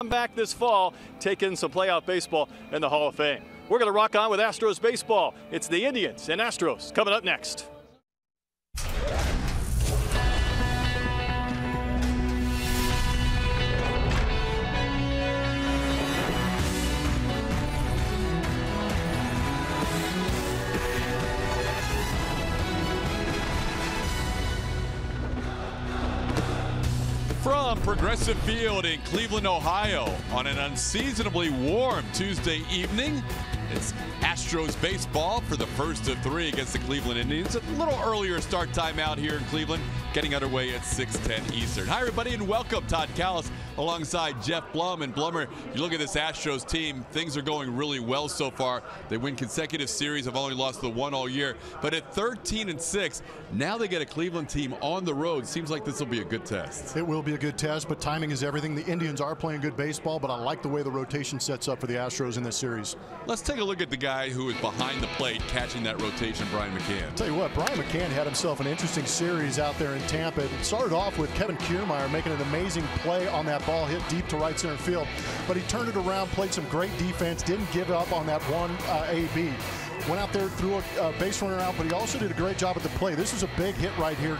back this fall, take in some playoff baseball in the Hall of Fame. We're going to rock on with Astros baseball. It's the Indians and Astros coming up next. From Progressive Field in Cleveland, Ohio, on an unseasonably warm Tuesday evening, it's Astros baseball for the first of three against the Cleveland Indians. A little earlier start time out here in Cleveland, getting underway at 6:10 Eastern. Hi, everybody, and welcome. Todd Callis alongside Jeff Blum. And Blummer, you look at this Astros team, things are going really well so far. They win consecutive series, have only lost the one all year. But at 13-6, now they get a Cleveland team on the road. Seems like this will be a good test. It will be a good test, but timing is everything. The Indians are playing good baseball, but I like the way the rotation sets up for the Astros in this series. Let's take a look at the guy who is behind the plate catching that rotation, Brian McCann. Tell you what, Brian McCann had himself an interesting series out there in Tampa. It started off with Kevin Kiermaier making an amazing play on that ball, hit deep to right center field, but he turned it around, played some great defense, didn't give up on that one AB. Went out there, threw a base runner out, but he also did a great job at the play. This was a big hit right here,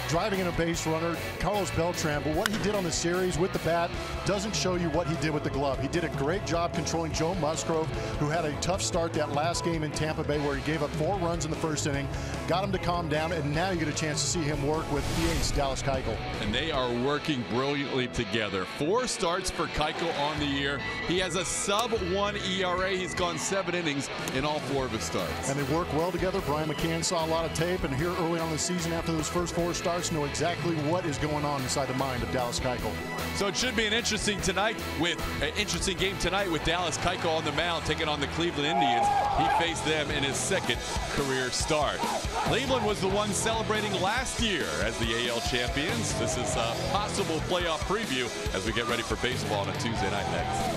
driving in a base runner, Carlos Beltran. But what he did on the series with the bat doesn't show you what he did with the glove. He did a great job controlling Joe Musgrove, who had a tough start that last game in Tampa Bay where he gave up 4 runs in the first inning, got him to calm down, and now you get a chance to see him work with the ace, Dallas Keuchel. And they are working brilliantly together. 4 starts for Keuchel on the year. He has a sub-1 ERA. He's gone 7 innings in all 4 of his starts. And they work well together. Brian McCann saw a lot of tape, and here early on in the season after those first 4 starts, know exactly what is going on inside the mind of Dallas Keuchel. So it should be an interesting game tonight with Dallas Keuchel on the mound taking on the Cleveland Indians. He faced them in his 2nd career start. Cleveland was the one celebrating last year as the AL champions. This is a possible playoff preview as we get ready for baseball on a Tuesday night next.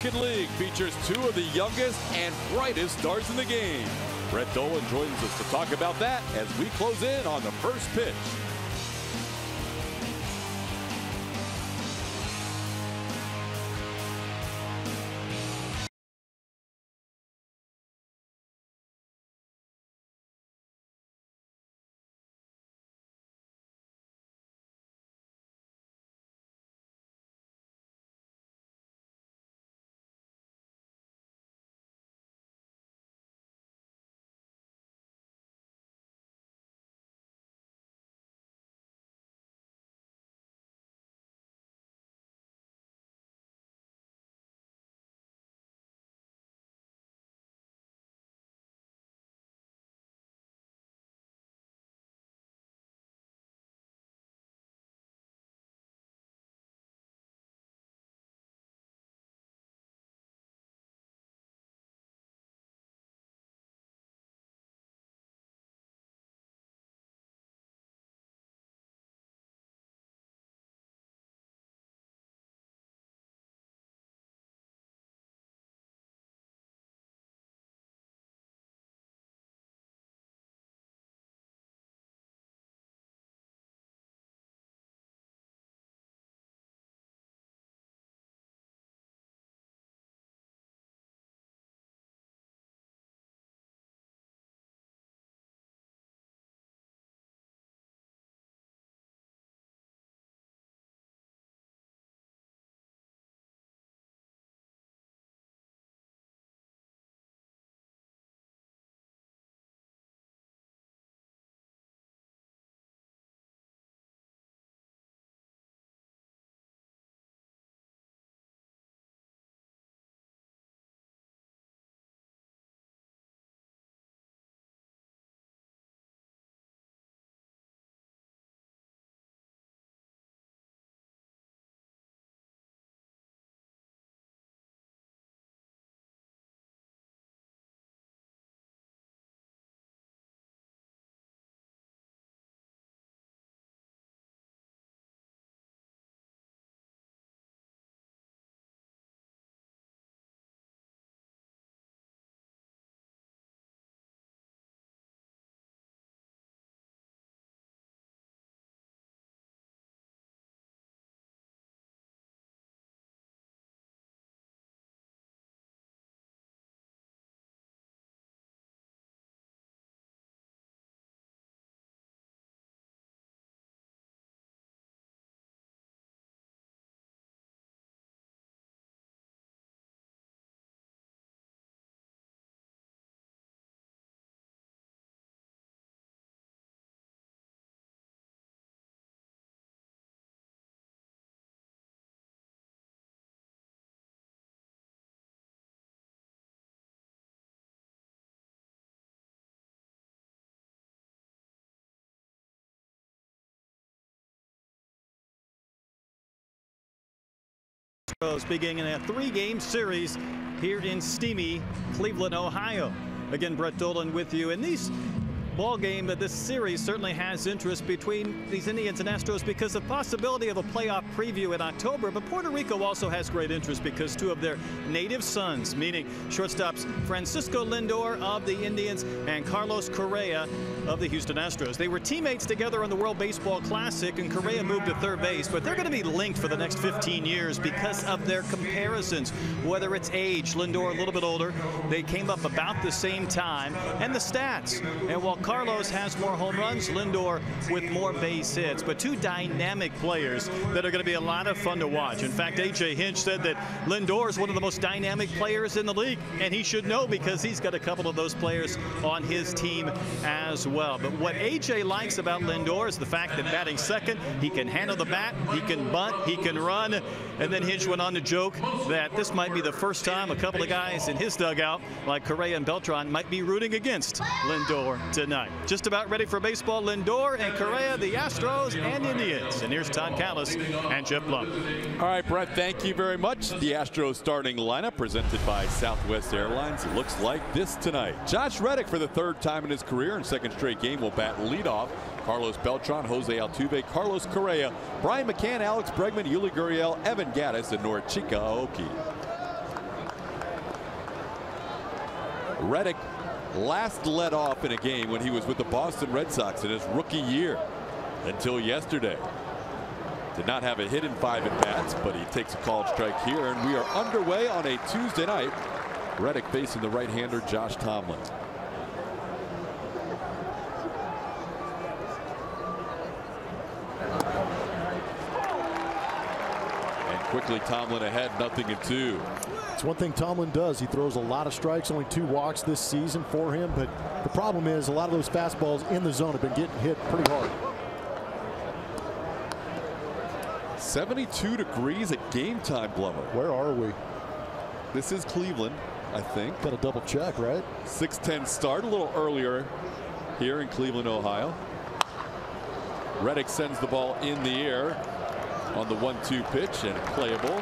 American League features two of the youngest and brightest stars in the game. Brett Dolan joins us to talk about that as we close in on the first pitch. Beginning a 3-game series here in steamy Cleveland, Ohio. Again, Brett Dolan with you. And these ball game, this series certainly has interest between these Indians and Astros because of possibility of a playoff preview in October. But Puerto Rico also has great interest because two of their native sons, meaning shortstops Francisco Lindor of the Indians and Carlos Correa of the Houston Astros. They were teammates together on the World Baseball Classic, and Correa moved to third base, but they're going to be linked for the next 15 years because of their comparisons, whether it's age. Lindor a little bit older. They came up about the same time, and the stats. And while Carlos has more home runs, Lindor with more base hits, but two dynamic players that are going to be a lot of fun to watch. In fact, A.J. Hinch said that Lindor is one of the most dynamic players in the league, and he should know because he's got a couple of those players on his team as well. But what A.J. likes about Lindor is the fact that batting second, he can handle the bat, he can bunt, he can run. And then Hinch went on to joke that this might be the first time a couple of guys in his dugout, like Correa and Beltran, might be rooting against Lindor tonight. Just about ready for baseball, Lindor and Correa, the Astros and Indians. And here's Todd Callis and Jeff Blum. All right, Brett, thank you very much. The Astros starting lineup presented by Southwest Airlines. It looks like this tonight. Josh Reddick, for the third time in his career and second straight game, will bat leadoff. Carlos Beltran, Jose Altuve, Carlos Correa, Brian McCann, Alex Bregman, Yuli Gurriel, Evan Gattis, and Norichika Aoki. Reddick last led off in a game when he was with the Boston Red Sox in his rookie year until yesterday. Did not have a hit in 5 at-bats, but he takes a called strike here, and we are underway on a Tuesday night. Reddick facing the right-hander Josh Tomlin. And quickly Tomlin ahead, 0-2. It's one thing Tomlin does. He throws a lot of strikes, only 2 walks this season for him, but the problem is a lot of those fastballs in the zone have been getting hit pretty hard. 72 degrees at game time, Blummer. Where are we? This is Cleveland, I think. Got to double check, right? 6:10 start, a little earlier here in Cleveland, Ohio. Reddick sends the ball in the air on the 1-2 pitch and playable.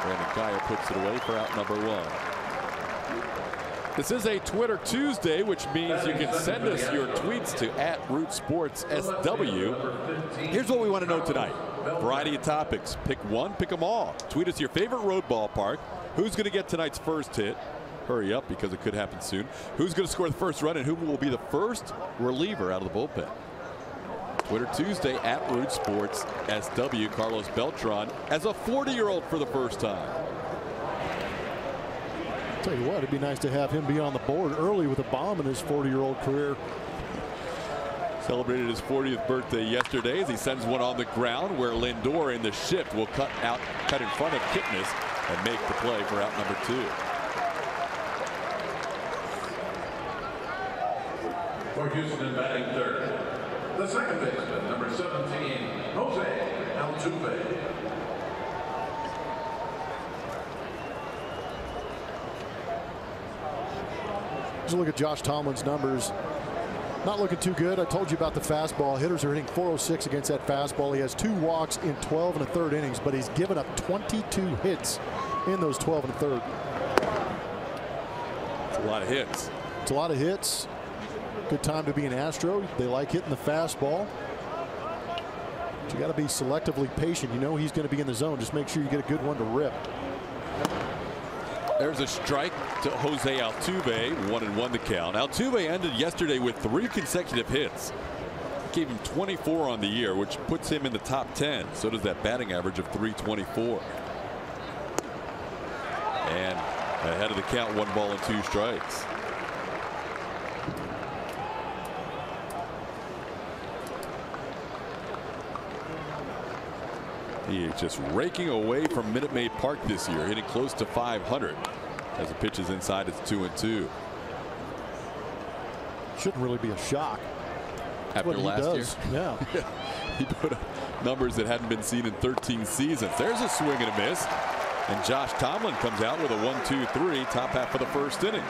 Brandon Guyer puts it away for out number 1. This is a Twitter Tuesday, which means you can send us your tweets to @RootSportsSW. Here's what we want to know tonight. Variety of topics. Pick one, pick them all. Tweet us your favorite road ballpark. Who's going to get tonight's first hit? Hurry up because it could happen soon. Who's going to score the first run and who will be the first reliever out of the bullpen? Twitter Tuesday @RootSportsSW. Carlos Beltran as a 40-year-old for the first time. Tell you what, it'd be nice to have him be on the board early with a bomb in his 40-year-old career. Celebrated his 40th birthday yesterday as he sends one on the ground where Lindor in the shift will cut in front of Kipnis and make the play for out number 2. For Houston batting third, the second baseman, number 17, Jose Altuve. Just look at Josh Tomlin's numbers. Not looking too good. I told you about the fastball. Hitters are hitting .406 against that fastball. He has 2 walks in 12 1/3 innings, but he's given up 22 hits in those 12 1/3. It's a lot of hits. It's a lot of hits. Good time to be an Astro. They like hitting the fastball. But you got to be selectively patient. You know he's going to be in the zone. Just make sure you get a good one to rip. There's a strike to Jose Altuve. 1-1 the count. Altuve ended yesterday with 3 consecutive hits. Gave him 24 on the year, which puts him in the top 10. So does that batting average of .324. And ahead of the count, 1 ball and 2 strikes. He is just raking away from Minute Maid Park this year, hitting close to .500. As the pitch is inside, it's 2-2. Shouldn't really be a shock. After last year. Yeah. He put up numbers that hadn't been seen in 13 seasons. There's a swing and a miss. And Josh Tomlin comes out with a 1-2-3, top half of the first inning.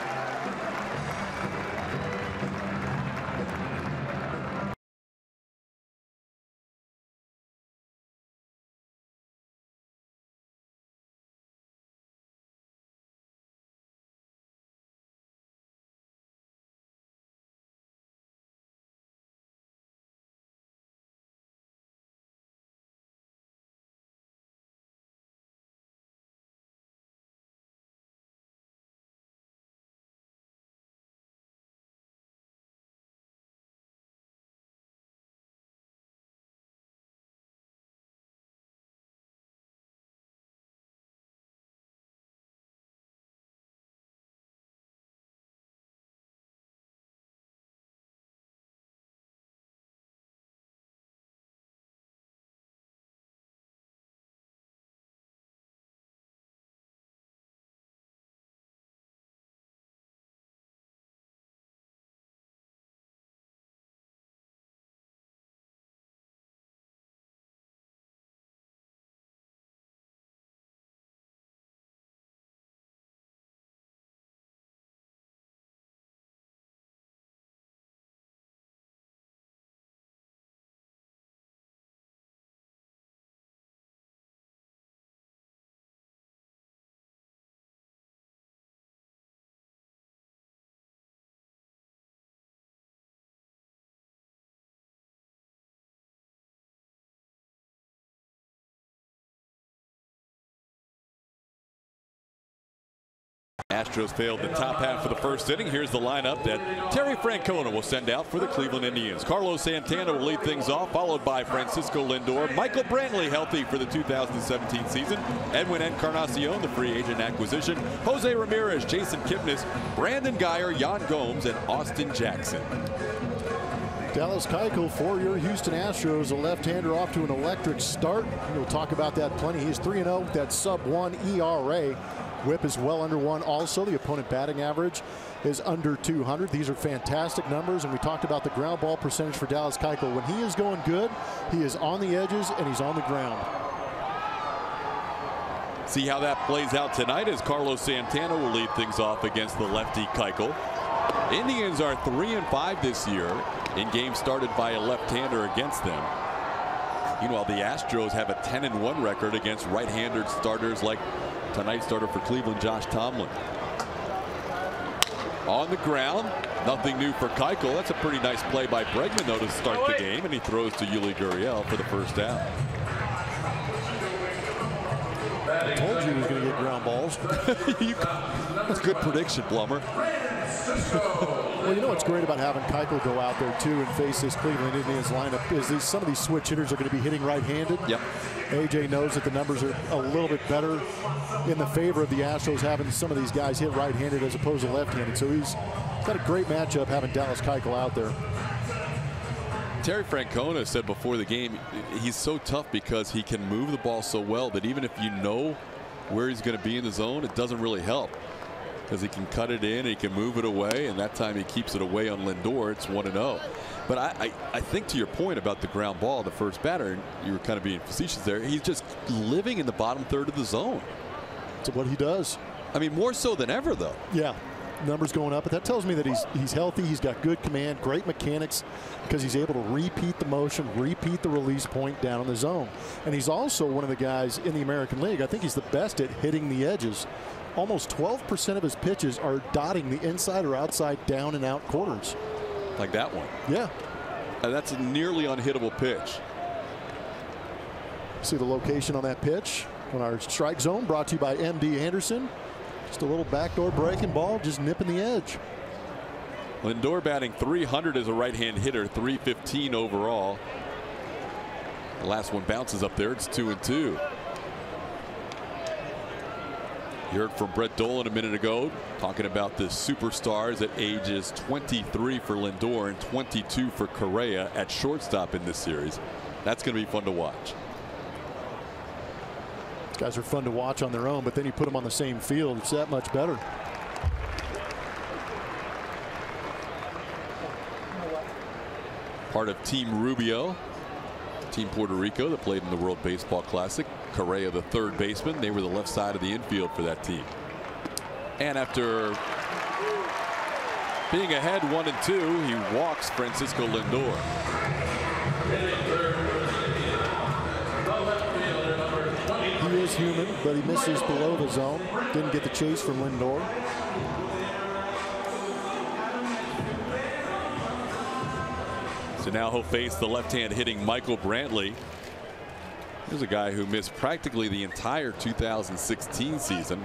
Astros failed the top half of the first inning. Here's the lineup that Terry Francona will send out for the Cleveland Indians. Carlos Santana will lead things off, followed by Francisco Lindor. Michael Brantley healthy for the 2017 season. Edwin Encarnacion, the free agent acquisition. Jose Ramirez, Jason Kipnis, Brandon Guyer, Yan Gomes, and Austin Jackson. Dallas Keuchel for your Houston Astros, a left-hander off to an electric start. We'll talk about that plenty. He's 3-0 with that sub-1 ERA. Whip is well under 1 also. The opponent batting average is under 200. These are fantastic numbers, and we talked about the ground ball percentage for Dallas Keuchel. When he is going good, he is on the edges and he's on the ground. See how that plays out tonight as Carlos Santana will lead things off against the lefty Keuchel. Indians are 3-5 this year in games started by a left-hander against them. Meanwhile, the Astros have a 10-1 record against right-handed starters like tonight's starter for Cleveland, Josh Tomlin. On the ground, nothing new for Keuchel. That's a pretty nice play by Bregman, though, to start the game, and he throws to Yuli Gurriel for the first out. I told you he was going to get ground balls. That's good prediction, Blummer. Well, you know what's great about having Keuchel go out there, too, and face this Cleveland Indians lineup is some of these switch hitters are going to be hitting right-handed. Yep. AJ knows that the numbers are a little bit better in the favor of the Astros having some of these guys hit right-handed as opposed to left-handed. So he's got a great matchup having Dallas Keuchel out there. Terry Francona said before the game he's so tough because he can move the ball so well that even if you know where he's going to be in the zone, it doesn't really help because he can cut it in, he can move it away, and that time he keeps it away on Lindor. It's 1-0. But I think to your point about the ground ball, the first batter, and you were kind of being facetious there, he's just living in the bottom third of the zone. That's what he does. I mean, more so than ever, though. Yeah. Numbers going up, but that tells me that he's healthy. He's got good command, great mechanics, because he's able to repeat the motion, repeat the release point down in the zone. And he's also one of the guys in the American League. I think he's the best at hitting the edges. Almost 12% of his pitches are dotting the inside or outside down and out corners. Like that one. Yeah. That's a nearly unhittable pitch. See the location on that pitch on our strike zone, brought to you by MD Anderson. Just a little backdoor breaking ball, just nipping the edge. Lindor batting 300 as a right-hand hitter, 315 overall. The last one bounces up there. It's 2-2. You heard from Brett Dolan a minute ago talking about the superstars at ages 23 for Lindor and 22 for Correa at shortstop in this series. That's going to be fun to watch. These guys are fun to watch on their own, but then you put them on the same field, it's that much better. Part of Team Rubio, Team Puerto Rico that played in the World Baseball Classic. Correa, the third baseman. They were the left side of the infield for that team. And after being ahead 1-2, he walks Francisco Lindor. He is human, but he misses below the zone. Didn't get the chase from Lindor. So now he'll face the left-hand hitting Michael Brantley. Here's a guy who missed practically the entire 2016 season.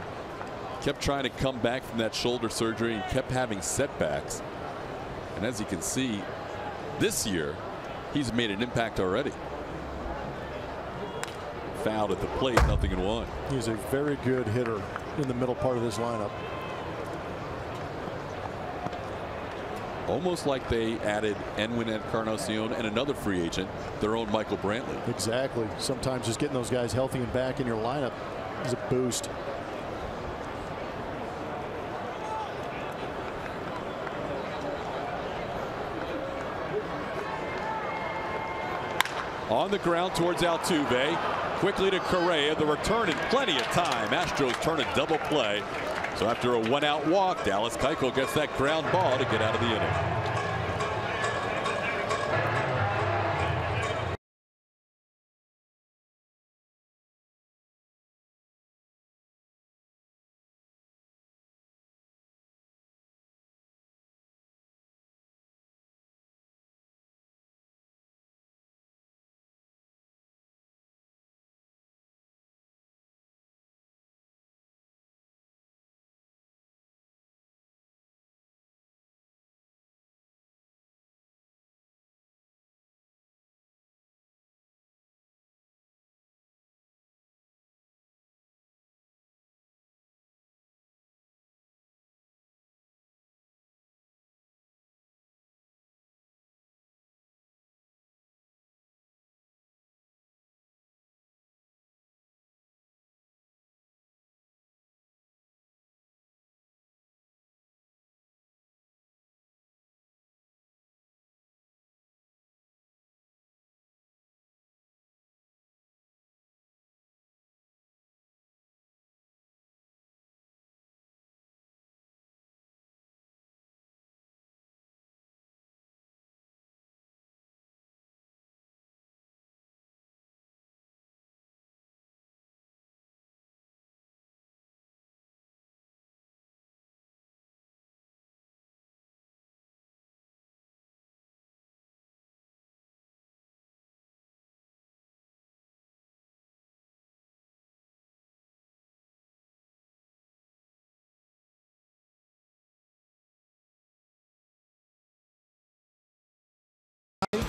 Kept trying to come back from that shoulder surgery and kept having setbacks. And as you can see, this year, he's made an impact already. Fouled at the plate, 0-1. He's a very good hitter in the middle part of this lineup. Almost like they added Edwin Encarnacion and another free agent, their own Michael Brantley. Exactly. Sometimes just getting those guys healthy and back in your lineup is a boost. On the ground towards Altuve. Quickly to Correa. The return in plenty of time. Astros turn a double play. So after a one-out walk, Dallas Keuchel gets that ground ball to get out of the inning.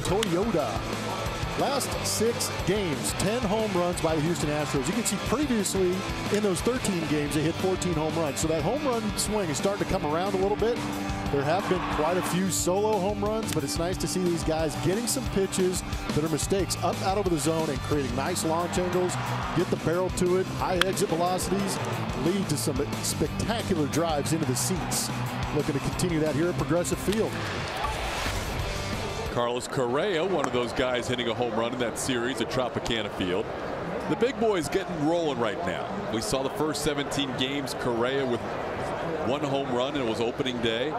Toyota. Last 6 games, 10 home runs by the Houston Astros. You can see previously in those 13 games, they hit 14 home runs. So that home run swing is starting to come around a little bit. There have been quite a few solo home runs, but it's nice to see these guys getting some pitches that are mistakes up out over the zone and creating nice launch angles, get the barrel to it, high exit velocities, lead to some spectacular drives into the seats. Looking to continue that here at Progressive Field. Carlos Correa, one of those guys hitting a home run in that series at Tropicana Field. The big boy's getting rolling right now. We saw the first 17 games, Correa with 1 home run, and it was opening day.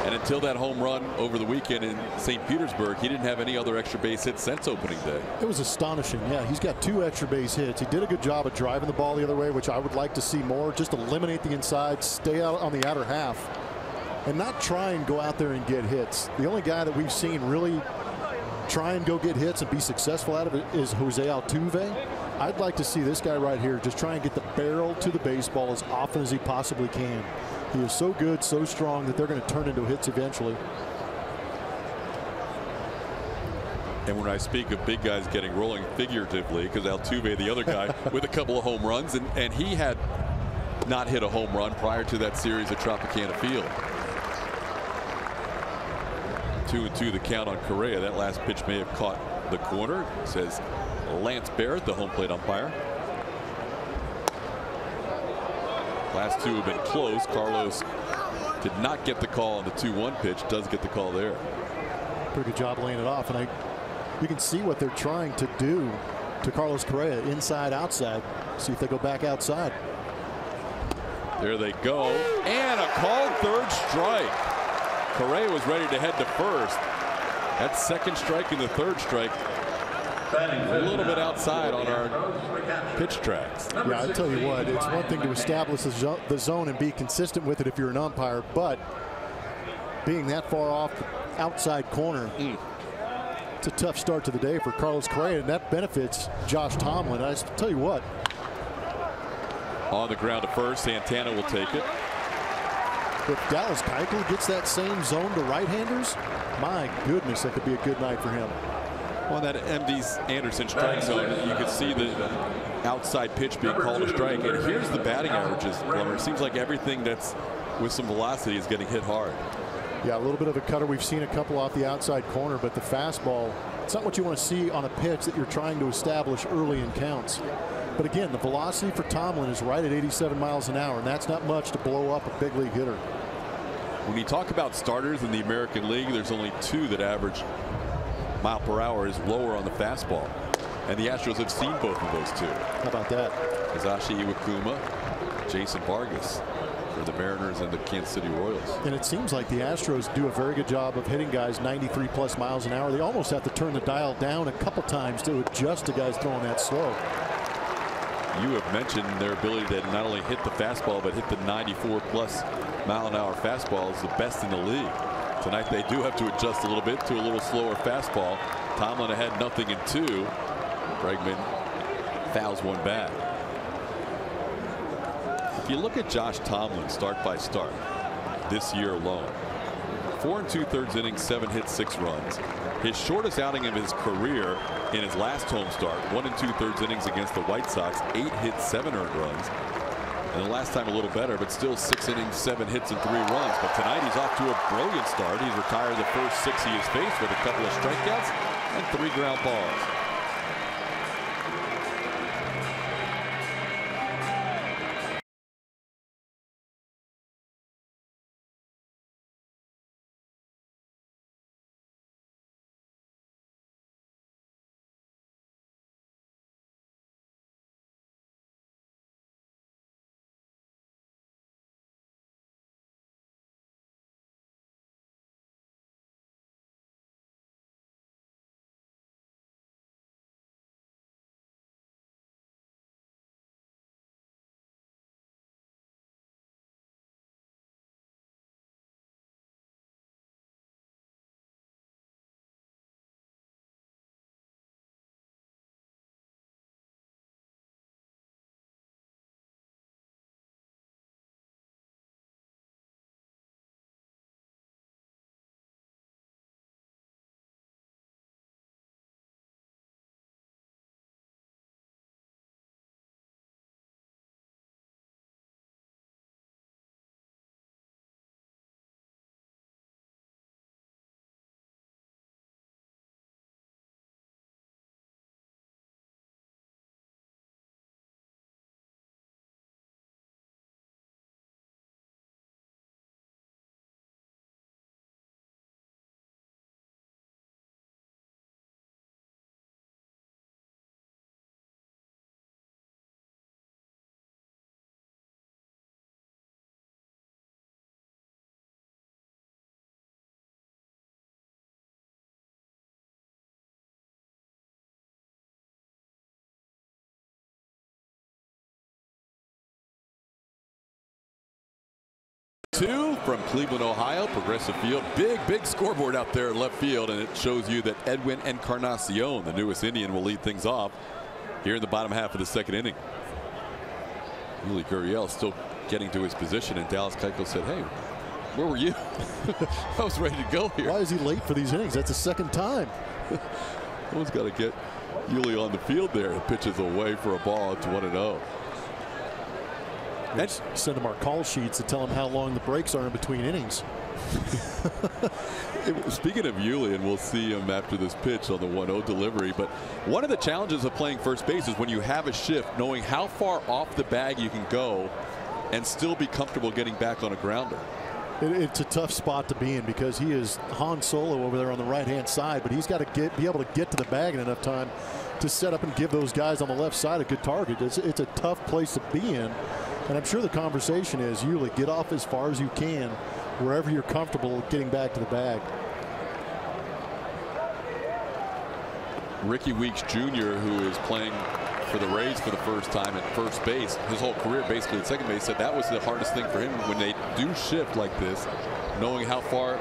And until that home run over the weekend in St. Petersburg, he didn't have any other extra base hits since opening day. It was astonishing. Yeah, he's got 2 extra base hits. He did a good job of driving the ball the other way, which I would like to see more. Just eliminate the inside, stay out on the outer half, and not try and go out there and get hits. The only guy that we've seen really try and go get hits and be successful out of it is Jose Altuve. I'd like to see this guy right here just try and get the barrel to the baseball as often as he possibly can. He is so good, so strong that they're going to turn into hits eventually. And when I speak of big guys getting rolling figuratively, because Altuve, the other guy, with a couple of home runs, and he had not hit a home run prior to that series at Tropicana Field. 2-2 the count on Correa. That last pitch may have caught the corner, says Lance Barrett, the home plate umpire. Last 2 have been close. Carlos did not get the call on the 2-1 pitch, does get the call there. Pretty good job laying it off, and you can see what they're trying to do to Carlos Correa, inside, outside. See if they go back outside. There they go, and a called 3rd strike. Correa was ready to head to first. That's 2nd strike and the 3rd strike. A little bit outside on our pitch tracks. Yeah, I tell you what, it's one thing to establish the zone and be consistent with it if you're an umpire, but being that far off the outside corner, it's a tough start to the day for Carlos Correa, and that benefits Josh Tomlin. I tell you what. On the ground to first, Santana will take it. If Dallas Keuchel gets that same zone to right-handers, my goodness, that could be a good night for him. On that MD Anderson strike zone, you could see the outside pitch being called a strike. And here's the batting averages, Plummer. It seems like everything that's with some velocity is getting hit hard. Yeah, a little bit of a cutter. We've seen a couple off the outside corner, but the fastball, it's not what you want to see on a pitch that you're trying to establish early in counts. But again, the velocity for Tomlin is right at 87 miles an hour, and that's not much to blow up a big league hitter. When you talk about starters in the American League, there's only 2 that average mile per hour is lower on the fastball. And the Astros have seen both of those 2. How about that? Hisashi Iwakuma, Jason Vargas for the Mariners and the Kansas City Royals. And it seems like the Astros do a very good job of hitting guys 93+ miles an hour. They almost have to turn the dial down a couple times to adjust to guys throwing that slow. You have mentioned their ability to not only hit the fastball, but hit the 94+ mile an hour fastball is the best in the league. Tonight they do have to adjust a little bit to a little slower fastball. Tomlin ahead 0-2. Bregman fouls one back. If you look at Josh Tomlin start by start this year alone, 4 2/3 innings, 7 hits, 6 runs. His shortest outing of his career in his last home start, 1 2/3 innings against the White Sox, 8 hits, 7 earned runs. And the last time a little better, but still 6 innings, 7 hits, and 3 runs. But tonight he's off to a brilliant start. He's retired the first 6 he has faced with a couple of strikeouts and 3 ground balls. 3-2 from Cleveland, Ohio, Progressive Field. Big scoreboard out there in left field, and it shows you that Edwin Encarnacion, the newest Indian, will lead things off here in the bottom half of the second inning. Yuli Gurriel still getting to his position, and Dallas Keuchel said, hey, where were you? I was ready to go here. Why is he late for these innings? That's the second time. Someone's got to get Yuli on the field there. It pitches away for a ball. It's 1-0. Let's send him our call sheets to tell him how long the breaks are in between innings. Speaking of Yuli, and we'll see him after this pitch on the 1-0 delivery, but one of the challenges of playing first base is when you have a shift, knowing how far off the bag you can go and still be comfortable getting back on a grounder. It's a tough spot to be in because he is Han Solo over there on the right-hand side, but he's got to be able to get to the bag in enough time to set up and give those guys on the left side a good target. It's a tough place to be in, and I'm sure the conversation is, Yuli, get off as far as you can, wherever you're comfortable getting back to the bag. Ricky Weeks Jr., who is playing for the Rays for the first time at first base, his whole career basically at second base, said that was the hardest thing for him when they do shift like this, knowing how far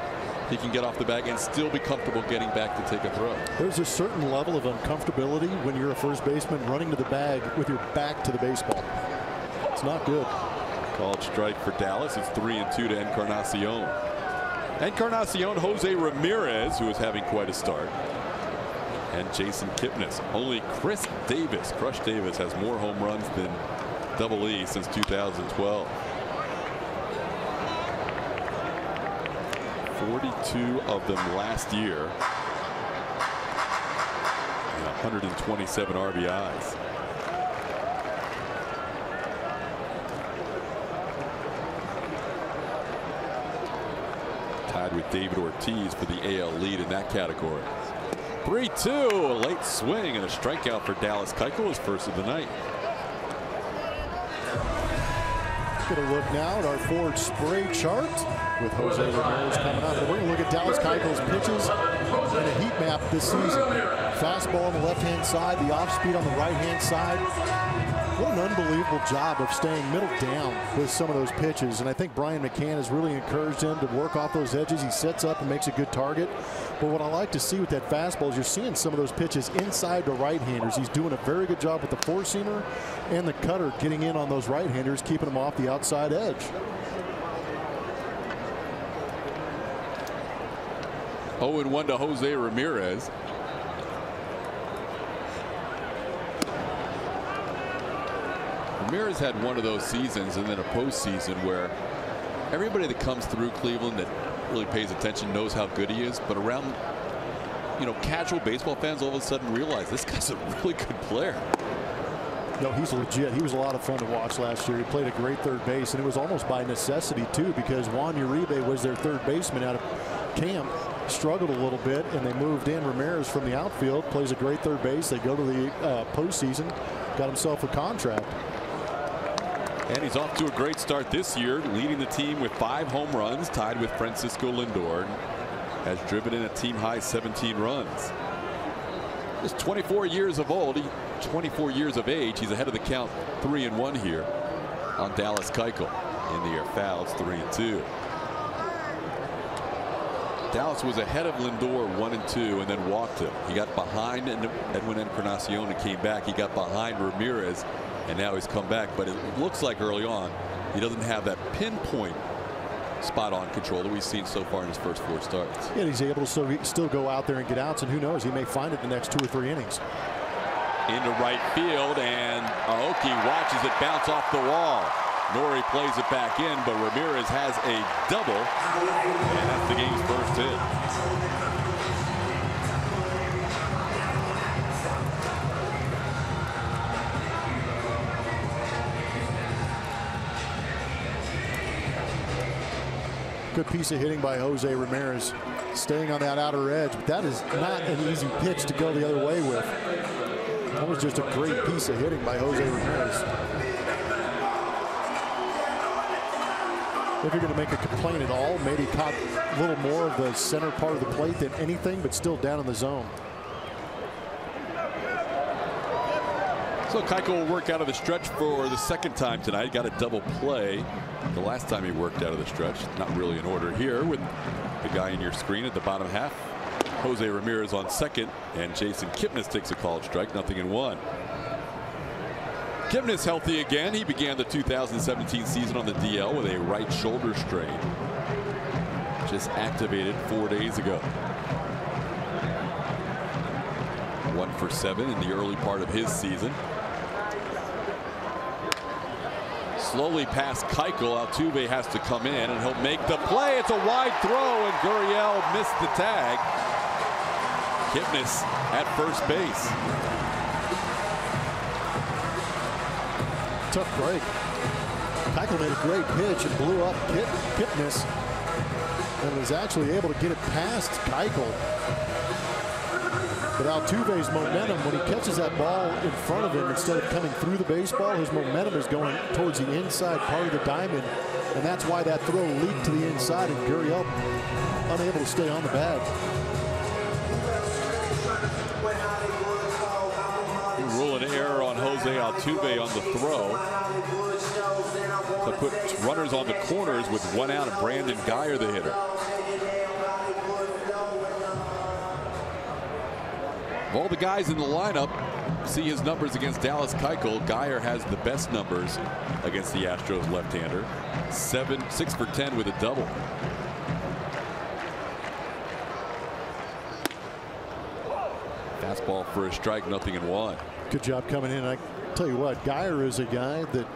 he can get off the bag and still be comfortable getting back to take a throw. There's a certain level of uncomfortability when you're a first baseman running to the bag with your back to the baseball. It's not good. Called strike for Dallas. It's 3-2 to Encarnacion. Encarnacion, Jose Ramirez, who is having quite a start, and Jason Kipnis. Only Chris Davis, Crush Davis, has more home runs than Double E since 2012. 42 of them last year. And 127 RBIs. Tied with David Ortiz for the AL lead in that category. 3-2, a late swing and a strikeout for Dallas Keuchel, his first of the night. Going to look now at our Ford spray chart with Jose Ramirez coming up. And we're going to look at Dallas Keuchel's pitches in a heat map this season. Fastball on the left-hand side, the off-speed on the right-hand side. What an unbelievable job of staying middle down with some of those pitches. And I think Brian McCann has really encouraged him to work off those edges. He sets up and makes a good target. But what I like to see with that fastball is you're seeing some of those pitches inside the right-handers. He's doing a very good job with the four-seamer and the cutter, getting in on those right-handers, keeping them off the outside edge. Oh, and 1 to Jose Ramirez. Ramirez had one of those seasons and then a postseason where everybody that comes through Cleveland that really pays attention knows how good he is, but around, casual baseball fans all of a sudden realize this guy's a really good player. No, he's legit. He was a lot of fun to watch last year. He played a great third base, and it was almost by necessity too, because Juan Uribe was their third baseman out of camp. Struggled a little bit, and they moved in Ramirez from the outfield. Plays a great third base. They go to the postseason. Got himself a contract. And he's off to a great start this year, leading the team with 5 home runs, tied with Francisco Lindor. Has driven in a team-high 17 runs. He's 24 years of age. He's ahead of the count 3-1 here on Dallas Keuchel. In the air fouls, 3-2. Dallas was ahead of Lindor 1-2 and then walked him. He got behind Edwin Encarnacion and came back. He got behind Ramirez, and now he's come back. But it looks like early on he doesn't have that pinpoint spot-on control that we've seen so far in his first 4 starts. Yeah, he's able to still go out there and get outs, and who knows, he may find it the next 2 or 3 innings. Into right field, and Aoki watches it bounce off the wall. Nori plays it back in, but Ramirez has a double, and that's the game's first hit. Good piece of hitting by Jose Ramirez, staying on that outer edge, but that is not an easy pitch to go the other way with. That was just a great piece of hitting by Jose Ramirez. If you're going to make a complaint at all, maybe caught a little more of the center part of the plate than anything, but still down in the zone. So Keuchel will work out of the stretch for the second time tonight. Got a double play the last time he worked out of the stretch. Not really in order here with the guy in your screen at the bottom half. Jose Ramirez on second, and Jason Kipnis takes a called strike, 0-1. Kipnis healthy again. He began the 2017 season on the DL with a right shoulder strain. Just activated 4 days ago. 1 for 7 in the early part of his season. Slowly past Keuchel. Altuve has to come in and he'll make the play. It's a wide throw and Gurriel missed the tag. Kipnis at first base. Tough break. Keuchel made a great pitch and blew up Kipnis and was actually able to get it past Keuchel. But Altuve's momentum, when he catches that ball in front of him, instead of coming through the baseball, his momentum is going towards the inside part of the diamond. And that's why that throw leaked to the inside and Gurriel unable to stay on the bag. Rule an error on Jose Altuve on the throw. So put runners on the corners with 1 out and Brandon Guyer the hitter. Of all the guys in the lineup, see his numbers against Dallas Keuchel. Guyer has the best numbers against the Astros left-hander. 6 for 10 with a double. Fastball for a strike, 0-1. Good job coming in. I tell you what, Guyer is a guy that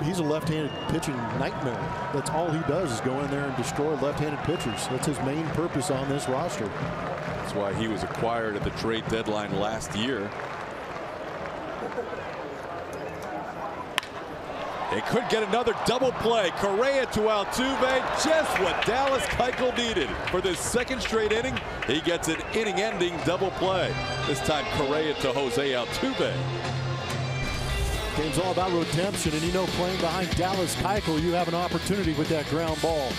he's a left-handed pitching nightmare. That's all he does is go in there and destroy left-handed pitchers. That's his main purpose on this roster. That's why he was acquired at the trade deadline last year. They could get another double play. Correa to Altuve, just what Dallas Keuchel needed for this second straight inning. He gets an inning-ending double play. This time Correa to Jose Altuve. Game's all about redemption, and you know, playing behind Dallas Keuchel, you have an opportunity with that ground ball.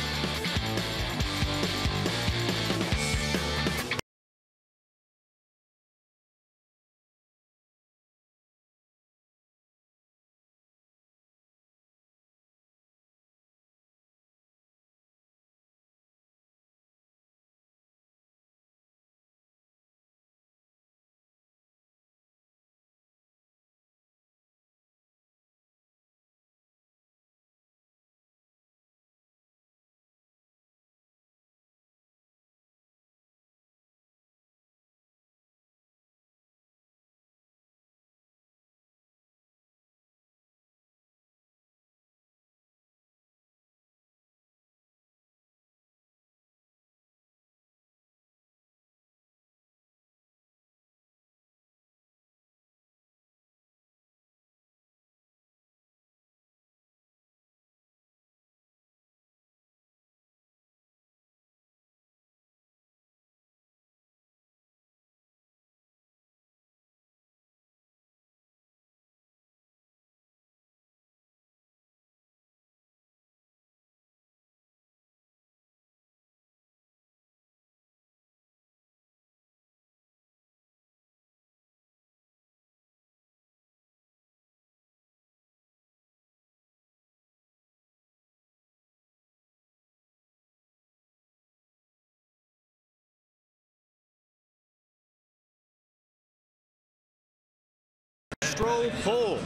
Astro poll.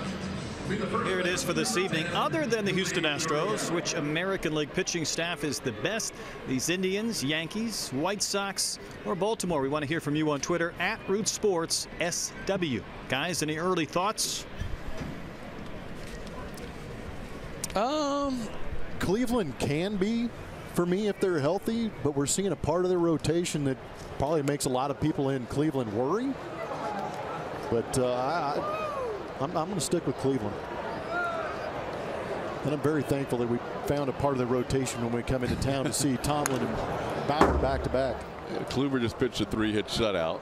Here it is for this evening. Other than the Houston Astros, which American League pitching staff is the best? These Indians, Yankees, White Sox, or Baltimore? We want to hear from you on Twitter @RootsSportsSW. Guys, any early thoughts? Cleveland can be, for me, if they're healthy, but we're seeing a part of their rotation that probably makes a lot of people in Cleveland worry. But I'm going to stick with Cleveland. And I'm very thankful that we found a part of the rotation when we come into town to see Tomlin and Bauer back-to-back. Kluber just pitched a 3-hit shutout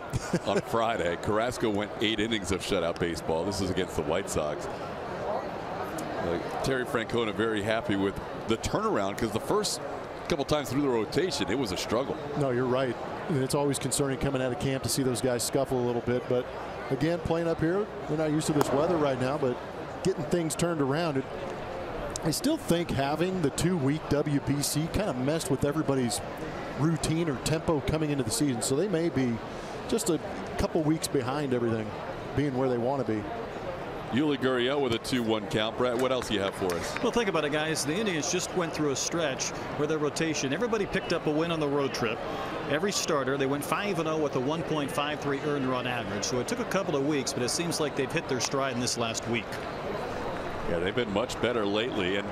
on Friday. Carrasco went 8 innings of shutout baseball. This is against the White Sox. Terry Francona very happy with the turnaround, because the first couple times through the rotation it was a struggle. No, you're right. And it's always concerning coming out of camp to see those guys scuffle a little bit, but again, playing up here, we're not used to this weather right now, but getting things turned around. I still think having the 2-week WBC kind of messed with everybody's routine or tempo coming into the season. So they may be just a couple weeks behind everything being where they want to be. Yuli Gurriel with a 2-1 count. Brett, what else do you have for us? Well, think about it, guys. The Indians just went through a stretch where their rotation, everybody picked up a win on the road trip. Every starter, they went 5-0 with a 1.53 earned run average. So it took a couple of weeks, but it seems like they've hit their stride in this last week. Yeah, they've been much better lately, and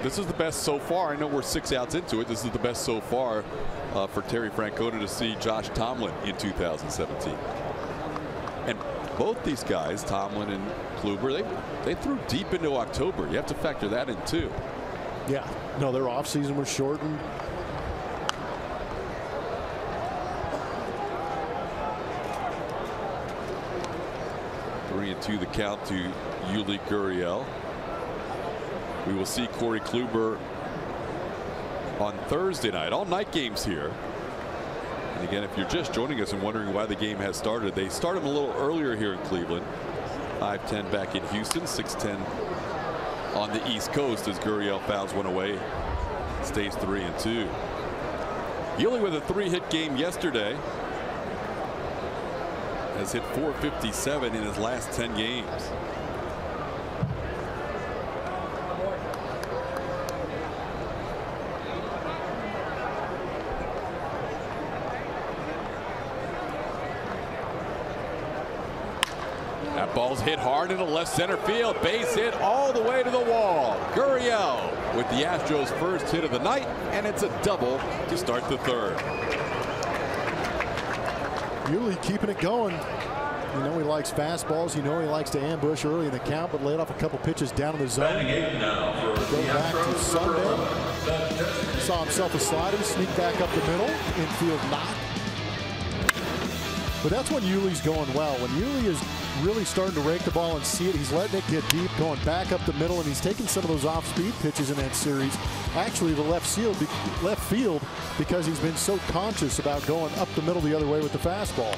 this is the best so far. I know we're 6 outs into it. This is the best so far for Terry Francona to see Josh Tomlin in 2017. And both these guys, Tomlin and Kluber, they threw deep into October. You have to factor that in too. Yeah, no, their offseason was shortened. Three and 2 the count to Yuli Gurriel. We will see Corey Kluber on Thursday night. All night games here. And again, if you're just joining us and wondering why the game has started, they start them a little earlier here in Cleveland. 5:10 back in Houston, 6:10 on the East Coast as Gurriel fouls one away. Stays 3 and 2. Yuli with a 3-hit game yesterday. Has hit .457 in his last 10 games. That ball's hit hard into left center field. Base hit all the way to the wall. Gurriel with the Astros' first hit of the night, and it's a double to start the third. Yuli keeping it going. You know he likes fastballs. You know he likes to ambush early in the count, but laid off a couple pitches down in the zone. Go back to Sunday. Saw himself a slider, sneak back up the middle. Infield knock. But that's when Yuli's going well. When Yuli is really starting to rake the ball and see it, he's letting it get deep, going back up the middle, and he's taking some of those off-speed pitches in that series. Actually, the left field, because he's been so conscious about going up the middle the other way with the fastball.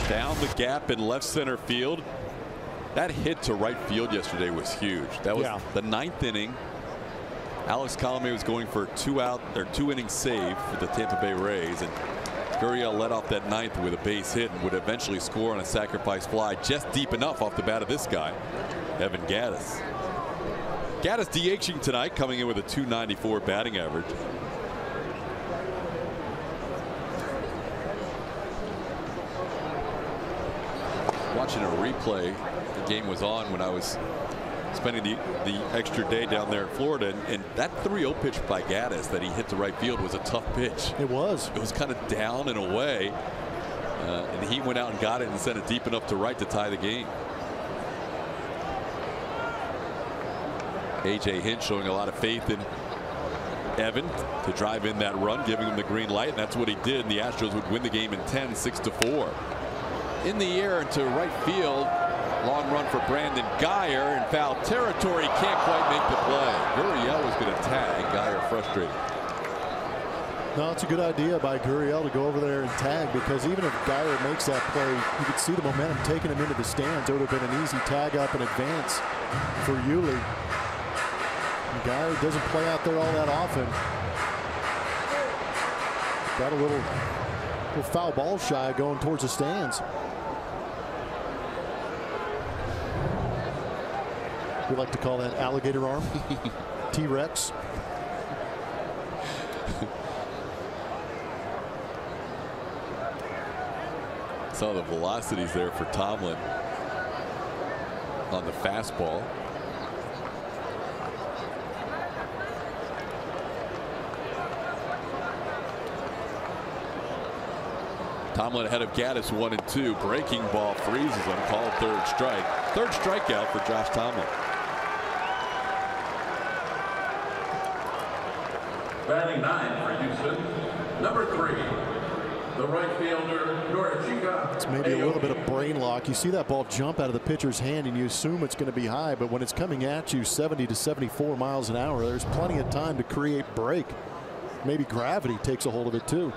Down the gap in left center field. That hit to right field yesterday was huge. That was the 9th inning. Alex Colomé was going for a 2-inning save for the Tampa Bay Rays, and Gurriel led off that 9th with a base hit and would eventually score on a sacrifice fly just deep enough off the bat of this guy, Evan Gattis. Gattis DHing tonight, coming in with a .294 batting average. Watching a replay, the game was on when I was spending the extra day down there in Florida, and that 3-0 pitch by Gattis that he hit to right field was a tough pitch. It was. It was kind of down and away, and he went out and got it and sent it deep enough to right to tie the game. A.J. Hinch showing a lot of faith in Evan to drive in that run, giving him the green light, and that's what he did, and the Astros would win the game in 10, 6-4. In the air into right field. Long run for Brandon Guyer in foul territory. Can't quite make the play. Gurriel was going to tag. Guyer frustrated. No, it's a good idea by Gurriel to go over there and tag, because even if Guyer makes that play, you could see the momentum taking him into the stands. It would have been an easy tag up and advance for Yuli. And Guyer doesn't play out there all that often. Got a little foul ball shy going towards the stands. We like to call that alligator arm. T-Rex. Saw the velocities there for Tomlin on the fastball. Tomlin ahead of Gattis 1-2. Breaking ball freezes him. Called third strike. Third strikeout for Josh Tomlin. Batting 9 for Houston, number 3, the right fielder, Norichika. It's maybe a little bit of brain lock. You see that ball jump out of the pitcher's hand and you assume it's going to be high, but when it's coming at you 70 to 74 miles an hour, there's plenty of time to create break. maybe gravity takes a hold of it too.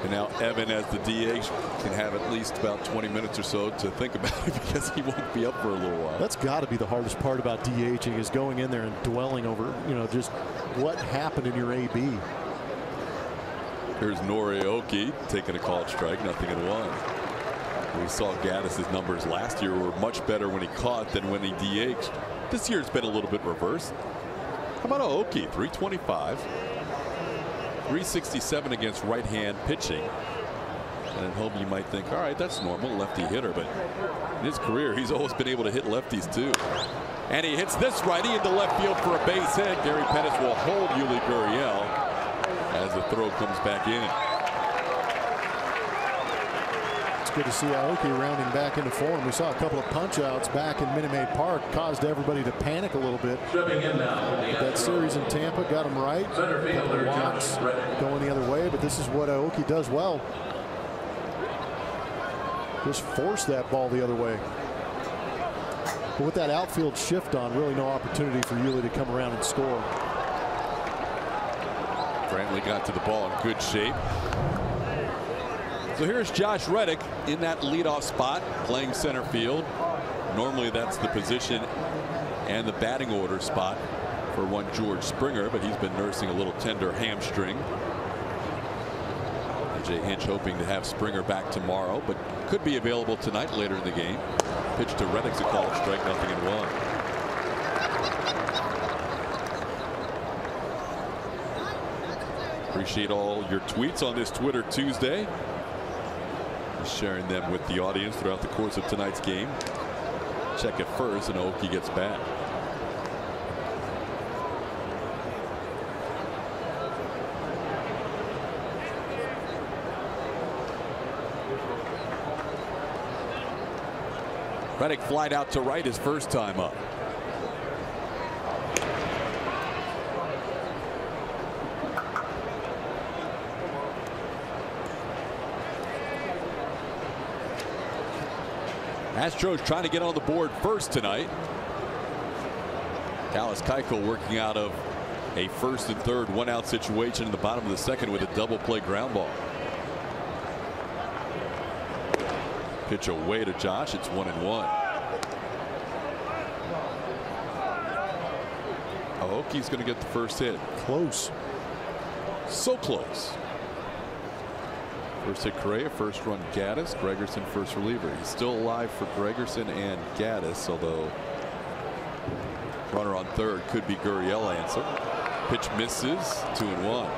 And now Evan, as the DH, can have at least about 20 minutes or so to think about it because he won't be up for a little while. That's got to be the hardest part about DHing, is going in there and dwelling over, just what happened in your AB. Here's Nori Aoki taking a called strike, 0-1. We saw Gaddis's numbers last year were much better when he caught than when he DH'd. This year's been a little bit reversed. How about Aoki? 325. 367 against right-hand pitching. And at home you might think, all right, that's normal, lefty hitter. But in his career, he's always been able to hit lefties too. And he hits this righty into left field for a base hit. Gary Pettis will hold Yuli Gurriel as the throw comes back in. It's good to see Aoki rounding back into form. We saw a couple of punch-outs back in Minute Maid Park, caused everybody to panic a little bit. That series in Tampa got him right. A couple of walks going the other way, but this is what Aoki does well. Just force that ball the other way. But with that outfield shift on, really no opportunity for Yuli to come around and score. Brantley got to the ball in good shape. So here's Josh Reddick in that leadoff spot, playing center field. Normally that's the position and the batting order spot for one George Springer, but he's been nursing a little tender hamstring. Jay Hinch hoping to have Springer back tomorrow, but could be available tonight later in the game. Pitch to Reddick's a called strike, 0-1. Appreciate all your tweets on this Twitter Tuesday. Sharing them with the audience throughout the course of tonight's game. Check it first, and Aoki gets back. Reddick flied out to right his first time up. Astros trying to get on the board first tonight. Dallas Keuchel working out of a first and third one-out situation in the bottom of the second with a double play ground ball. Pitch away to Josh. It's 1-1. Aoki's going to get the first hit. Close. So close. First hit Correa, first run Gaddis, Gregerson first reliever. He's still alive for Gregerson and Gaddis, although runner on third could be Gurriel answer. Pitch misses, 2-1.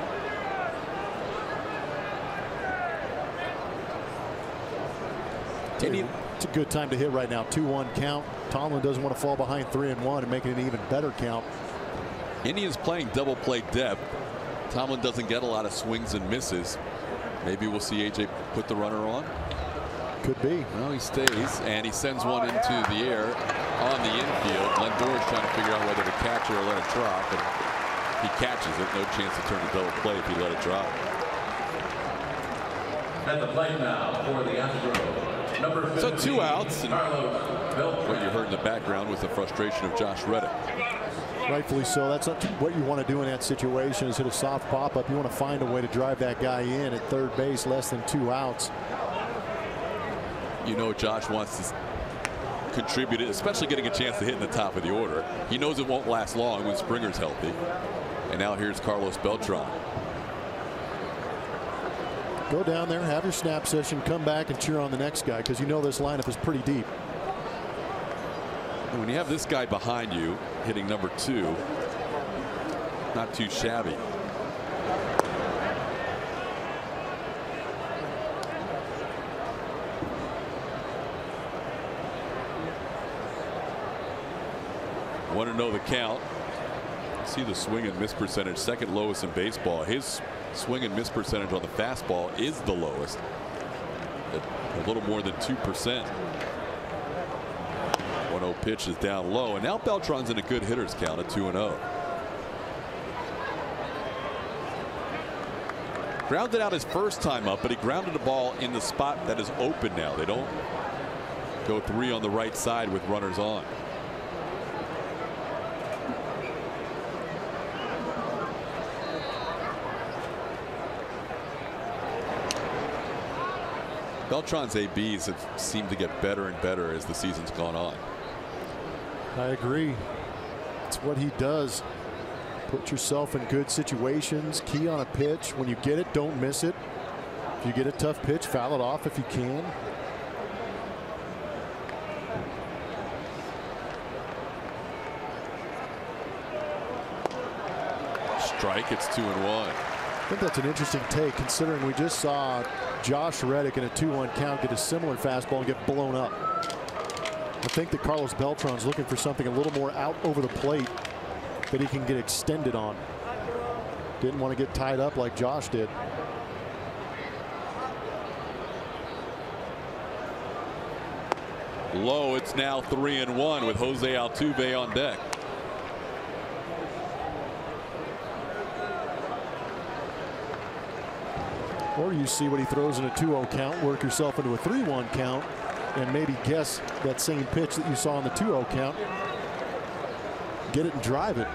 It's a good time to hit right now. 2-1 count. Tomlin doesn't want to fall behind 3-1 and make it an even better count. Indians playing double play depth. Tomlin doesn't get a lot of swings and misses. Maybe we'll see AJ put the runner on. Could be. Well, he stays and he sends one into the air on the infield. Lindor's trying to figure out whether to catch it or let it drop, and he catches it. No chance to turn to double play if he let it drop. At the plate now for the Astros, number 15, so 2 outs, and Carlos what you heard in the background was the frustration of Josh Reddick. Rightfully so. That's not what you want to do in that situation, is hit a soft pop-up. You want to find a way to drive that guy in at third base, less than 2 outs. You know Josh wants to contribute, especially getting a chance to hit in the top of the order. He knows it won't last long when Springer's healthy. And now here's Carlos Beltran. Go down there, have your snap session, come back and cheer on the next guy, because you know this lineup is pretty deep. And when you have this guy behind you hitting number 2, not too shabby. Want to know the count? See the swing and miss percentage, second lowest in baseball. His swing and miss percentage on the fastball is the lowest, a little more than 2%. 1-0 pitch is down low, and now Beltran's in a good hitters count at 2-0. Grounded out his first time up, but he grounded the ball in the spot that is open now. They don't go 3 on the right side with runners on. Beltran's ABs have seemed to get better and better as the season's gone on. I agree. It's what he does. Put yourself in good situations. Key on a pitch. When you get it, don't miss it. If you get a tough pitch, foul it off if you can. Strike, it's 2-1. I think that's an interesting take, considering we just saw Josh Reddick in a 2-1 count get a similar fastball and get blown up. I think that Carlos Beltran's looking for something a little more out over the plate that he can get extended on. Didn't want to get tied up like Josh did. Low, it's now 3-1 with Jose Altuve on deck. Or you see what he throws in a 2-0 count, work yourself into a 3-1 count, and maybe guess that same pitch that you saw in the 2-0 count. Get it and drive it.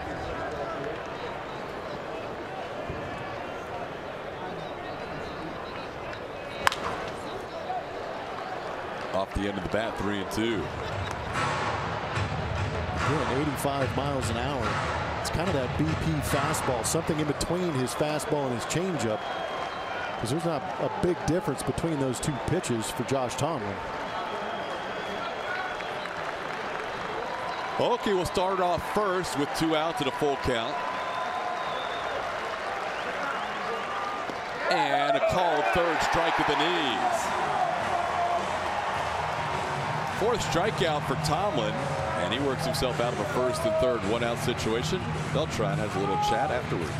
Off the end of the bat, 3-2. Again, 85 miles an hour. It's kind of that BP fastball, something in between his fastball and his changeup. Because there's not a big difference between those two pitches for Josh Tomlin. Okay, we'll start off first with 2 outs at a full count. And a called third strike at the knees. 4th strikeout for Tomlin, and he works himself out of a 1st and 3rd 1-out situation. Beltran has a little chat afterwards.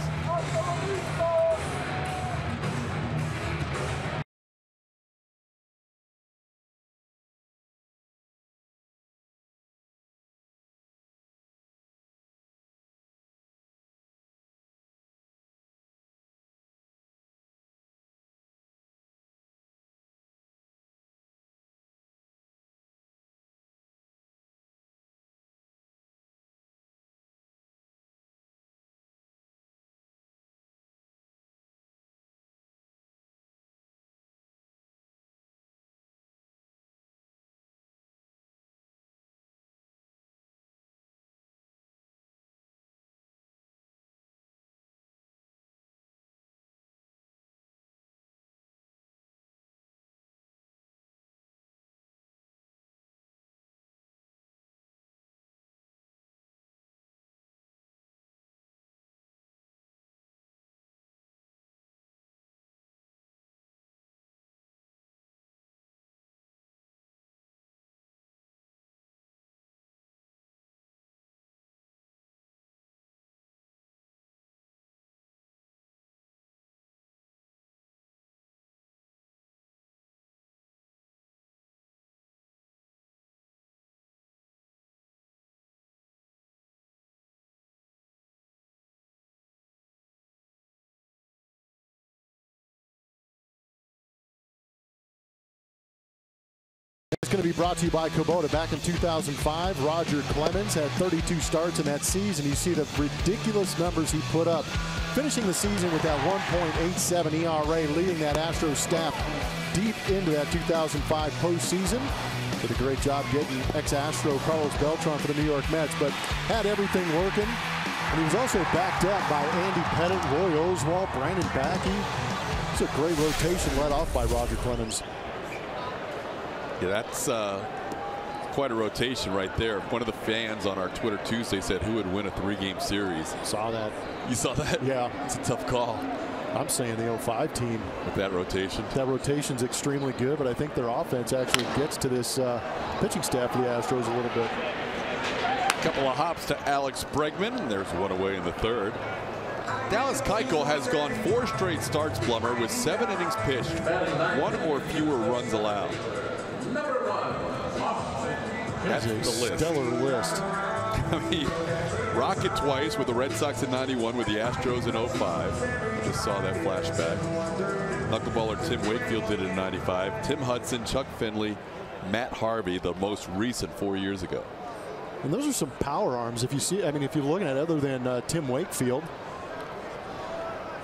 It's going to be brought to you by Kubota. Back in 2005, Roger Clemens had 32 starts in that season. You see the ridiculous numbers he put up, finishing the season with that 1.87 ERA, leading that Astros staff deep into that 2005 postseason. Did a great job getting ex-Astro Carlos Beltran for the New York Mets, but had everything working. And he was also backed up by Andy Pettitte, Roy Oswalt, Brandon Backey. It's a great rotation led off by Roger Clemens. Yeah, that's quite a rotation right there. One of the fans on our Twitter Tuesday said who would win a 3-game series. Saw that. You saw that? Yeah. It's a tough call. I'm saying the 05 team. With that rotation? That rotation's extremely good, but I think their offense actually gets to this pitching staff for the Astros a little bit. A couple of hops to Alex Bregman, and there's one away in the 3rd. Dallas Keuchel has gone 4 straight starts, Plummer, with 7 innings pitched, 1 or fewer runs allowed. That's the list. Stellar list. I mean, Rocket twice with the Red Sox in '91, with the Astros in '05. Just saw that flashback. Knuckleballer Tim Wakefield did it in '95. Tim Hudson, Chuck Finley, Matt Harvey, the most recent 4 years ago. And those are some power arms. If you see, I mean, if you're looking at other than Tim Wakefield.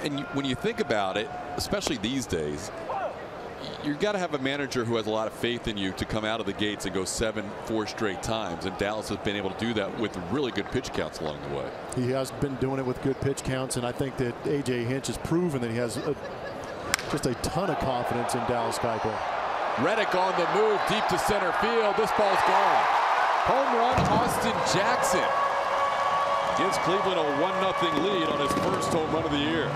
And when you think about it, especially these days, you've got to have a manager who has a lot of faith in you to come out of the gates and go 4 straight times. And Dallas has been able to do that with really good pitch counts along the way. He has been doing it with good pitch counts, and I think that A.J. Hinch has proven that he has just a ton of confidence in Dallas Keuchel. Reddick on the move deep to center field. This ball's gone. Home run, Austin Jackson. Gives Cleveland a 1-0 lead on his first home run of the year.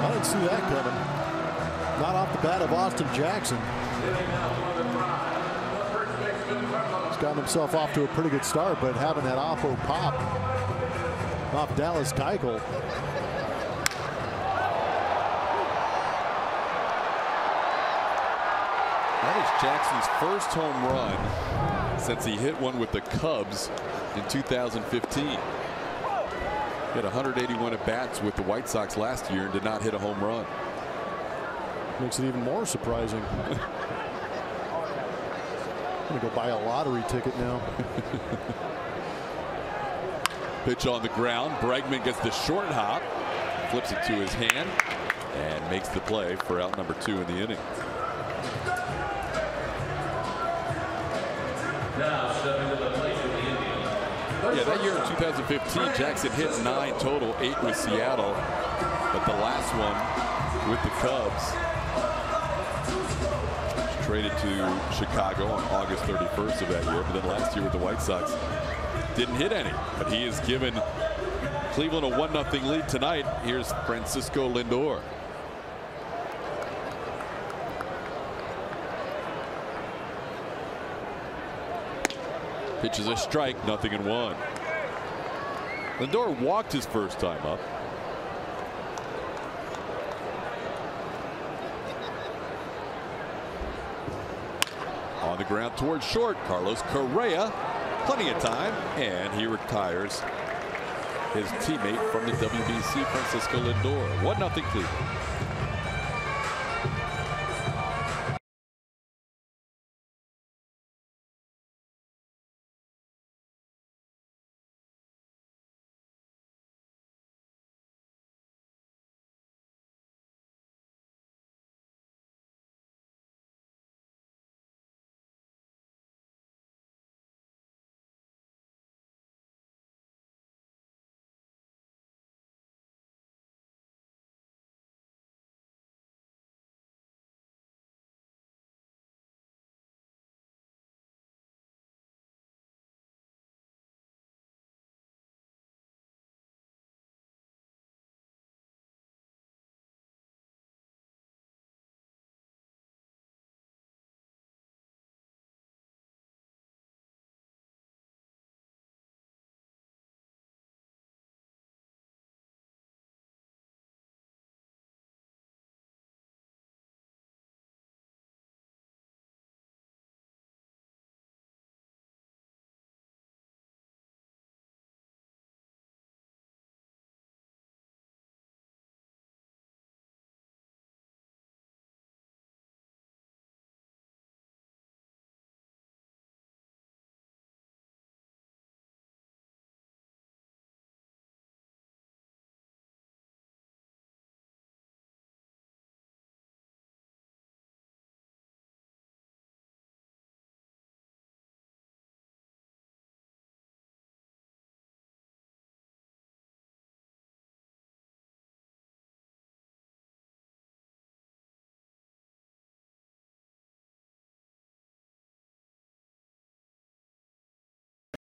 I didn't see that coming. Not off the bat of Austin Jackson. He's gotten himself off to a pretty good start, but having that oppo pop off Dallas Keuchel. That is Jackson's first home run since he hit one with the Cubs in 2015. He had 181 at-bats with the White Sox last year and did not hit a home run. Makes it even more surprising. I'm gonna go buy a lottery ticket now. Pitch on the ground. Bregman gets the short hop, flips it to his hand, and makes the play for out number 2 in the inning. Now stepping to the plate for the Indians. Yeah, that year in 2015, Jackson hit 9 total, 8 with Seattle, but the last one with the Cubs. Traded to Chicago on August 31st of that year, but then last year with the White Sox didn't hit any. But he has given Cleveland a 1-0 lead tonight. Here's Francisco Lindor. Pitches a strike, 0-1. Lindor walked his first time up. On the ground towards short, Carlos Correa, plenty of time, and he retires his teammate from the WBC, Francisco Lindor. 1-0 Cleveland.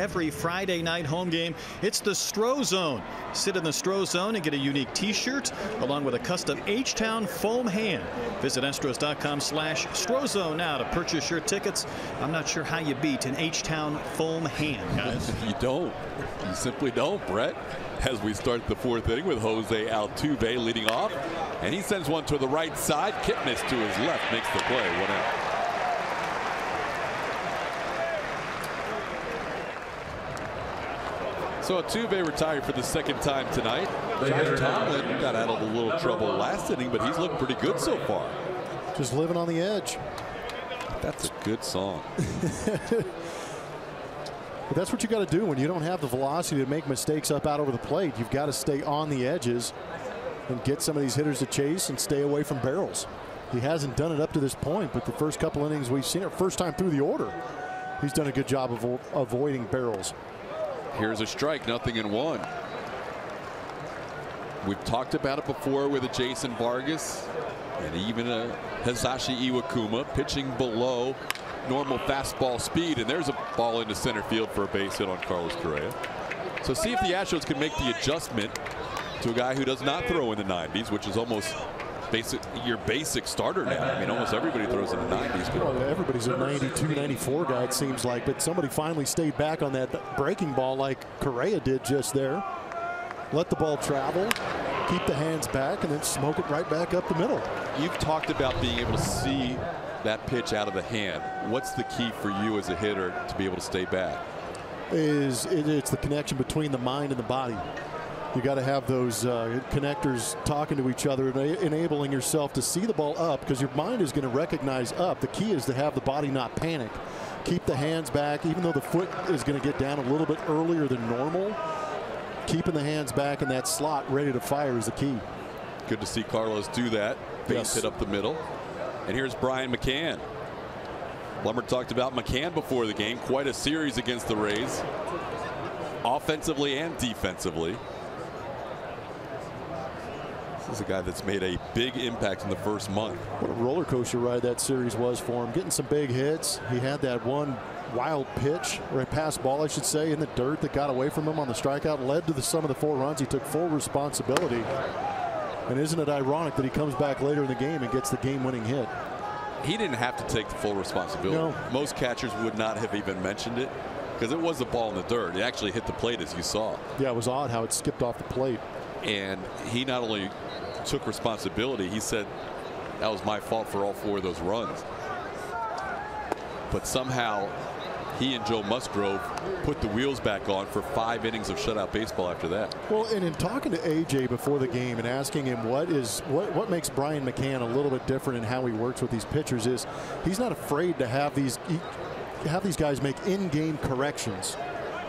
Every Friday night home game, it's the Stro Zone. Sit in the Stro Zone and get a unique t-shirt along with a custom H-Town foam hand. Visit Astros.com/StroZone now to purchase your tickets. I'm not sure how you beat an H-Town foam hand, guys. You don't. You simply don't, Brett. As we start the 4th inning with Jose Altuve leading off, and he sends one to the right side. Kipnis to his left makes the play. 1 out. So Altuve retired for the 2nd time tonight. Josh Tomlin got out of a little trouble last inning, but he's looked pretty good so far. Just living on the edge. That's a good song. But that's what you got to do when you don't have the velocity to make mistakes up out over the plate. You've got to stay on the edges and get some of these hitters to chase and stay away from barrels. He hasn't done it up to this point, but the first couple innings we've seen it, first time through the order, he's done a good job of avoiding barrels. Here's a strike, 0-1. We've talked about it before with a Jason Vargas and even a Hisashi Iwakuma pitching below normal fastball speed, and there's a ball into center field for a base hit on Carlos Correa. So see if the Astros can make the adjustment to a guy who does not throw in the 90s, which is almost your basic starter now. I mean, almost everybody throws in the 90s. Well, everybody's a 92, 94 guy, it seems like, but somebody finally stayed back on that breaking ball like Correa did just there. Let the ball travel, keep the hands back, and then smoke it right back up the middle. You've talked about being able to see that pitch out of the hand. What's the key for you as a hitter to be able to stay back? It's the connection between the mind and the body. You got to have those connectors talking to each other, enabling yourself to see the ball up, because your mind is going to recognize up. The key is to have the body not panic. Keep the hands back, even though the foot is going to get down a little bit earlier than normal. Keeping the hands back in that slot ready to fire is the key. Good to see Carlos do that. Base hit up the middle. And here's Brian McCann. Blummer talked about McCann before the game. Quite a series against the Rays, offensively and defensively. This is a guy that's made a big impact in the first month. What a roller coaster ride that series was for him. Getting some big hits. He had that one wild pitch, or a pass ball, I should say, in the dirt that got away from him on the strikeout, led to the sum of the 4 runs. He took full responsibility. And isn't it ironic that he comes back later in the game and gets the game-winning hit? He didn't have to take the full responsibility. No. Most catchers would not have even mentioned it, because it was the ball in the dirt. It actually hit the plate, as you saw. Yeah, it was odd how it skipped off the plate. And he not only took responsibility, he said, that was my fault for all 4 of those runs. But somehow he and Joe Musgrove put the wheels back on for 5 innings of shutout baseball after that. Well, and in talking to AJ before the game and asking him what makes Brian McCann a little bit different in how he works with these pitchers, is he's not afraid to have these guys make in-game corrections.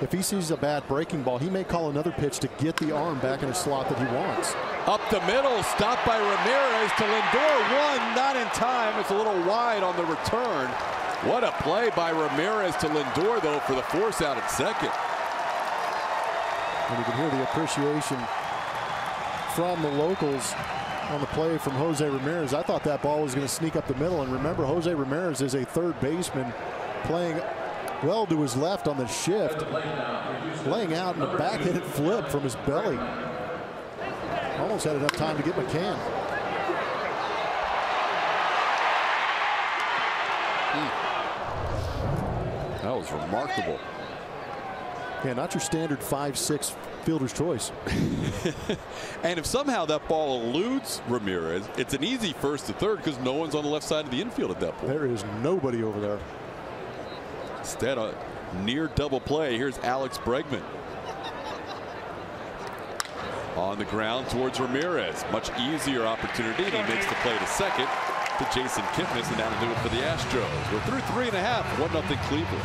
If he sees a bad breaking ball, he may call another pitch to get the arm back in a slot that he wants. Up the middle, stopped by Ramirez to Lindor. 1, not in time. It's a little wide on the return. What a play by Ramirez to Lindor, though, for the force out at second. And you can hear the appreciation from the locals on the play from Jose Ramirez. I thought that ball was going to sneak up the middle. And remember, Jose Ramirez is a third baseman playing well to his left on the shift, laying out, and the back hit it flip from his belly. Almost had enough time to get McCann. That was remarkable. Yeah, not your standard 5-6 fielder's choice. And if somehow that ball eludes Ramirez, it's an easy first to third, because no one's on the left side of the infield at that point. There is nobody over there. Instead, a near double play. Here's Alex Bregman on the ground towards Ramirez. Much easier opportunity, and he makes the play to second to Jason Kipnis, and that'll do it for the Astros. We're through 3.5, 1-0 Cleveland.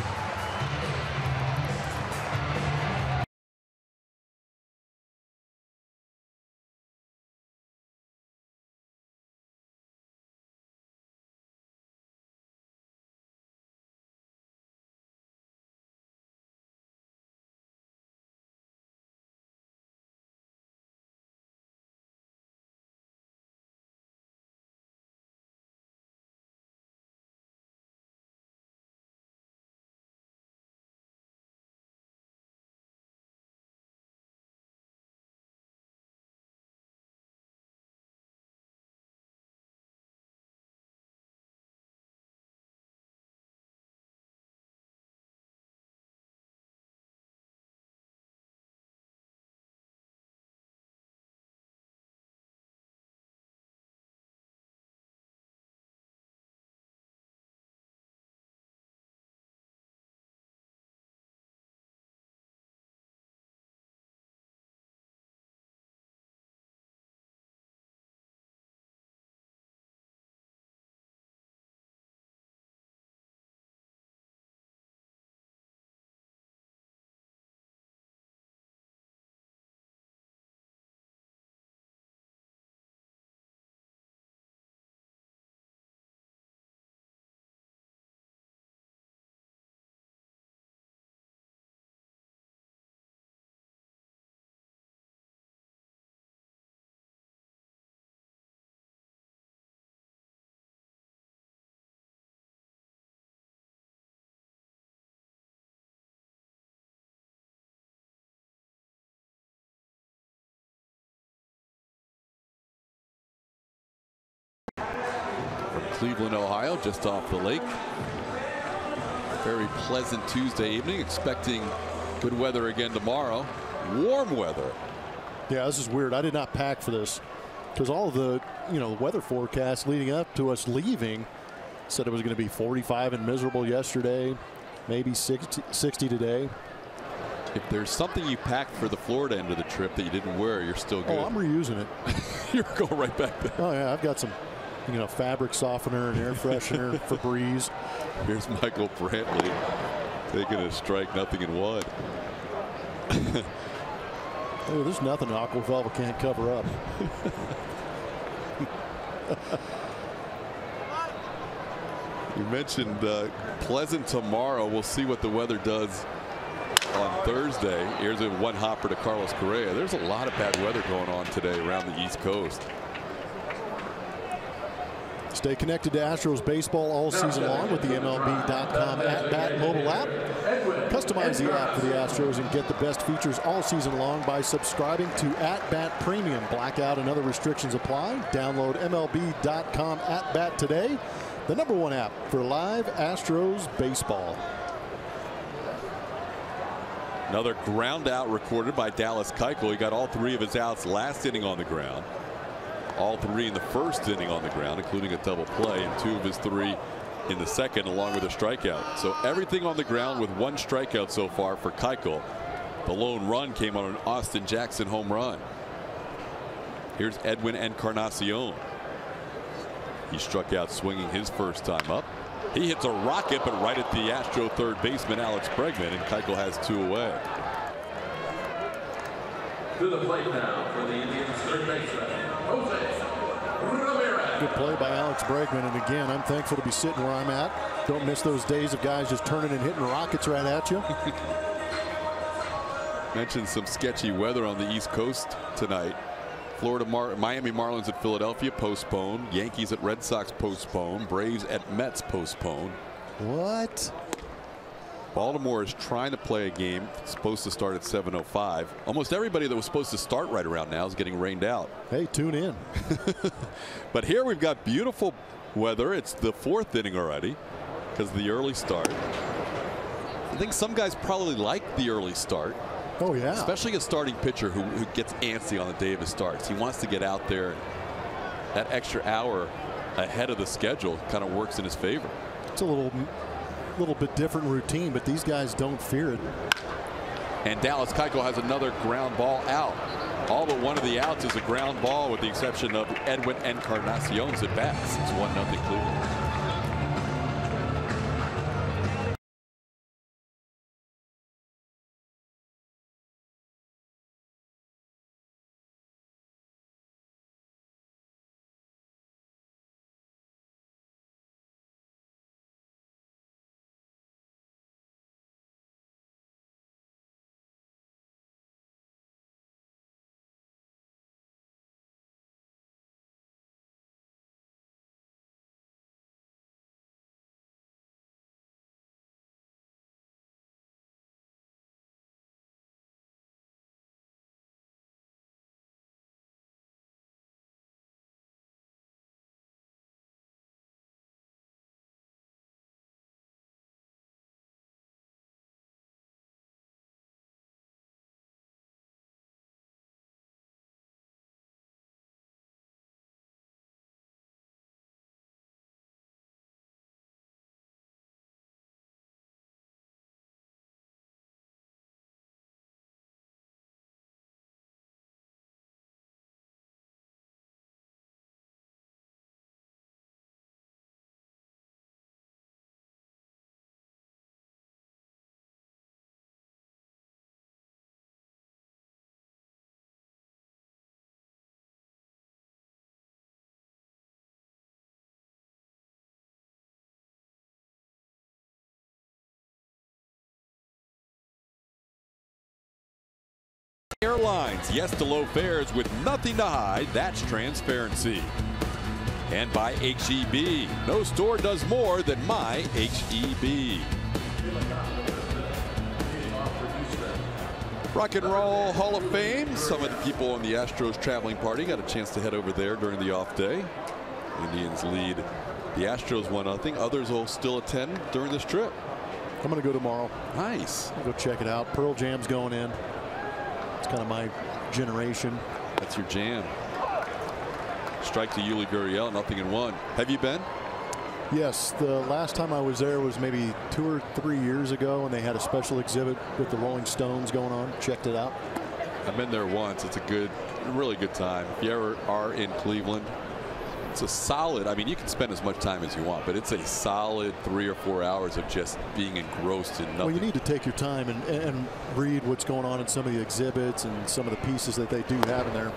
Cleveland, Ohio, just off the lake. Very pleasant Tuesday evening. Expecting good weather again tomorrow. Warm weather. Yeah, this is weird. I did not pack for this because all of the weather forecasts leading up to us leaving said it was going to be 45 and miserable yesterday, maybe 60 today. If there's something you packed for the Florida end of the trip that you didn't wear, you're still good. Oh, I'm reusing it. You're going right back there. Oh yeah, I've got some fabric softener and air freshener for Breeze. Here's Michael Brantley taking a strike, nothing in one. Oh, there's nothing Aquavelva can't cover up. You mentioned pleasant tomorrow. We'll see what the weather does on Thursday. Here's a one hopper to Carlos Correa. There's a lot of bad weather going on today around the East Coast. Stay connected to Astros baseball all season long with the MLB.com at-bat mobile app. Customize the app for the Astros and get the best features all season long by subscribing to at-bat premium. Blackout and other restrictions apply. Download MLB.com at-bat today. The #1 app for live Astros baseball. Another ground out recorded by Dallas Keuchel. He got all 3 of his outs last inning on the ground. All 3 in the first inning on the ground, including a double play, and 2 of his 3 in the second, along with a strikeout. So everything on the ground with 1 strikeout so far for Keuchel. The lone run came on an Austin Jackson home run. Here's Edwin Encarnacion. He struck out swinging his first time up. He hits a rocket, but right at the Astro third baseman Alex Bregman, and Keuchel has 2 away. To the plate now for the Indians third baseman, Jose Ramirez. Good play by Alex Bregman, and again, I'm thankful to be sitting where I'm at. Don't miss those days of guys just turning and hitting rockets right at you. Mentioned some sketchy weather on the East Coast tonight. Miami Marlins at Philadelphia postponed. Yankees at Red Sox postponed. Braves at Mets postponed. What? Baltimore is trying to play a game. It's supposed to start at 7:05. Almost everybody that was supposed to start right around now is getting rained out. Hey, tune in. But here we've got beautiful weather. It's the 4th inning already because of the early start. I think some guys probably like the early start. Oh yeah. Especially a starting pitcher who gets antsy on the day of his starts. He wants to get out there. That extra hour ahead of the schedule kind of works in his favor. It's a little bit different routine, but these guys don't fear it. And Dallas Keuchel has another ground ball out. All but one of the outs is a ground ball, with the exception of Edwin Encarnacion's at bats. It's 1-0 Cleveland. Airlines, yes to low fares with nothing to hide. That's transparency. And by H-E-B. No store does more than my H-E-B. Rock and Roll Hall of Fame. Some of the people on the Astros traveling party got a chance to head over there during the off day. Indians lead The Astros 1-0. Others will still attend during this trip. I'm going to go tomorrow. Nice. I'll go check it out. Pearl Jam's going in. It's kind of my generation. That's your jam. Strike to Yuli Gurriel, 0-1. Have you been? Yes, the last time I was there was maybe 2 or 3 years ago, and they had a special exhibit with the Rolling Stones going on. Checked it out. I've been there once. It's a really good time. If you ever are in Cleveland, it's a solid, I mean, you can spend as much time as you want, but it's a solid 3 or 4 hours of just being engrossed in nothing. Well, you need to take your time and read what's going on in some of the exhibits and some of the pieces that they do have in there.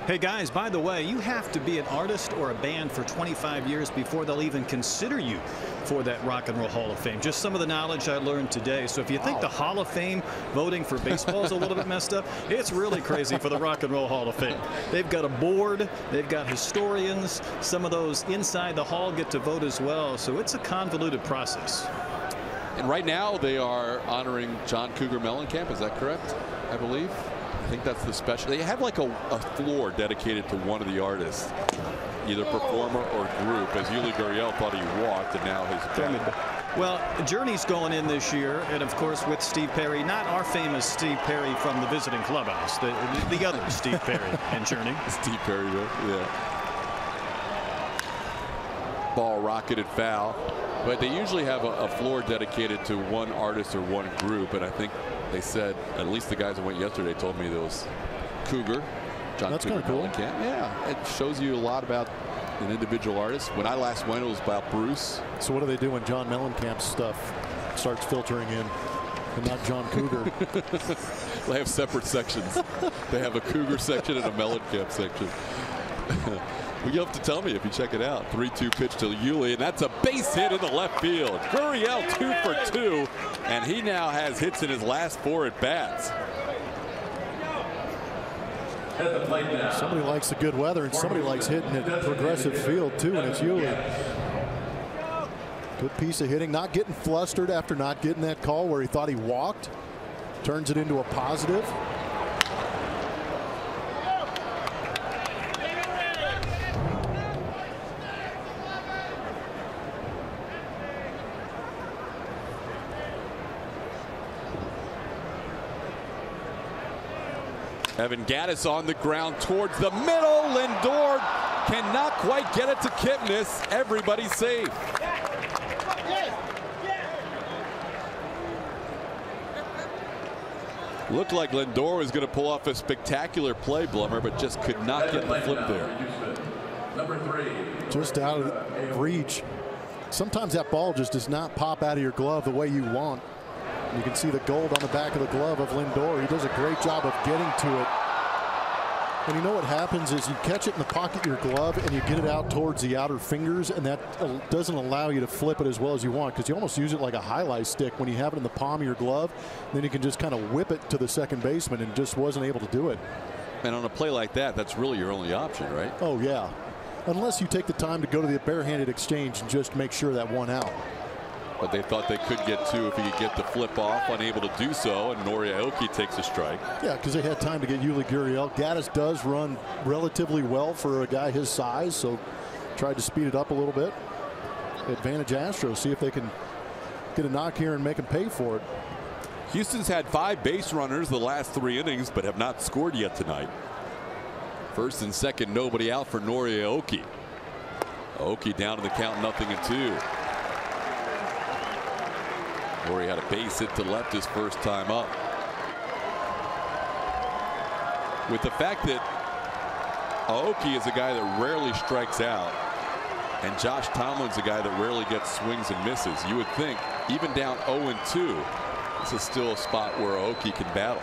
Hey guys, by the way, you have to be an artist or a band for 25 years before they'll even consider you for that Rock and Roll Hall of Fame. Just some of the knowledge I learned today. So if you think the Hall of Fame voting for baseball is a little bit messed up, it's really crazy for the Rock and Roll Hall of Fame. They've got a board, they've got historians, some of those inside the hall get to vote as well. So it's a convoluted process. And right now they are honoring John Cougar Mellencamp. Is that correct? I believe. I think that's the special. They have like a floor dedicated to one of the artists, either performer or group, as Yuli Gurriel thought he walked and now he's back. Well, Journey's going in this year, and of course with Steve Perry, not our famous Steve Perry from the visiting clubhouse, the other Steve Perry and Journey. Steve Perry, yeah. Ball rocketed foul, but they usually have a floor dedicated to one artist or one group, and I think they said, at least the guys that went yesterday told me there was Cougar, John That's Cougar kind of cool. Mellencamp. Yeah, it shows you a lot about an individual artist. When I last went, it was about Bruce. So what do they do when John Mellencamp's stuff starts filtering in and not John Cougar? They have separate sections. They have a Cougar section and a Mellencamp section. Well, you'll have to tell me if you check it out. 3-2 pitch to Yuli, and that's a base hit in the left field. Gurriel 2 for 2, and he now has hits in his last 4 at bats. Somebody likes the good weather, and somebody likes hitting at Progressive Field too, and it's Yuli. Good piece of hitting, not getting flustered after not getting that call where he thought he walked. Turns it into a positive. Evan Gattis on the ground towards the middle. Lindor cannot quite get it to Kipnis. Everybody's safe. Looked like Lindor was going to pull off a spectacular play, Blummer, but just could not get the flip there. Just out of reach. Sometimes that ball just does not pop out of your glove the way you want. You can see the gold on the back of the glove of Lindor. He does a great job of getting to it. And you know what happens is you catch it in the pocket of your glove and you get it out towards the outer fingers, and that doesn't allow you to flip it as well as you want, because you almost use it like a highlight stick when you have it in the palm of your glove. Then you can just kind of whip it to the second baseman, and just wasn't able to do it. And on a play like that, that's really your only option, right? Oh, yeah. Unless you take the time to go to the barehanded exchange and just make sure that one out. But they thought they could get 2 if he could get the flip off, unable to do so, and Nori Aoki takes a strike. Yeah, because they had time to get Yuli Gurriel. Gattis does run relatively well for a guy his size, so tried to speed it up a little bit. Advantage Astros, see if they can get a knock here and make him pay for it. Houston's had 5 base runners the last 3 innings, but have not scored yet tonight. First and second, nobody out for Nori Aoki. Aoki down to the count, 0-2. Nori had a base hit to left his first time up. With the fact that Aoki is a guy that rarely strikes out, and Josh Tomlin's a guy that rarely gets swings and misses, you would think, even down 0-2, this is still a spot where Aoki can battle.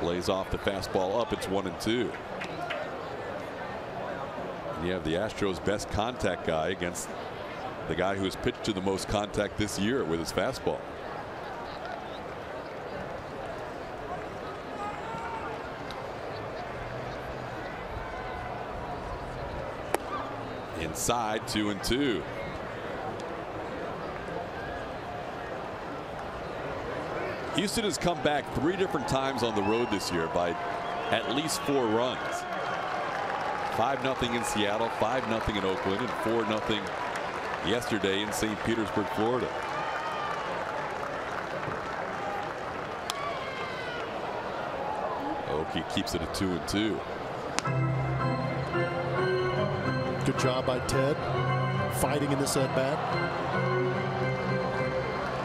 Lays off the fastball up. It's 1-2. And you have the Astros' best contact guy against the guy who has pitched to the most contact this year with his fastball. Inside, 2-2. Houston has come back 3 different times on the road this year by at least 4 runs. 5-0 in Seattle, 5-0 in Oakland, and 4-0 yesterday in St. Petersburg, Florida. Aoki keeps it at 2-2. Good job by Ted fighting in this at bat.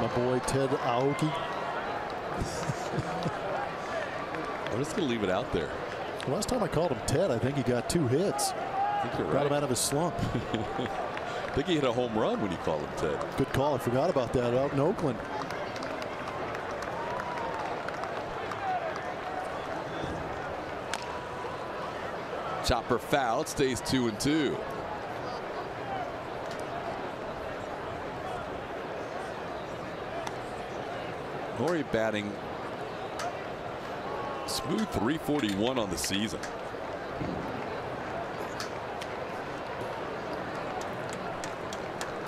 My boy Ted Aoki. I'm just going to leave it out there. Last time I called him Ted, I think he got 2 hits. I think you're right. Got him out of his slump. I think he hit a home run when you called him Ted. Good call. I forgot about that out in Oakland. Chopper foul. It stays 2-2. Norrie batting smooth .341 on the season.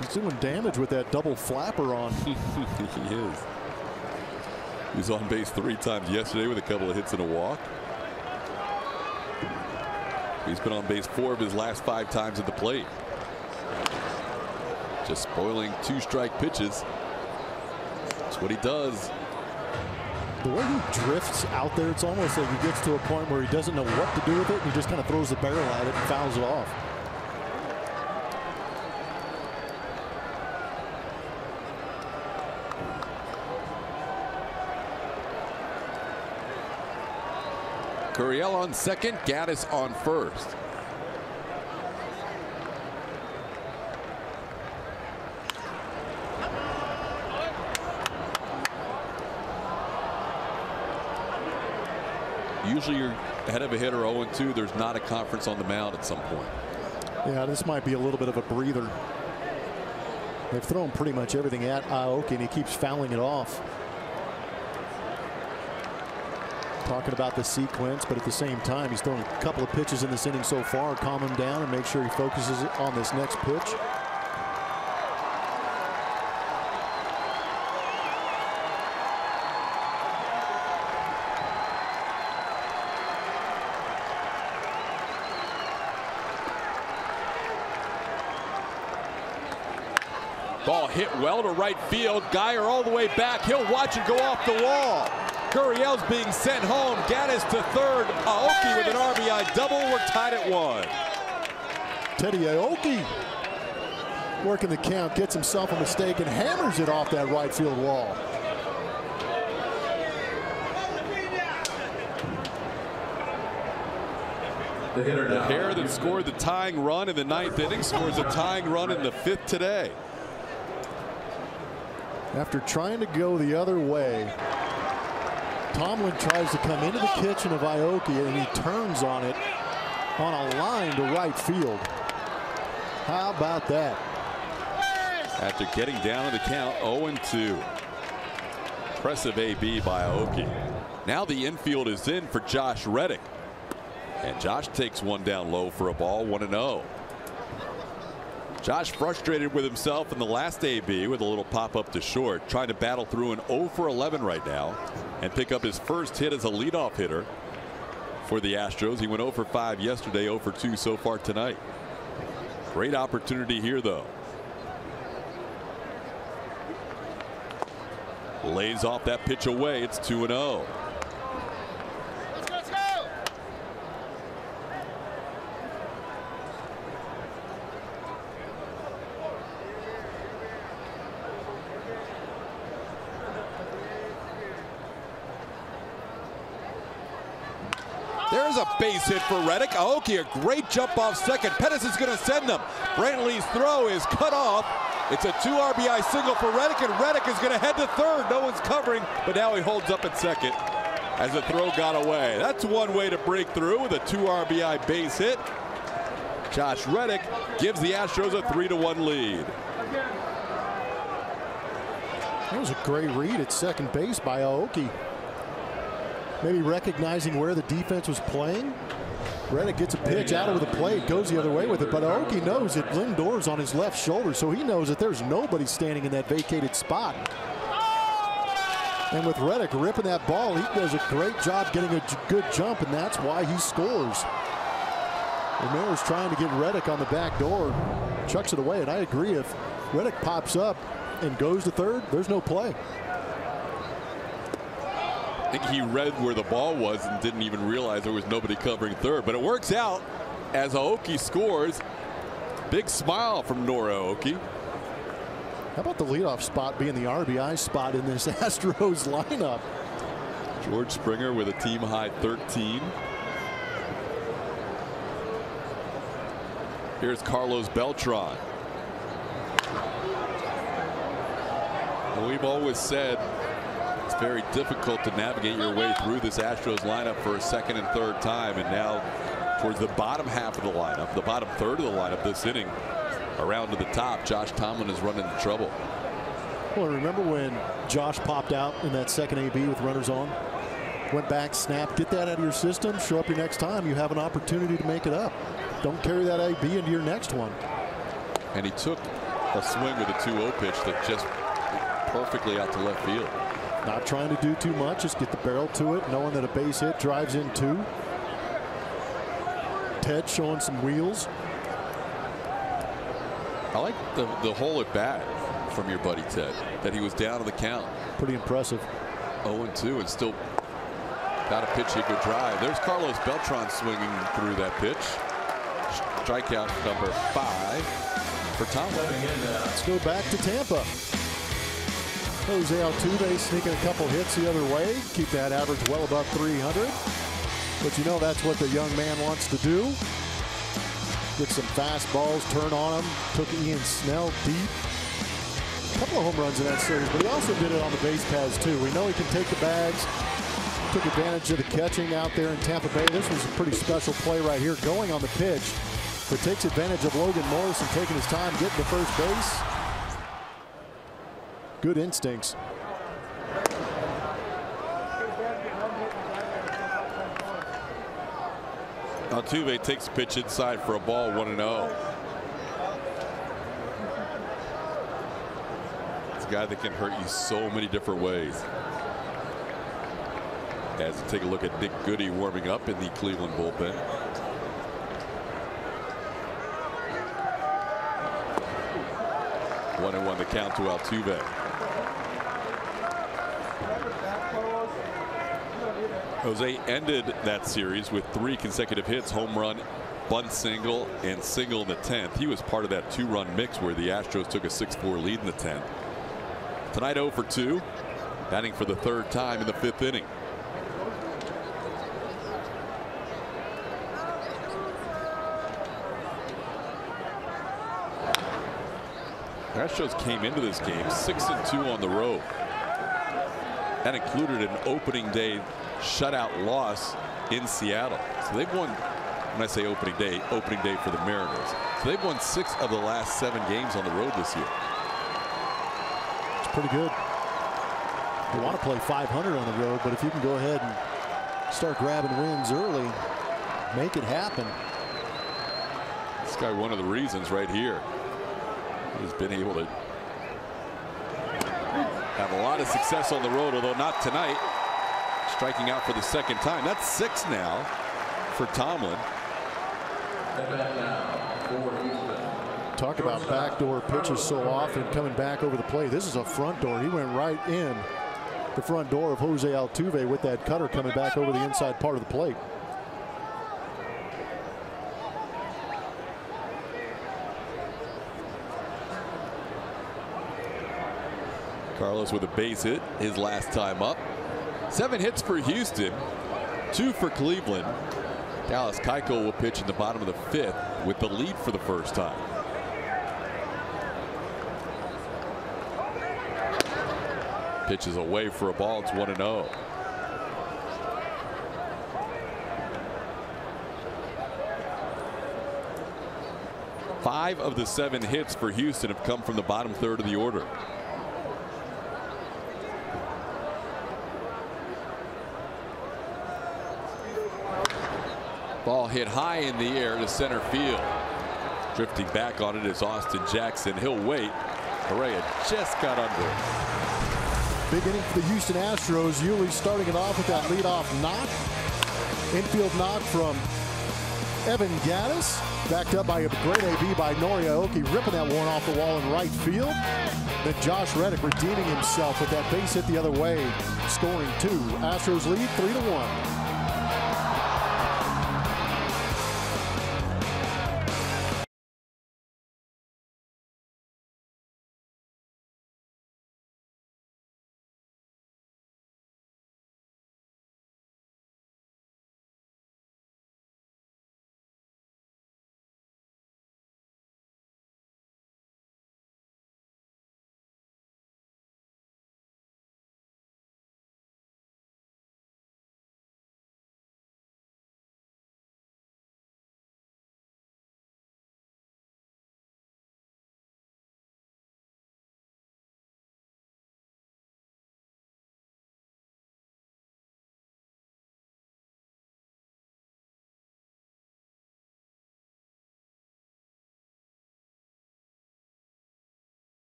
He's doing damage with that double flapper on. He is. He was on base 3 times yesterday with a couple of hits and a walk. He's been on base 4 of his last 5 times at the plate. Just spoiling 2-strike pitches. That's what he does. The way he drifts out there, it's almost like he gets to a point where he doesn't know what to do with it, and he just kind of throws the barrel at it and fouls it off. Gurriel on second, Gattis on first. Usually you're ahead of a hitter 0-2. There's not a conference on the mound at some point. Yeah, this might be a little bit of a breather. They've thrown pretty much everything at Aoki, and he keeps fouling it off. Talking about the sequence, but at the same time, he's thrown a couple of pitches in this inning so far. Calm him down and make sure he focuses on this next pitch. Ball hit well to right field. Geyer all the way back. He'll watch it go off the wall. Gurriel's being sent home. Gattis to third. Aoki with an RBI double. We're tied at 1. Teddy Aoki working the count, gets himself a mistake and hammers it off that right field wall. The hitter The now. pair that scored the tying run in the 9th inning scores a tying run in the 5th today. After trying to go the other way, Tomlin tries to come into the kitchen of Aoki, and he turns on it on a line to right field. How about that? After getting down to the count, 0-2. Impressive AB by Aoki. Now the infield is in for Josh Reddick. And Josh takes one down low for a ball, 1-0. Josh frustrated with himself in the last AB with a little pop up to short, trying to battle through an 0 for 11 right now and pick up his first hit as a leadoff hitter for the Astros. He went 0 for 5 yesterday, 0 for 2 so far tonight. Great opportunity here, though. Lays off that pitch away. It's 2-0. There's a base hit for Reddick. Aoki, a great jump off second. Pettis is going to send him. Brantley's throw is cut off. It's a 2 RBI single for Reddick, and Reddick is going to head to third. No one's covering, but now he holds up at second as the throw got away. That's one way to break through with a 2 RBI base hit. Josh Reddick gives the Astros a 3-1 lead. That was a great read at second base by Aoki. Maybe recognizing where the defense was playing. Reddick gets a pitch out over the plate, goes the other way with it, but Aoki knows that Lindor's on his left shoulder, so he knows that there's nobody standing in that vacated spot. And with Reddick ripping that ball, he does a great job getting a good jump, and that's why he scores. Ramirez trying to get Reddick on the back door, chucks it away, and I agree. If Reddick pops up and goes to third, there's no play. I think he read where the ball was and didn't even realize there was nobody covering third. But it works out as Aoki scores. Big smile from Nora Aoki. How about the leadoff spot being the RBI spot in this Astros lineup? George Springer with a team high 13. Here's Carlos Beltran. And we've always said it's very difficult to navigate your way through this Astros lineup for a second and third time. And now towards the bottom half of the lineup, the bottom third of the lineup this inning, around to the top, Josh Tomlin is running into trouble. Well, remember when Josh popped out in that second AB with runners on? Went back, snapped, get that out of your system, show up your next time, you have an opportunity to make it up. Don't carry that AB into your next one. And he took a swing with a 2-0 pitch that just perfectly out to left field. Not trying to do too much, just get the barrel to it, knowing that a base hit drives in 2. Ted showing some wheels. I like the whole at bat from your buddy Ted, that he was down on the count. Pretty impressive. 0-2 and still got a pitch he could drive. There's Carlos Beltran swinging through that pitch. Strikeout number 5 for Tomlin. Let's go back to Tampa. Jose Altuve sneaking a couple hits the other way. Keep that average well above 300. But you know that's what the young man wants to do. Get some fastballs, turn on them. Took Ian Snell deep. A couple of home runs in that series, but he also did it on the base paths too. We know he can take the bags. Took advantage of the catching out there in Tampa Bay. This was a pretty special play right here, going on the pitch, but takes advantage of Logan Morrison taking his time getting to first base. Good instincts. Altuve takes a pitch inside for a ball, 1-0. It's a guy that can hurt you so many different ways. As we take a look at Nick Goody warming up in the Cleveland bullpen. One and one the count to Altuve. Jose ended that series with 3 consecutive hits, home run, bunt single, and single in the 10th. He was part of that 2-run mix where the Astros took a 6-4 lead in the 10th. Tonight 0 for 2, batting for the 3rd time in the 5th inning. The Astros came into this game 6-2 on the road. That included an opening day shutout loss in Seattle. So they've won, when I say opening day for the Mariners. So they've won 6 of the last 7 games on the road this year. It's pretty good. You want to play 500 on the road, but if you can go ahead and start grabbing wins early, make it happen. This guy, one of the reasons right here, has been able to have a lot of success on the road, although not tonight. Striking out for the 2nd time. That's 6 now for Tomlin. Talk about backdoor pitches so often coming back over the plate. This is a front door. He went right in the front door of Jose Altuve with that cutter coming back over the inside part of the plate. Carlos with a base hit his last time up. 7 hits for Houston, 2 for Cleveland. Dallas Keuchel will pitch in the bottom of the 5th with the lead for the first time. Pitches away for a ball. It's 1-0. Five of the 7 hits for Houston have come from the bottom third of the order. Ball hit high in the air to center field. Drifting back on it is Austin Jackson. He'll wait. Correa just got under it. Big inning for the Houston Astros. Yuli starting it off with that leadoff knock. Infield knock from Evan Gattis, backed up by a great AB by Nori Aoki, ripping that one off the wall in right field. Then Josh Reddick redeeming himself with that base hit the other way, scoring 2. Astros lead 3-1.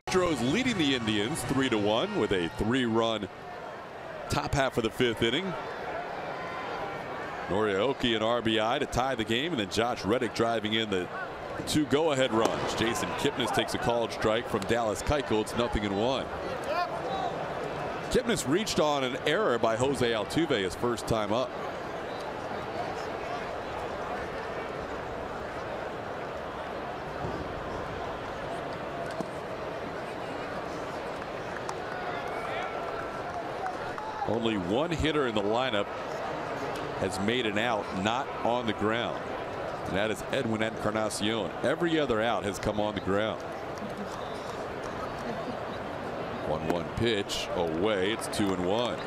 Astros leading the Indians 3-1 with a 3-run top half of the 5th inning. Nori Aoki an RBI to tie the game, and then Josh Reddick driving in the 2 go-ahead runs. Jason Kipnis takes a called strike from Dallas Keuchel. It's 0-1. Kipnis reached on an error by Jose Altuve his first time up. Only one hitter in the lineup has made an out not on the ground, and that is Edwin Encarnacion. Every other out has come on the ground. 1-1 pitch away. It's 2-1.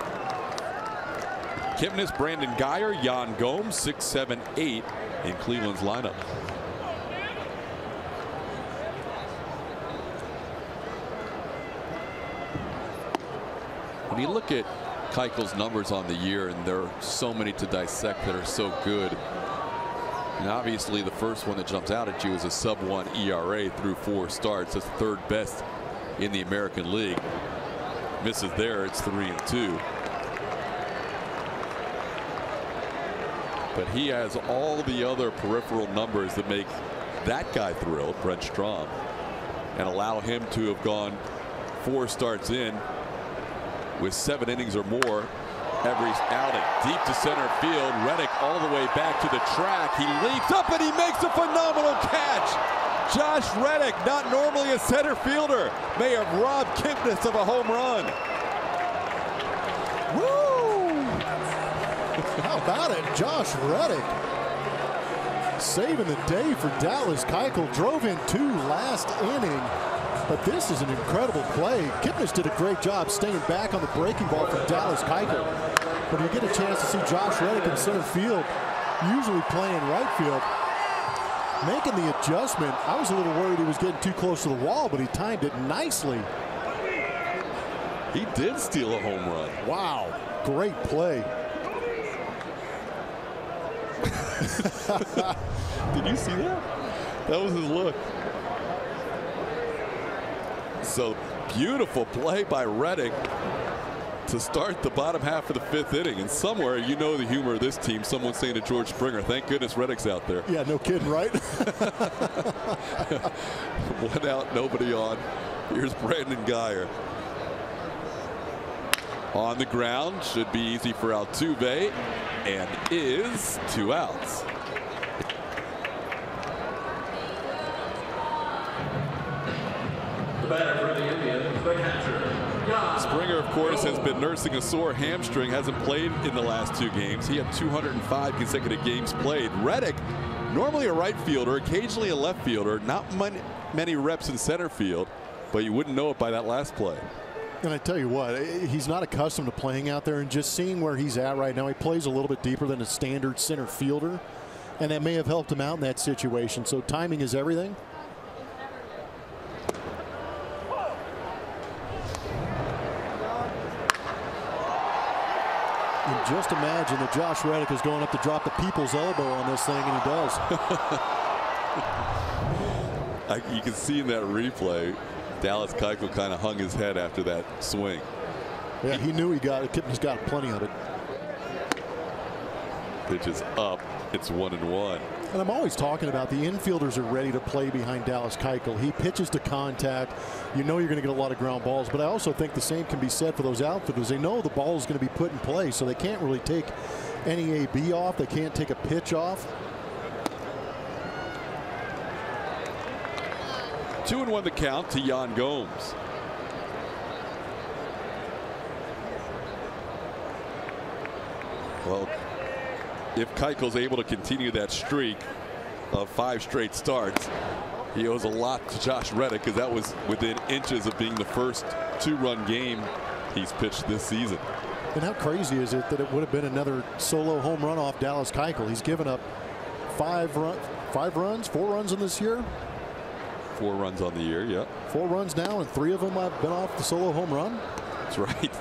Kipnis, Brandon Guyer, Yan Gomes, 6, 7, 8 in Cleveland's lineup. When you look at Keuchel's numbers on the year, and there are so many to dissect that are so good. And obviously the first one that jumps out at you is a sub-1 ERA through 4 starts. That's 3rd best in the American League. Misses there, it's 3-2. But he has all the other peripheral numbers that make that guy thrilled, Brent Strom, and allow him to have gone 4 starts in with 7 innings or more every outing. Deep to center field. Reddick all the way back to the track. He leaps up and he makes a phenomenal catch. Josh Reddick, not normally a center fielder, may have robbed Kipnis of a home run. Woo! How about it? Josh Reddick saving the day for Dallas. Keuchel drove in 2 last inning. But this is an incredible play. Kipnis did a great job staying back on the breaking ball from Dallas Keuchel. But you get a chance to see Josh Reddick in center field, usually playing right field, making the adjustment. I was a little worried he was getting too close to the wall, but he timed it nicely. He did steal a home run. Wow, great play. Did you see that? That was his look. So beautiful play by Reddick to start the bottom half of the 5th inning. And somewhere, you know the humor of this team, someone saying to George Springer, thank goodness Reddick's out there. Yeah, no kidding, right? 1 out, nobody on. Here's Brandon Guyer. On the ground, should be easy for Altuve, and is 2 outs. batter for the Indians, the catcher, Jan. Springer, of course, has been nursing a sore hamstring, hasn't played in the last 2 games. He had 205 consecutive games played. Reddick, normally a right fielder, occasionally a left fielder, not many reps in center field, but you wouldn't know it by that last play. And I tell you what, he's not accustomed to playing out there, and just seeing where he's at right now, he plays a little bit deeper than a standard center fielder, and that may have helped him out in that situation. So timing is everything. And just imagine that Josh Reddick is going up to drop the people's elbow on this thing, and he does. You can see in that replay, Dallas Keuchel kind of hung his head after that swing. Yeah, he knew he got it. Kipnis got plenty of it. Pitch is up. It's 1-1. And I'm always talking about the infielders are ready to play behind Dallas Keuchel. He pitches to contact. You know you're going to get a lot of ground balls. But I also think the same can be said for those outfielders. They know the ball is going to be put in play, so they can't really take any AB off. They can't take a pitch off. 2-1 the count to Yan Gomes. Well, if Keuchel's able to continue that streak of 5 straight starts, he owes a lot to Josh Reddick, because that was within inches of being the first 2-run game he's pitched this season. And how crazy is it that it would have been another solo home run off Dallas Keuchel? He's given up 4 runs in this year. 4 runs on the year, yeah. 4 runs now, and 3 of them have been off the solo home run. That's right.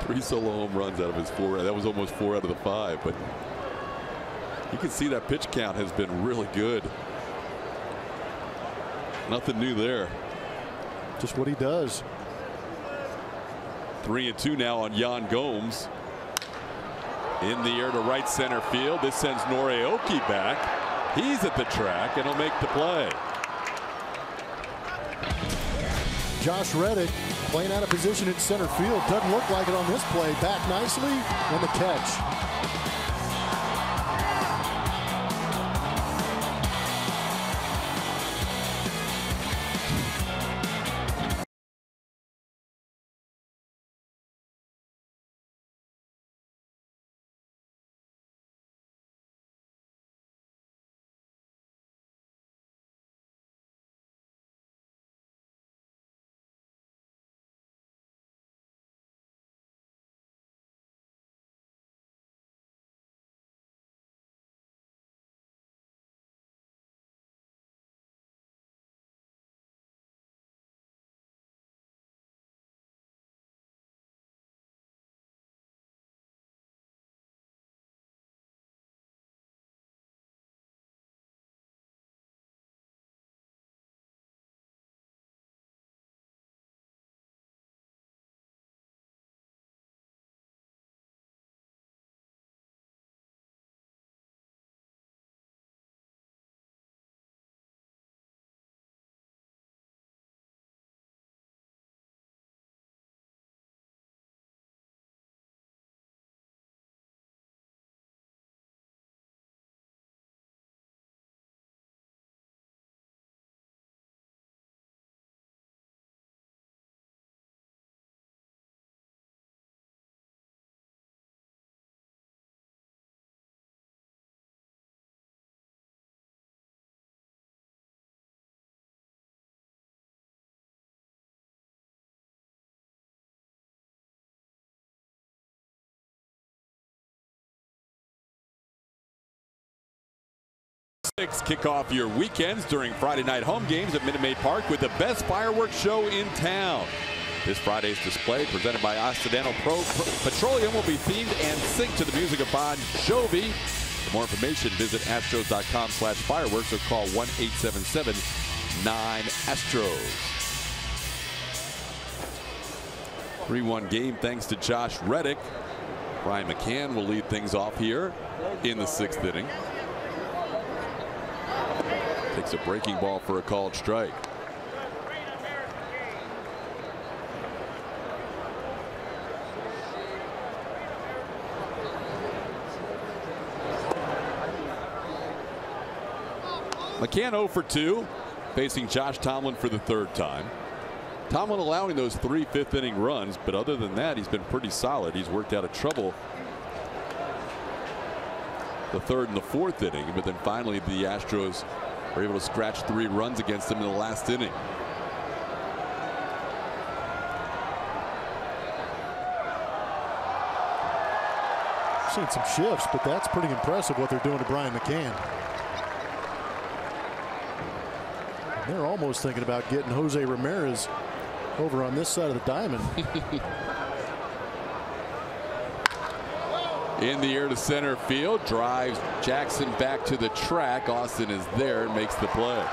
3 solo home runs out of his 4. That was almost 4 out of the 5. But you can see that pitch count has been really good. Nothing new there. Just what he does. 3-2 now on Yan Gomes. In the air to right center field. This sends Noriaoki back. He's at the track, and he'll make the play. Josh Reddick playing out of position in center field. Doesn't look like it on this play. Back nicely, and the catch. Kick off your weekends during Friday night home games at Minute Maid Park with the best fireworks show in town. This Friday's display, presented by Occidental Petroleum, will be themed and synced to the music of Bon Jovi. For more information, visit astros.com/fireworks or call 1-877-9-ASTROS. 3-1 game thanks to Josh Reddick. Brian McCann will lead things off here in the 6th inning. Takes a breaking ball for a called strike. McCann 0 for 2, facing Josh Tomlin for the 3rd time. Tomlin allowing those 3 fifth-inning runs, but other than that, he's been pretty solid. He's worked out of trouble the 3rd and the 4th inning, but then finally the Astros were able to scratch 3 runs against him in the last inning. Seen some shifts, but that's pretty impressive what they're doing to Brian McCann. They're almost thinking about getting Jose Ramirez over on this side of the diamond. In the air to center field, drives Jackson back to the track. Austin is there and makes the play.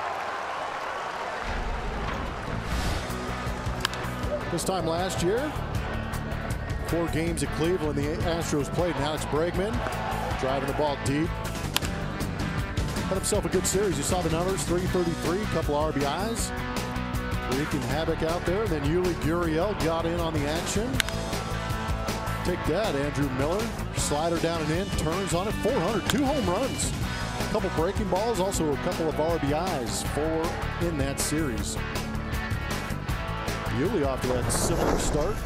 This time last year, 4 games at Cleveland, the Astros played, and Alex Bregman driving the ball deep. Had himself a good series. You saw the numbers, 333, a couple RBIs. Wreaking havoc out there. Then Yuli Gurriel got in on the action. Take that, Andrew Miller. Slider down and in, turns on it, 400, 2 home runs. A couple breaking balls, also a couple of RBIs, 4 in that series. Yuli off to that similar start.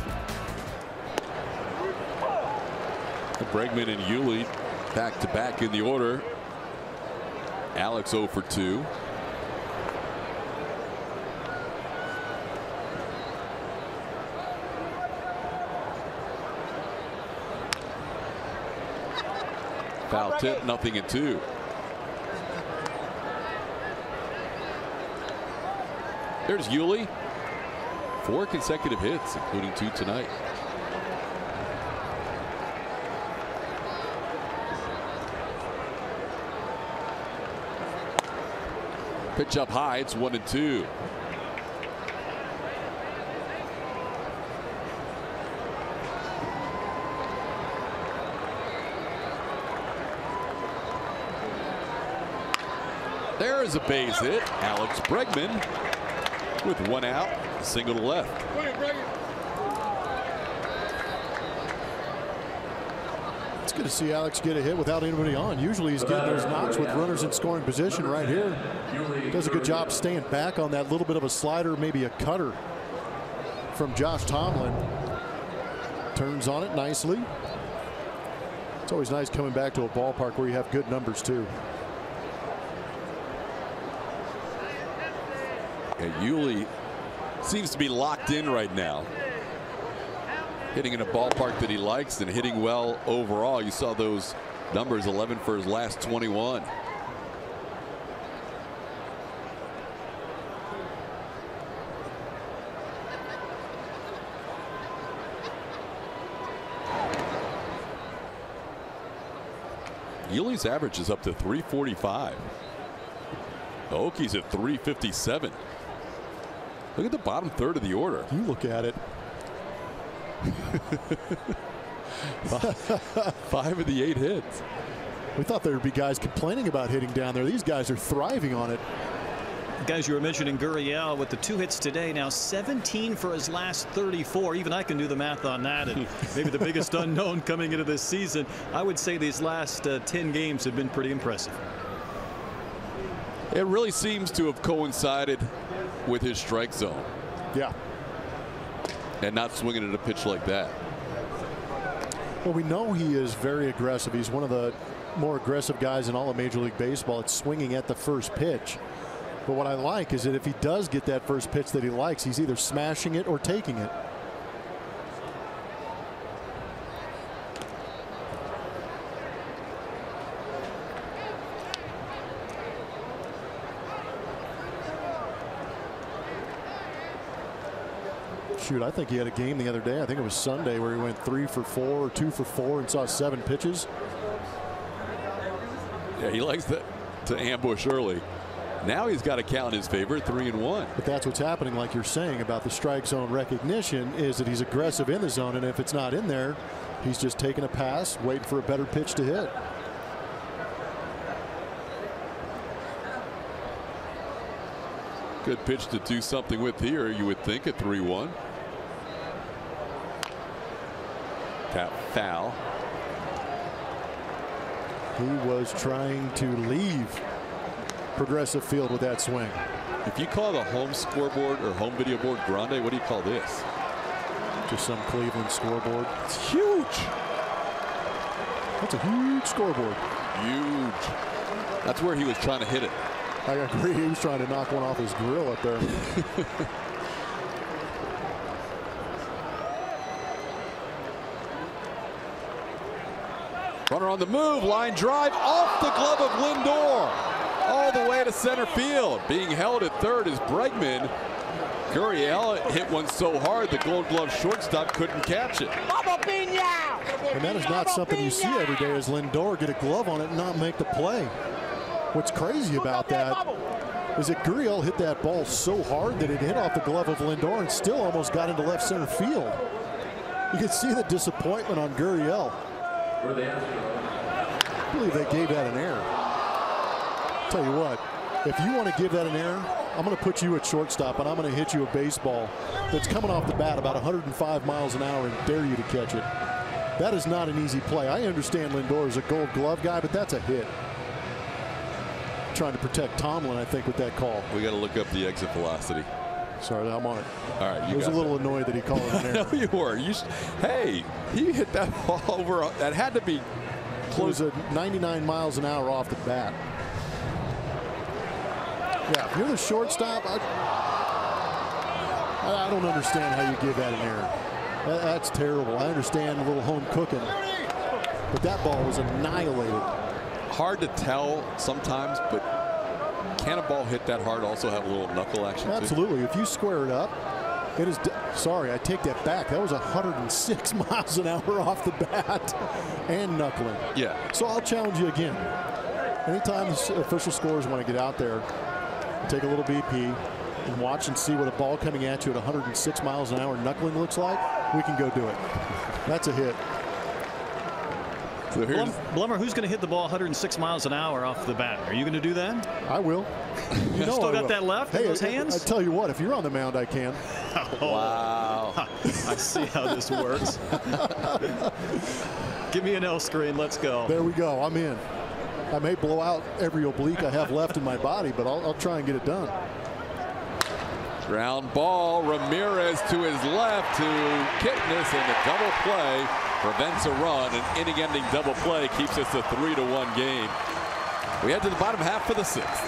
Bregman and Yuli back to back in the order. Alex 0 for 2. Foul tip, 0-2. There's Yuli. 4 consecutive hits, including 2 tonight. Pitch up high, it's 1-2. There is a base hit. Alex Bregman with 1 out, single to left. It's good to see Alex get a hit without anybody on. Usually he's getting those knocks with runners in scoring position. Right here, does a good job staying back on that little bit of a slider, maybe a cutter from Josh Tomlin. Turns on it nicely. It's always nice coming back to a ballpark where you have good numbers too. And Yuli seems to be locked in right now. Hitting in a ballpark that he likes and hitting well overall. You saw those numbers, 11 for his last 21. Yuli's average is up to 345. The Hokies at 357. Look at the bottom third of the order. You look at it. 5 of the 8 hits. We thought there would be guys complaining about hitting down there. These guys are thriving on it. Guys, you were mentioning Gurriel with the 2 hits today. Now 17 for his last 34. Even I can do the math on that. And maybe the biggest unknown coming into this season. I would say these last 10 games have been pretty impressive. It really seems to have coincided with his strike zone. Yeah. And not swinging at a pitch like that. Well, we know he is very aggressive. He's one of the more aggressive guys in all of Major League Baseball. It's swinging at the first pitch. But what I like is that if he does get that first pitch that he likes, he's either smashing it or taking it. Shoot, I think he had a game the other day. I think it was Sunday where he went 3 for 4 or 2 for 4 and saw 7 pitches. Yeah, he likes that to ambush early. Now he's got a count in his favor, 3-1. But that's what's happening, like you're saying about the strike zone recognition, is that he's aggressive in the zone, and if it's not in there, he's just taking a pass, waiting for a better pitch to hit. Good pitch to do something with here, you would think, at 3-1. Tap foul. He was trying to leave Progressive Field with that swing. If you call the home scoreboard or home video board grande, what do you call this? Just some Cleveland scoreboard. It's huge. That's a huge scoreboard. Huge. That's where he was trying to hit it. I agree. He was trying to knock one off his grill up there. Runner on the move. Line drive off the glove of Lindor. All the way to center field. Being held at third is Bregman. Gurriel hit one so hard the Gold Glove shortstop couldn't catch it. And that is not something you see every day, as Lindor get a glove on it and not make the play. What's crazy about that is that Gurriel hit that ball so hard that it hit off the glove of Lindor and still almost got into left center field. You can see the disappointment on Gurriel. I believe they gave that an error. Tell you what, if you want to give that an error, I'm going to put you at shortstop and I'm going to hit you a baseball that's coming off the bat about 105 miles an hour and dare you to catch it. That is not an easy play. I understand Lindor is a Gold Glove guy, but that's a hit. Trying to protect Tomlin, I think, with that call. We got to look up the exit velocity. Sorry, I'm on it. All right, I was a little annoyed that he called it an error. No, you were. Hey, he hit that ball over. That had to be close. It was at 99 miles an hour off the bat. Yeah, if you're the shortstop, I don't understand how you give that an error. That's terrible. I understand a little home cooking, but that ball was annihilated. Hard to tell sometimes, but can a ball hit that hard also have a little knuckle action? Absolutely. Too? If you square it up, it is. Sorry, I take that back. That was 106 miles an hour off the bat and knuckling. Yeah. So I'll challenge you again. Anytime the official scorers want to get out there, take a little BP and watch and see what a ball coming at you at 106 miles an hour knuckling looks like, we can go do it. That's a hit. So Blummer, who's going to hit the ball 106 miles an hour off the bat? Are you going to do that? I will. You know Still got that left in those hands? I tell you what, if you're on the mound, I can. Oh, wow. I see how this works. Give me an L screen. Let's go. There we go. I'm in. I may blow out every oblique I have left in my body, but I'll try and get it done. Ground ball. Ramirez to his left to Kipnis, and the double play prevents a run. An inning-ending double play keeps us a 3-1 game. We head to the bottom half for the sixth.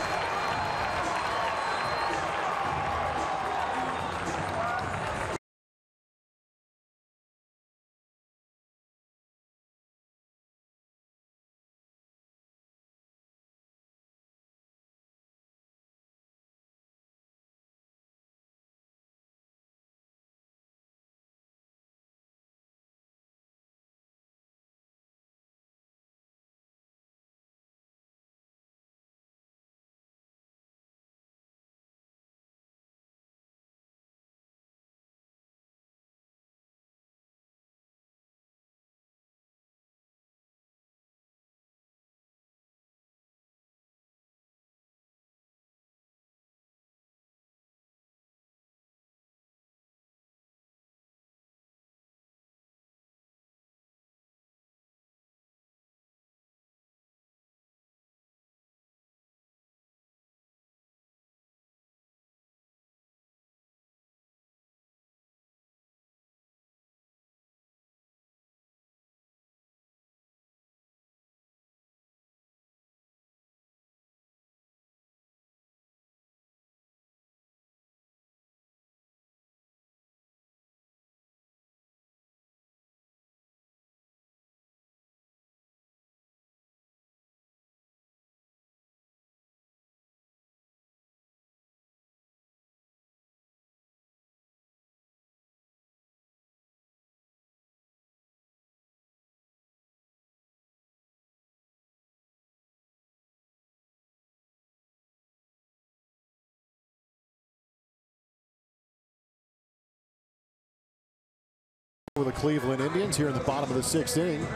For the Cleveland Indians here in the bottom of the sixth inning.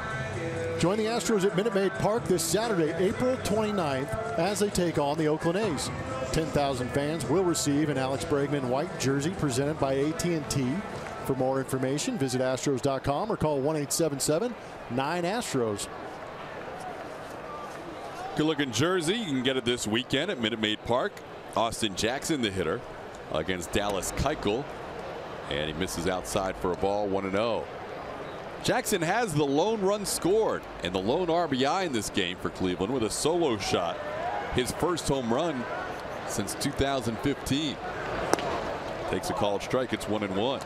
Join the Astros at Minute Maid Park this Saturday, April 29th, as they take on the Oakland A's. 10,000 fans will receive an Alex Bregman white jersey presented by AT&T. For more information, visit Astros.com or call 1-877-9-ASTROS. Good looking jersey. You can get it this weekend at Minute Maid Park. Austin Jackson, the hitter, against Dallas Keuchel. And he misses outside for a ball, 1-0. Jackson has the lone run scored and the lone RBI in this game for Cleveland with a solo shot. His first home run since 2015. Takes a called strike. It's 1-1.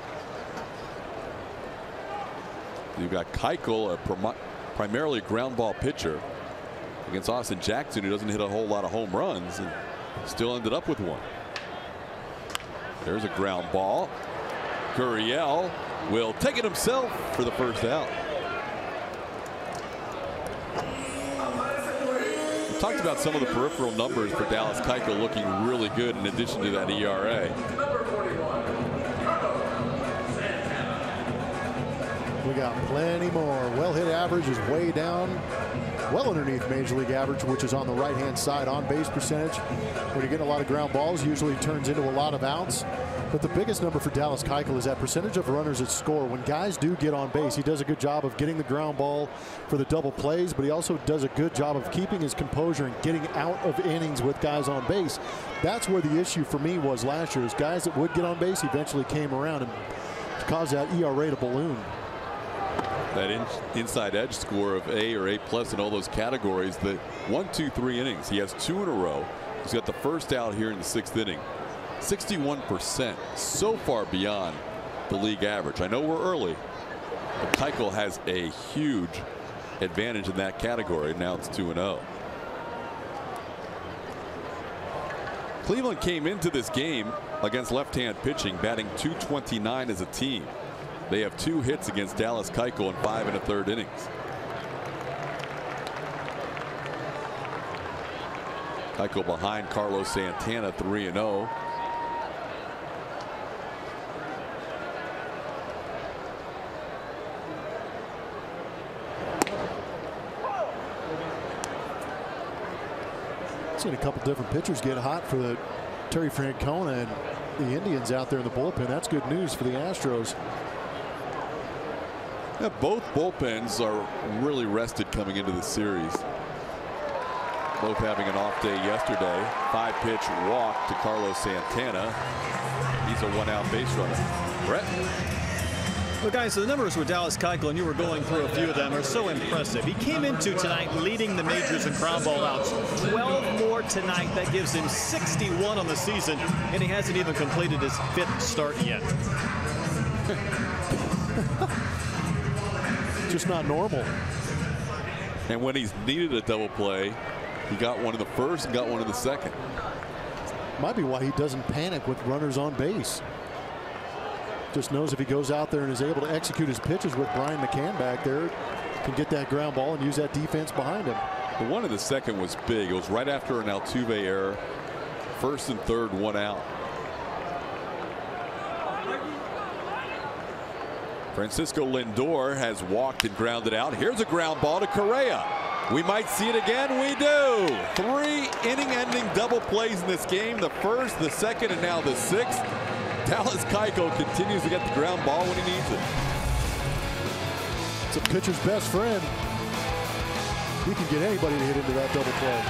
You've got Keuchel, a primarily ground ball pitcher, against Austin Jackson, who doesn't hit a whole lot of home runs and still ended up with one. There's a ground ball. Gurriel will take it himself for the first out. We talked about some of the peripheral numbers for Dallas Keuchel looking really good in addition to that ERA. We got plenty more. Well hit average is way down, well underneath Major League average, which is on the right hand side. On base percentage, when you're getting a lot of ground balls, usually turns into a lot of outs. But the biggest number for Dallas Keuchel is that percentage of runners that score. When guys do get on base, he does a good job of getting the ground ball for the double plays, but he also does a good job of keeping his composure and getting out of innings with guys on base. That's where the issue for me was last year, is guys that would get on base eventually came around and caused that ERA to balloon. That inside edge score of A or A+ in all those categories, the 1, 2, 3 innings. He has 2 in a row. He's got the first out here in the 6th inning. 61%, so far beyond the league average. I know we're early, but Keuchel has a huge advantage in that category. Now it's 2-0. Cleveland came into this game against left-hand pitching, batting .229 as a team. They have 2 hits against Dallas Keuchel in 5 1/3 innings. Keuchel behind Carlos Santana, 3-0. Seen a couple different pitchers get hot for the Terry Francona and the Indians out there in the bullpen. That's good news for the Astros. Yeah, both bullpens are really rested coming into the series. Both having an off day yesterday. 5-pitch walk to Carlos Santana. He's a 1-out base runner. Brett? Well, guys, the numbers with Dallas Keuchel, and you were going through a few of them, are so impressive. He came into tonight leading the majors in ground ball outs. 12 more tonight. That gives him 61 on the season, and he hasn't even completed his 5th start yet. Just not normal. And when he's needed a double play, he got one in the first and got one in the second. Might be why he doesn't panic with runners on base. Just knows if he goes out there and is able to execute his pitches with Brian McCann back there, can get that ground ball and use that defense behind him. The one in the second was big. It was right after an Altuve error. 1st and 3rd, 1 out. Francisco Lindor has walked and grounded out. Here's a ground ball to Correa. We might see it again. We do. 3 inning-ending double plays in this game. The first, the second, and now the 6th. Dallas Keuchel continues to get the ground ball when he needs it. It's a pitcher's best friend. He can get anybody to hit into that double play.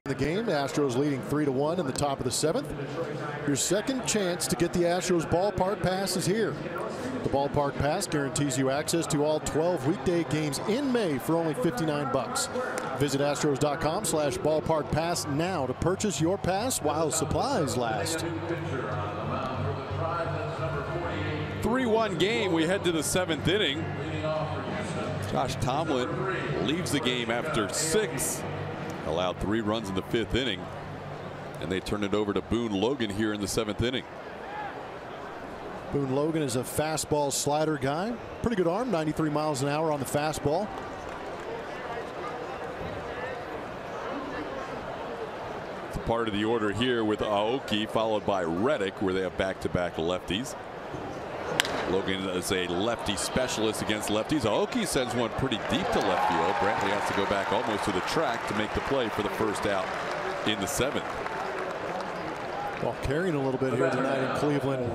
the game. Astros leading 3-1 in the top of the 7th. Your second chance to get the Astros ballpark pass is here. The ballpark pass guarantees you access to all 12 weekday games in May for only $59. Visit astros.com/ballparkpass now to purchase your pass while supplies last. 3-1 game. We head to the 7th inning. Josh Tomlin leaves the game after 6. Allowed 3 runs in the 5th inning, and they turn it over to Boone Logan here in the 7th inning. Boone Logan is a fastball slider guy. Pretty good arm, 93 miles an hour on the fastball. It's a part of the order here with Aoki, followed by Reddick, where they have back-to-back lefties. Logan is a lefty specialist against lefties. Aoki sends one pretty deep to left field. Brantley has to go back almost to the track to make the play for the first out in the 7th. Well, carrying a little bit here tonight in Cleveland.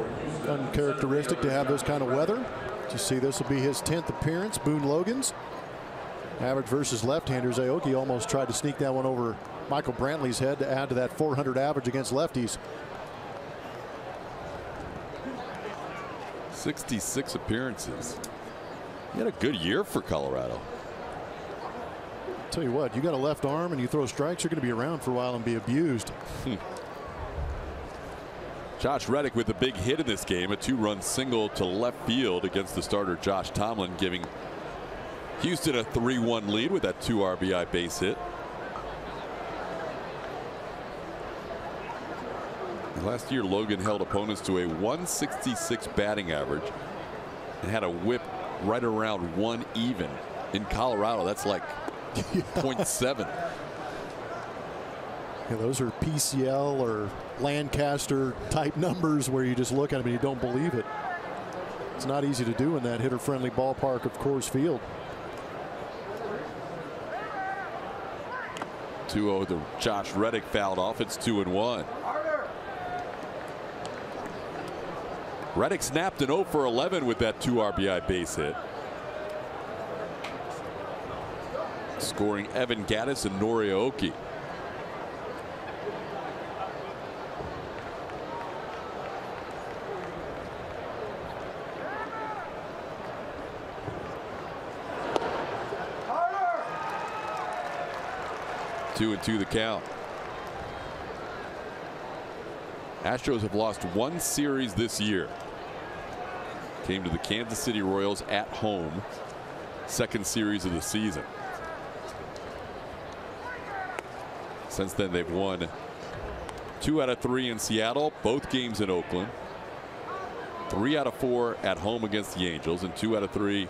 Uncharacteristic to have this kind of weather. You see, this will be his 10th appearance. Boone Logan's. Average versus left-handers. Aoki almost tried to sneak that one over Michael Brantley's head to add to that 400 average against lefties. 66 appearances. He had a good year for Colorado. Tell you what, you got a left arm and you throw strikes, you're going to be around for a while and be abused. Josh Reddick with a big hit in this game, a 2-run single to left field against the starter Josh Tomlin, giving Houston a 3-1 lead with that 2 RBI base hit. Last year, Logan held opponents to a 166 batting average and had a whip right around 1 even. In Colorado, that's like 0.7. Yeah, those are PCL or Lancaster type numbers where you just look at them and you don't believe it. It's not easy to do in that hitter-friendly ballpark of Coors Field. 2-0 to Josh Reddick, fouled off. It's 2-1. Reddick snapped an 0 for 11 with that 2 RBI base hit. Scoring Evan Gattis and Nori Aoki. Two and 2 the count. Astros have lost 1 series this year. Came to the Kansas City Royals at home. 2nd series of the season. Since then, they've won 2 out of 3 in Seattle, both games in Oakland. 3 out of 4 at home against the Angels, and 2 out of 3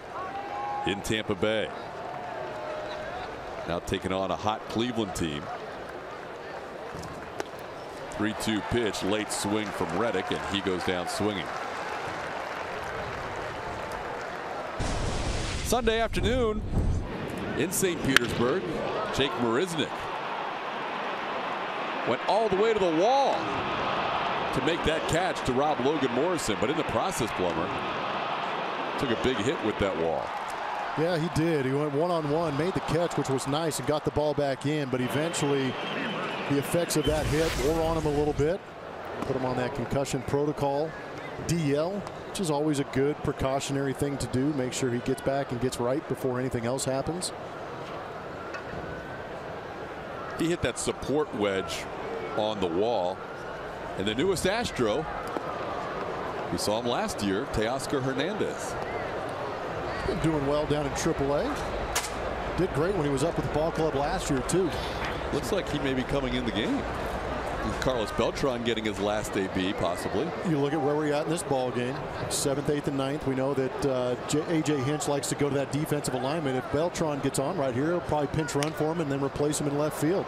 in Tampa Bay. Now taking on a hot Cleveland team. 3-2 pitch, late swing from Reddick, and he goes down swinging. Sunday afternoon in St. Petersburg, Jake Marisnick went all the way to the wall to make that catch to rob Logan Morrison, but in the process, Plummer took a big hit with that wall. Yeah, he did. He went one-on-one, made the catch, which was nice, and got the ball back in, but eventually the effects of that hit wore on him a little bit. Put him on that concussion protocol DL, which is always a good precautionary thing to do. Make sure he gets back and gets right before anything else happens. He hit that support wedge on the wall. And the newest Astro, we saw him last year, Teoscar Hernandez. Been doing well down in AAA. Did great when he was up with the ball club last year, too. Looks like he may be coming in the game. Carlos Beltran getting his last AB, possibly. You look at where we're at in this ball game, 7th, 8th, and 9th. We know that A.J. Hinch likes to go to that defensive alignment. If Beltran gets on right here, he'll probably pinch run for him and then replace him in left field.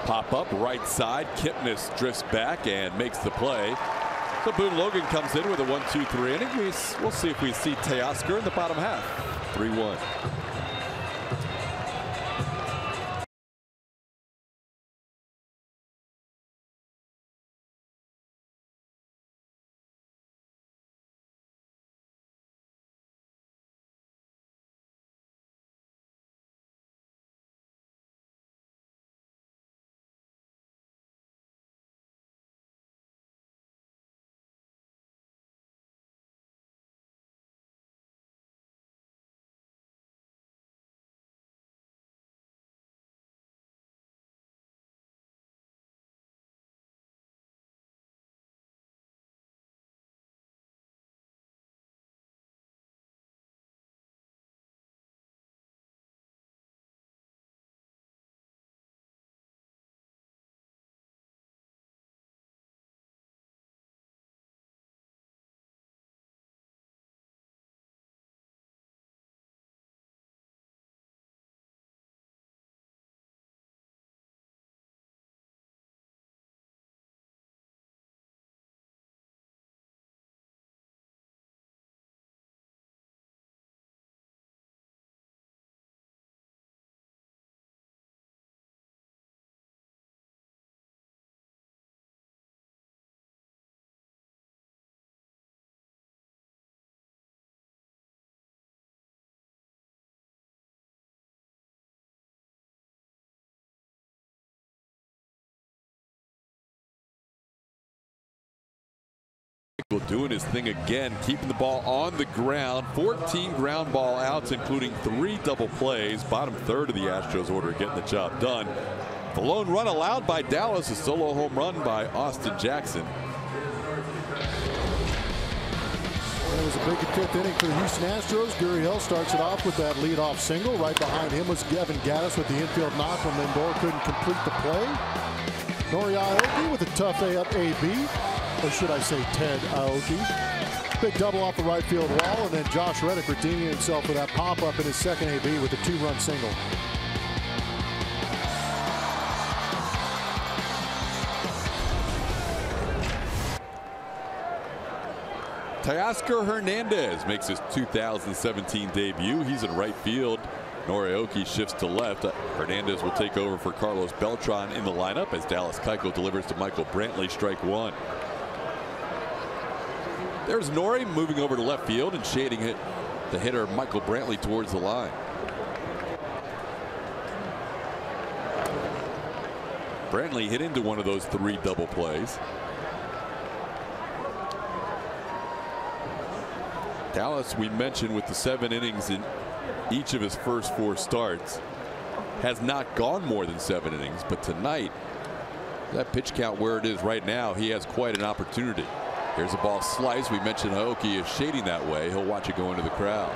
Pop up right side. Kipnis drifts back and makes the play. So Boone Logan comes in with a 1-2-3 inning. We'll see if we see Teoscar in the bottom half. 3-1. Keuchel doing his thing again, keeping the ball on the ground. 14 ground ball outs, including 3 double plays. Bottom third of the Astros order getting the job done. The lone run allowed by Dallas, a solo home run by Austin Jackson. It was a big 5th inning for the Houston Astros. Gurriel starts it off with that leadoff single. Right behind him was Gavin Gaddis with the infield knock when Lindor couldn't complete the play. Nori Aoki with a tough AB, or should I say Ted Aoki. Big double off the right field wall, and then Josh Reddick redeeming himself with that pop-up in his second AB with a 2-run single. Teoscar Hernandez makes his 2017 debut. He's in right field. Norioki shifts to left. Hernandez will take over for Carlos Beltran in the lineup as Dallas Keuchel delivers to Michael Brantley, strike 1. There's Nori moving over to left field and shading the hitter Michael Brantley towards the line. Brantley hit into one of those 3 double plays. Dallas, we mentioned, with the 7 innings in each of his first 4 starts, has not gone more than 7 innings. But tonight, that pitch count where it is right now, he has quite an opportunity. Here's a ball slice. We mentioned Aoki is shading that way. He'll watch it go into the crowd.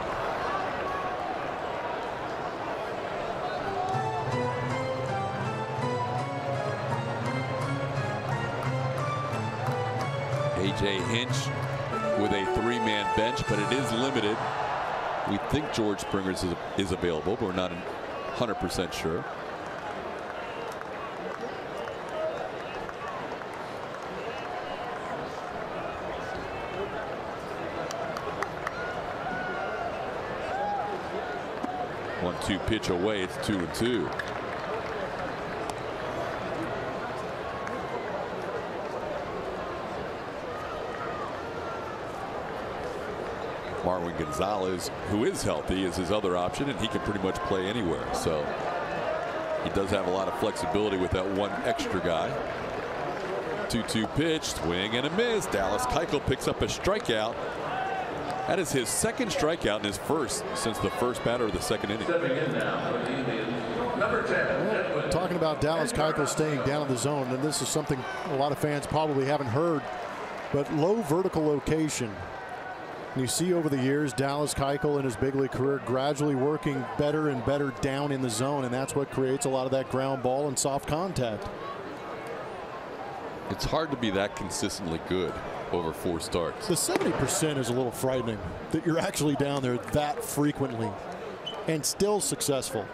A.J. Hinch with a 3-man bench, but it is limited. We think George Springer is available, but we're not 100% sure. One-two pitch away. It's 2-2. Marwin Gonzalez, who is healthy, is his other option, and he can pretty much play anywhere. So he does have a lot of flexibility with that one extra guy. 2-2 pitch, swing and a miss. Dallas Keuchel picks up a strikeout. That is his second strikeout and his first since the first batter of the second inning. Stepping in now for the Indians, number 10. Well, talking about Dallas Keuchel staying down in the zone, and this is something a lot of fans probably haven't heard, but low vertical location. You see over the years Dallas Keuchel in his big league career gradually working better and better down in the zone, and that's what creates a lot of that ground ball and soft contact. It's hard to be that consistently good over 4 starts. The 70% is a little frightening that you're actually down there that frequently and still successful.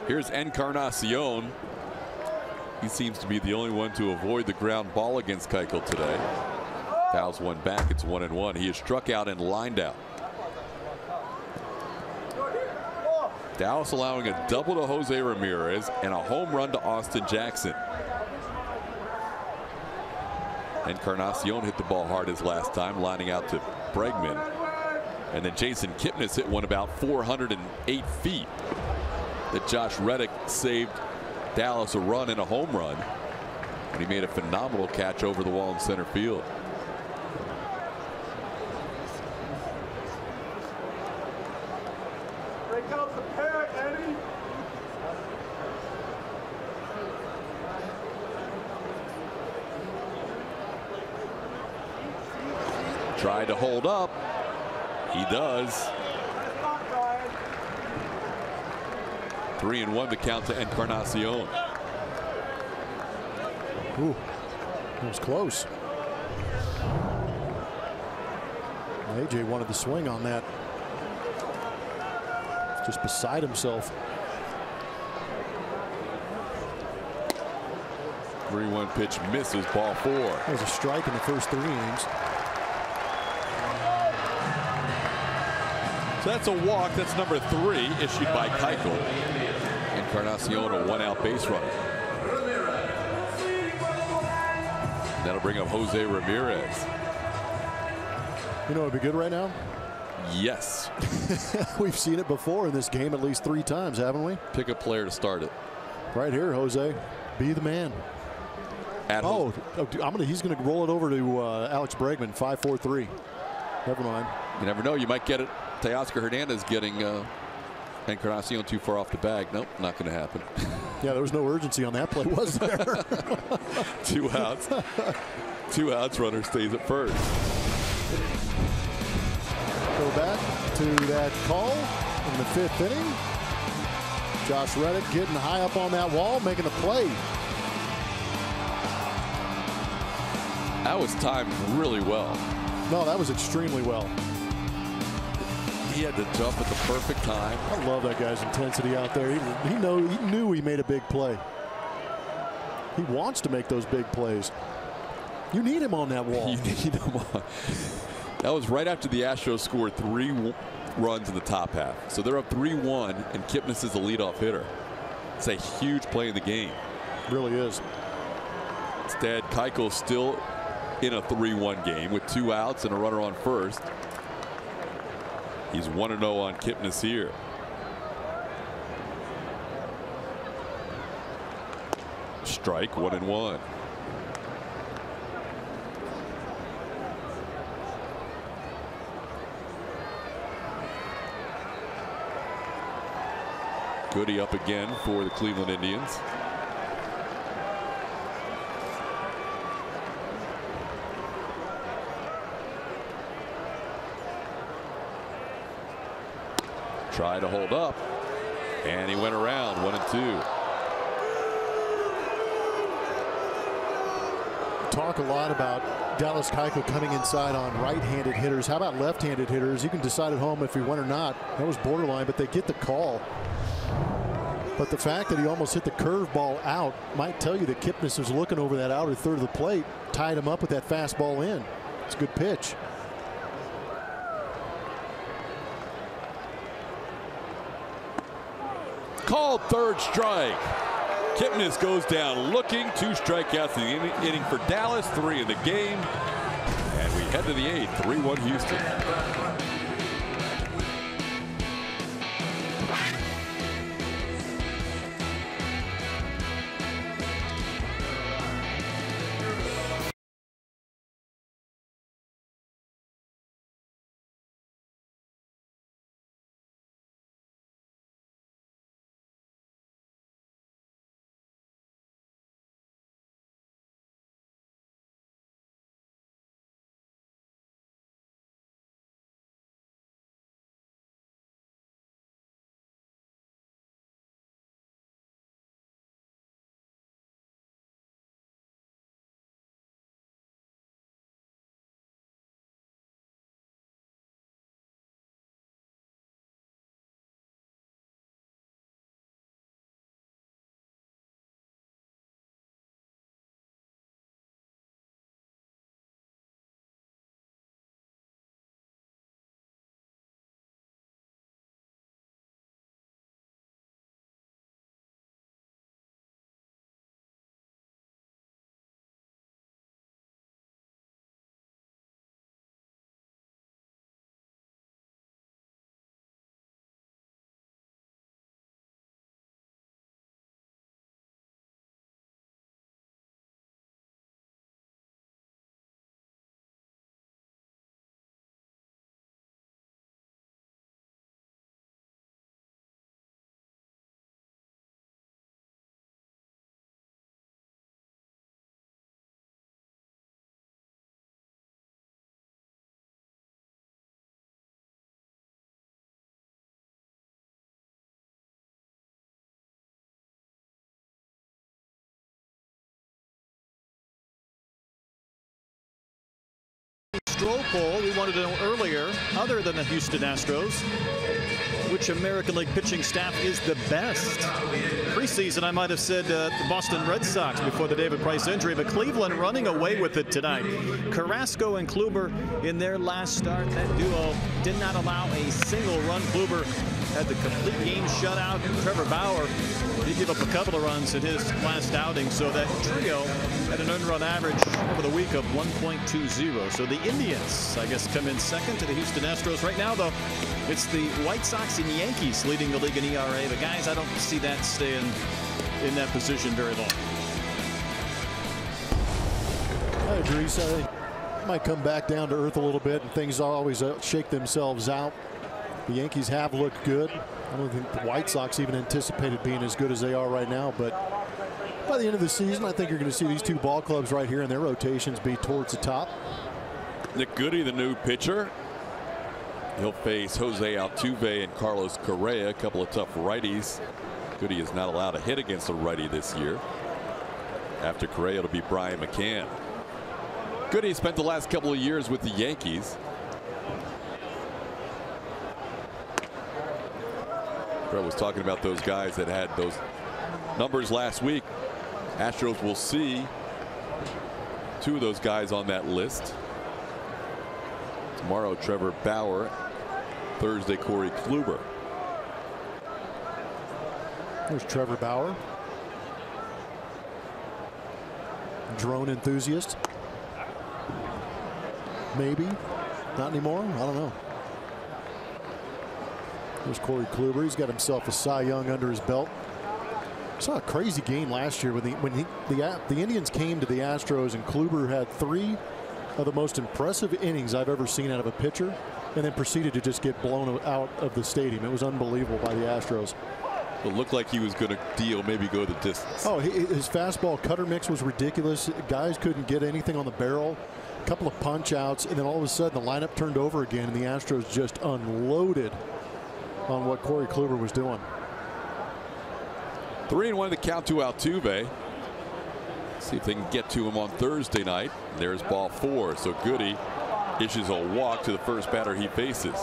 Here's Encarnacion. He seems to be the only one to avoid the ground ball against Keuchel today. Fouls one back. It's 1-1. He is struck out and lined out. Dallas allowing a double to Jose Ramirez and a home run to Austin Jackson. Encarnacion hit the ball hard his last time, lining out to Bregman. And then Jason Kipnis hit one about 408 feet that Josh Reddick saved Dallas a run and a home run. And he made a phenomenal catch over the wall in center field. Tried to hold up. He does. 3-1 to count to Encarnacion. Ooh, it was close. AJ wanted the swing on that. Just beside himself. 3-1 pitch misses, ball 4. That was a strike in the first 3 innings. So that's a walk. That's number 3 issued by Keuchel. Encarnacion, a 1-out base runner. That'll bring up Jose Ramirez. You know what would be good right now? Yes. We've seen it before in this game at least 3 times, haven't we? Pick a player to start it. Right here, Jose. Be the man. At home. He's going to roll it over to Alex Bregman, 5-4-3. Never mind. You never know. You might get it. Teoscar Hernandez getting Encarnacion too far off the bag. Nope, not going to happen. Yeah, there was no urgency on that play, was there? 2 outs. 2 outs. Runner stays at first. Go back to that call in the 5th inning. Josh Reddick getting high up on that wall, making a play. That was timed really well. No, that was extremely well. He had to jump at the perfect time. I love that guy's intensity out there. He knew he made a big play. He wants to make those big plays. You need him on that wall. You need him on. That was right after the Astros scored 3 runs in the top half. So they're up 3-1, and Kipnis is the leadoff hitter. It's a huge play in the game. It really is. Instead, Keuchel still in a 3-1 game with 2 outs and a runner on first. He's 1-0 on Kipnis here. Strike, 1-1. Goody up again for the Cleveland Indians. Try to hold up, and he went around 1-2. Talk a lot about Dallas Keuchel coming inside on right-handed hitters. How about left-handed hitters? You can decide at home if he went or not. That was borderline, but they get the call. But the fact that he almost hit the curveball out might tell you that Kipnis was looking over that outer third of the plate, tied him up with that fastball in. It's a good pitch. Called third strike. Kipnis goes down looking. 2 strikeouts in the inning for Dallas, 3 in the game. And we head to the 8th, 3-1 Houston. Stroll poll. We wanted to know earlier, other than the Houston Astros, which American League pitching staff is the best. Preseason, I might have said the Boston Red Sox before the David Price injury, but Cleveland running away with it tonight. Carrasco and Kluber in their last start. That duo did not allow a single run. Kluber had the complete game shutout. Trevor Bauer, he gave up a couple of runs in his last outing. So that trio had an earned run average over the week of 1.20. So the Indians, I guess, come in second to the Houston Astros. Right now, though, it's the White Sox and Yankees leading the league in ERA. The guys, I don't see that staying in that position very long. injuries. They might come back down to earth a little bit, and things always shake themselves out. The Yankees have looked good. I don't think the White Sox even anticipated being as good as they are right now, but by the end of the season, I think you're going to see these two ball clubs right here and their rotations be towards the top. Nick Goody, the new pitcher. He'll face Jose Altuve and Carlos Correa, a couple of tough righties. Goody is not allowed to hit against a righty this year. After Correa, it'll be Brian McCann. Goody spent the last couple of years with the Yankees. Brett was talking about those guys that had those numbers last week. Astros will see two of those guys on that list. Tomorrow, Trevor Bauer. Thursday, Corey Kluber. There's Trevor Bauer. Drone enthusiast. Maybe. Not anymore. I don't know. There's Corey Kluber. He's got himself a Cy Young under his belt. Saw a crazy game last year when the Indians came to the Astros, and Kluber had 3 of the most impressive innings I've ever seen out of a pitcher, and then proceeded to just get blown out of the stadium. It was unbelievable by the Astros. It looked like he was going to maybe go the distance. Oh, his fastball cutter mix was ridiculous. Guys couldn't get anything on the barrel. A couple of punch outs, and then all of a sudden the lineup turned over again, and the Astros just unloaded on what Corey Kluber was doing. 3-1 the count to Altuve. See if they can get to him on Thursday night. There's ball 4. So Goody issues a walk to the first batter he faces.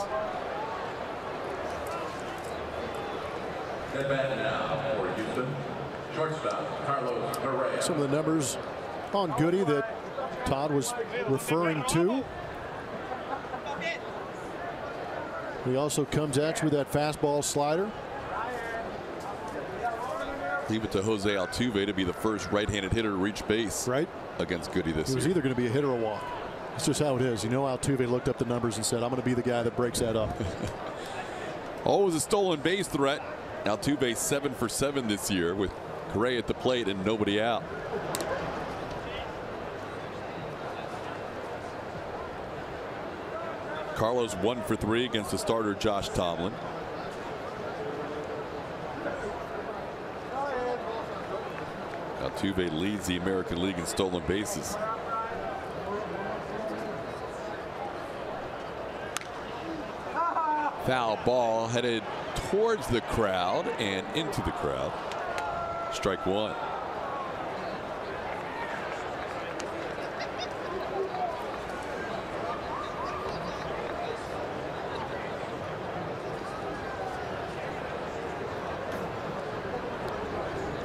At bat now for Houston, shortstop Carlos Correa. Some of the numbers on Goody that Todd was referring to. He also comes at you with that fastball slider. Leave it to Jose Altuve to be the first right-handed hitter to reach base against Goody this year. It was either going to be a hit or a walk. It's just how it is. You know, Altuve looked up the numbers and said, I'm going to be the guy that breaks that up. Oh, it was a stolen base threat. Altuve 7 for 7 this year with Correa at the plate and nobody out. Carlos 1 for 3 against the starter Josh Tomlin. Altuve leads the American League in stolen bases. Foul ball headed towards the crowd and into the crowd. Strike 1.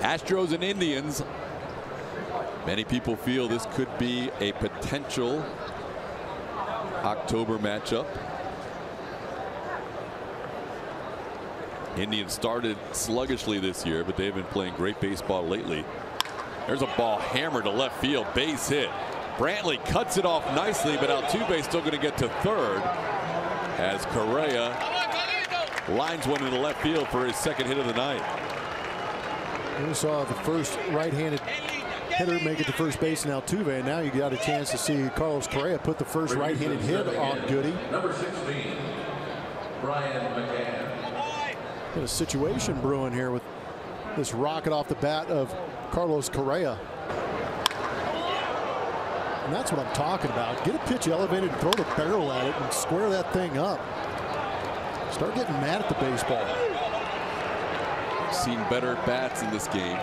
Astros and Indians. Many people feel this could be a potential October matchup. Indians started sluggishly this year, but they've been playing great baseball lately. There's a ball hammered to left field, base hit. Brantley cuts it off nicely, but Altuve still going to get to third as Correa lines one into left field for his second hit of the night. We saw the first right-handed hitter make it to first base in Altuve, and now you got a chance to see Carlos Correa put the first right-handed hit on Goody. Number 16, Brian McCann. Got a situation brewing here with this rocket off the bat of Carlos Correa. And that's what I'm talking about. Get a pitch elevated and throw the barrel at it and square that thing up. Start getting mad at the baseball. Seen better bats in this game.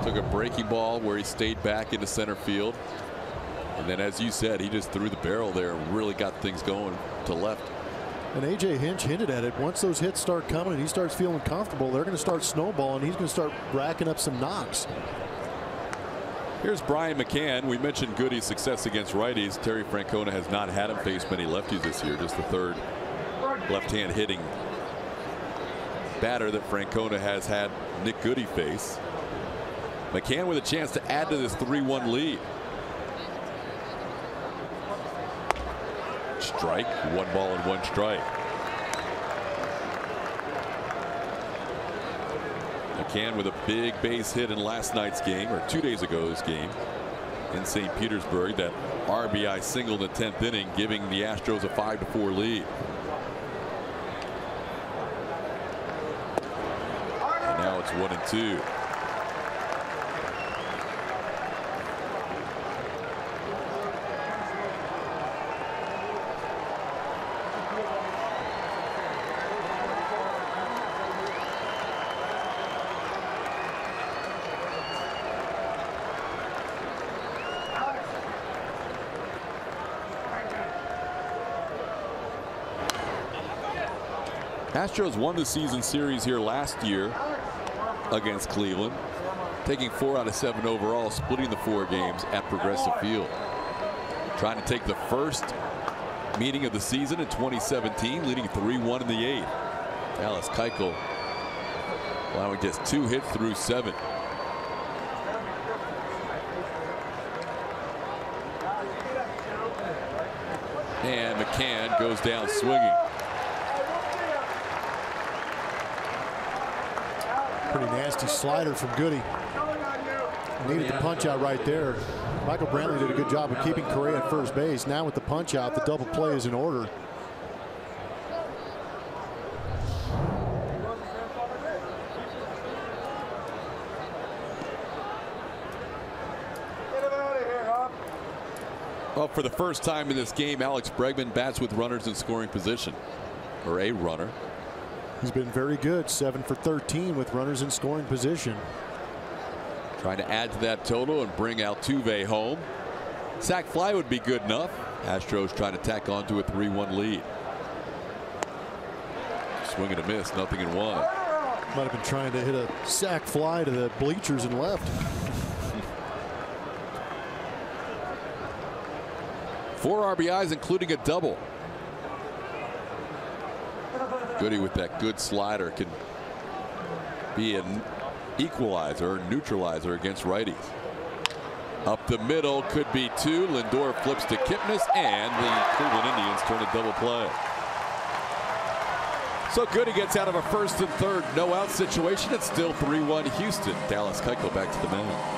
Took a breaking ball where he stayed back into center field. And then, as you said, he just threw the barrel there and really got things going to left. And A.J. Hinch hinted at it. Once those hits start coming and he starts feeling comfortable, they're going to start snowballing. He's going to start racking up some knocks. Here's Brian McCann. We mentioned Goody's success against righties. Terry Francona has not had him face many lefties this year. Just the third left-hand hitting batter that Francona has had Nick Goody face. McCann with a chance to add to this 3-1 lead. Strike, 1 ball and 1 strike. McCann with a big base hit in last night's game, or 2 days ago's game. in St. Petersburg. That RBI single in the 10th inning, giving the Astros a 5-4 lead. And now it's 1-2. Astros won the season series here last year against Cleveland, taking 4 out of 7 overall, splitting the 4 games at Progressive Field. Trying to take the first meeting of the season in 2017, leading 3-1 in the 8th. Dallas Keuchel allowing just 2 hits through 7. And McCann goes down swinging. Pretty nasty slider from Goody. Needed the punch out right there. Michael Brantley did a good job of keeping Correa at first base. Now with the punch out, the double play is in order. Well, for the first time in this game, Alex Bregman bats with runners in scoring position, or a runner. He's been very good, 7 for 13 with runners in scoring position. Trying to add to that total and bring Altuve home. Sac fly would be good enough. Astros trying to tack on to a 3-1 lead. Swing and a miss, nothing in 1. Might have been trying to hit a sac fly to the bleachers and left. 4 RBIs, including a double. Goody with that good slider can be an equalizer or neutralizer against righties. Up the middle, could be 2. Lindor flips to Kipnis, and the Cleveland Indians turn a double play. So Goody gets out of a 1st and 3rd no-out situation. It's still 3-1 Houston. Dallas Keuchel back to the mound.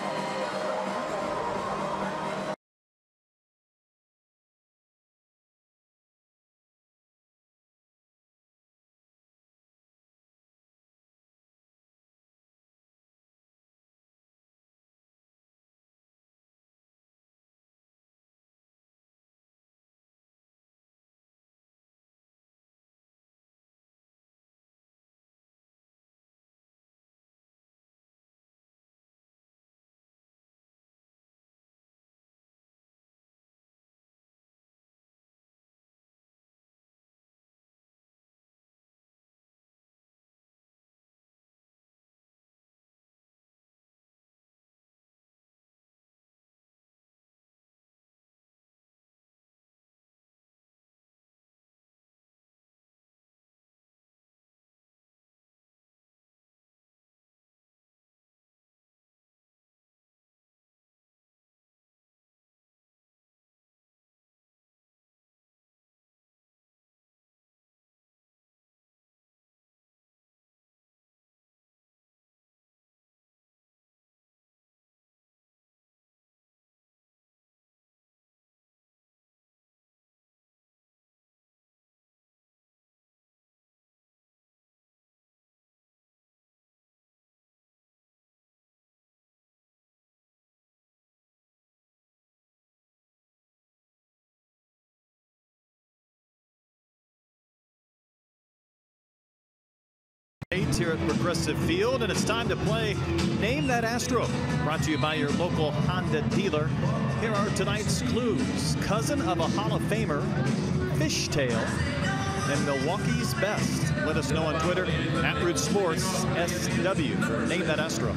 Here at Progressive Field, and it's time to play Name That Astro, brought to you by your local Honda dealer. Here are tonight's clues. Cousin of a Hall of Famer, Fishtail, and Milwaukee's best. Let us know on Twitter at Root Sports SW for Name That Astro.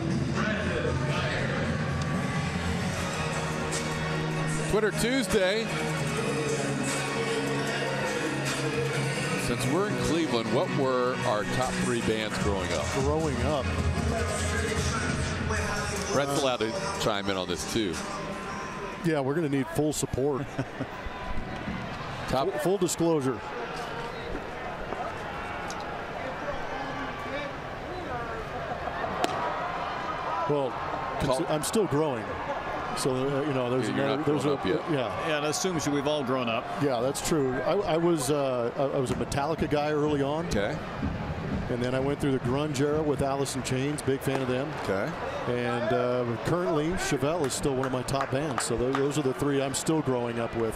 Twitter Tuesday. Since we're in Cleveland, what were our top 3 bands growing up? Growing up. Brett's allowed to chime in on this too. Yeah, we're going to need full support. Full disclosure. Well, I'm still growing. So you know, there's you're not grown up yet. Yeah, it assumes we've all grown up. Yeah, that's true. I was a Metallica guy early on. Okay. And then I went through the grunge era with Alice in Chains, big fan of them. Okay. And currently, Chevelle is still one of my top bands. So those are the three I'm still growing up with.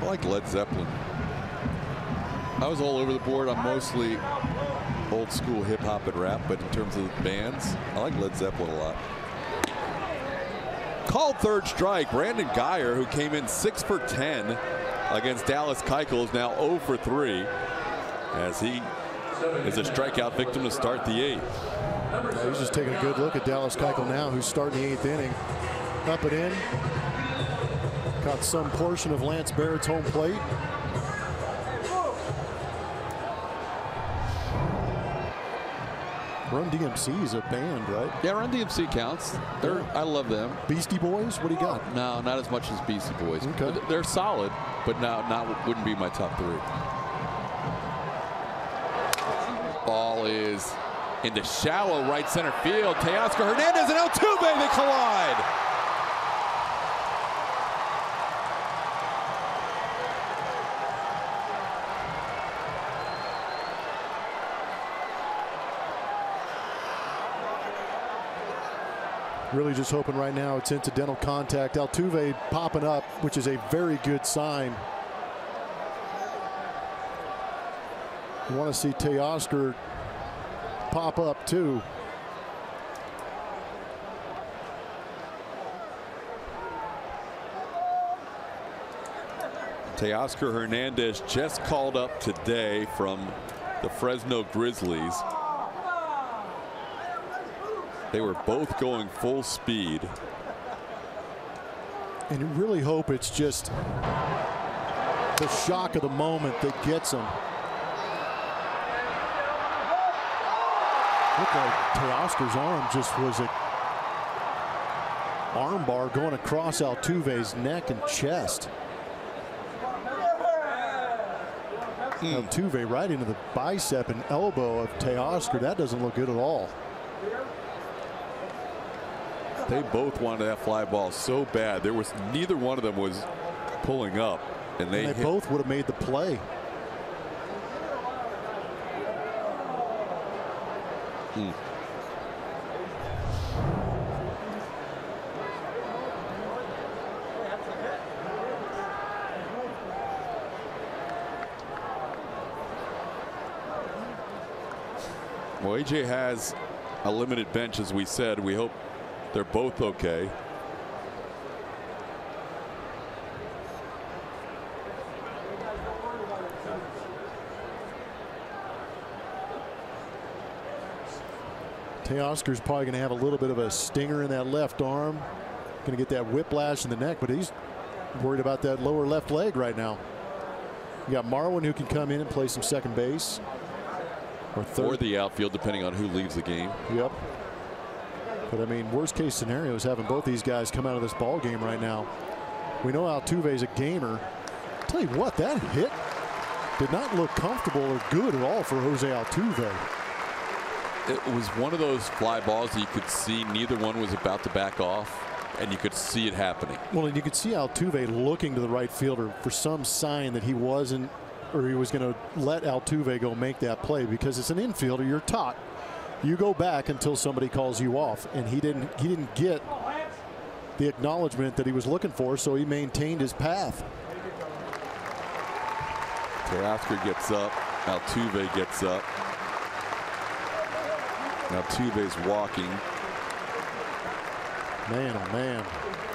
I like Led Zeppelin. I was all over the board. I'm mostly old school hip hop and rap, but in terms of bands, I like Led Zeppelin a lot. Called third strike. Brandon Guyer, who came in 6 for 10 against Dallas Keuchel, is now 0 for 3 as he is a strikeout victim to start the 8th. Yeah, he's just taking a good look at Dallas Keuchel now, who's starting the 8th inning. Up and in. Caught some portion of Lance Barrett's home plate. Run DMC is a band, right? Yeah, Run DMC counts. I love them. Beastie Boys, what do you got? No, not as much as Beastie Boys. Okay. They're solid, but wouldn't be my top 3. Ball is into shallow right center field. Teoscar Hernandez and Altuve, they collide. Really just hoping right now it's incidental contact. Altuve popping up, which is a very good sign. You want to see Teoscar pop up too. Teoscar Hernandez just called up today from the Fresno Grizzlies. They were both going full speed. And you really hope it's just the shock of the moment that gets him. Looked like Teoscar's arm just was an arm bar going across Altuve's neck and chest. Altuve right into the bicep and elbow of Teoscar. That doesn't look good at all. They both wanted that fly ball so bad. Neither one of them was pulling up, and they both would have made the play. Well, AJ has a limited bench, as we said. We hope they're both okay. Teoscar's probably going to have a little bit of a stinger in that left arm. Going to get that whiplash in the neck, but he's worried about that lower left leg right now. You got Marwin, who can come in and play some second base. Or third. Or the outfield, depending on who leaves the game. Yep. But I mean, worst case scenario is having both these guys come out of this ball game right now. We know Altuve's a gamer. I'll tell you what, that hit did not look comfortable or good at all for Jose Altuve. It was one of those fly balls that you could see neither one was about to back off, and you could see it happening. Well, and you could see Altuve looking to the right fielder for some sign that he wasn't, or he was going to let Altuve go make that play, because as an infielder, you're taught you go back until somebody calls you off, and he didn't get the acknowledgement that he was looking for, so he maintained his path. Teoscar gets up, Altuve gets up. Altuve's walking. Man, oh man.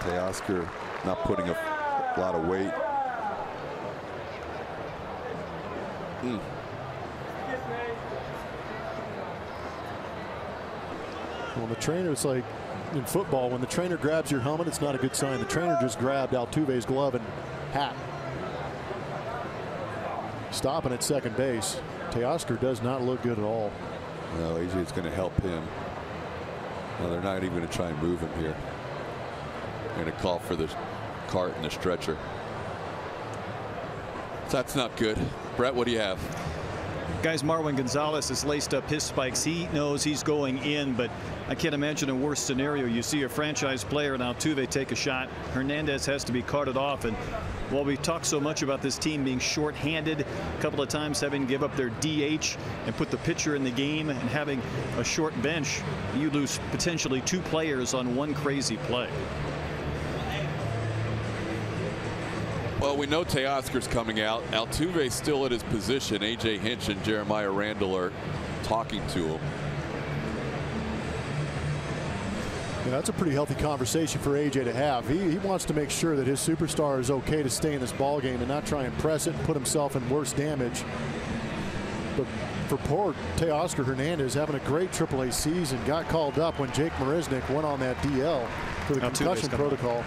Teoscar not putting a lot of weight. Well, the trainer, it's like in football, when the trainer grabs your helmet, it's not a good sign. The trainer just grabbed Altuve's glove and hat. Stopping at second base. Teoscar does not look good at all. No, AJ is going to help him. No, they're not even going to try and move him here. They're going to call for the cart and the stretcher. So that's not good. Brett, what do you have? Guys, Marwin Gonzalez has laced up his spikes. He knows he's going in, but I can't imagine a worse scenario. You see a franchise player and Altuve take a shot. Hernandez has to be carted off. And while we talk so much about this team being short-handed, a couple of times having to give up their DH and put the pitcher in the game and having a short bench, you lose potentially 2 players on one crazy play. Well, we know Teoscar's coming out. Altuve's still at his position. A.J. Hinch and Jeremiah Randall are talking to him. Yeah, that's a pretty healthy conversation for A.J. to have. He wants to make sure that his superstar is okay to stay in this ball game and not try and press it and put himself in worse damage. But for poor Teoscar Hernandez, having a great AAA season, got called up when Jake Marisnick went on that DL for the concussion protocol.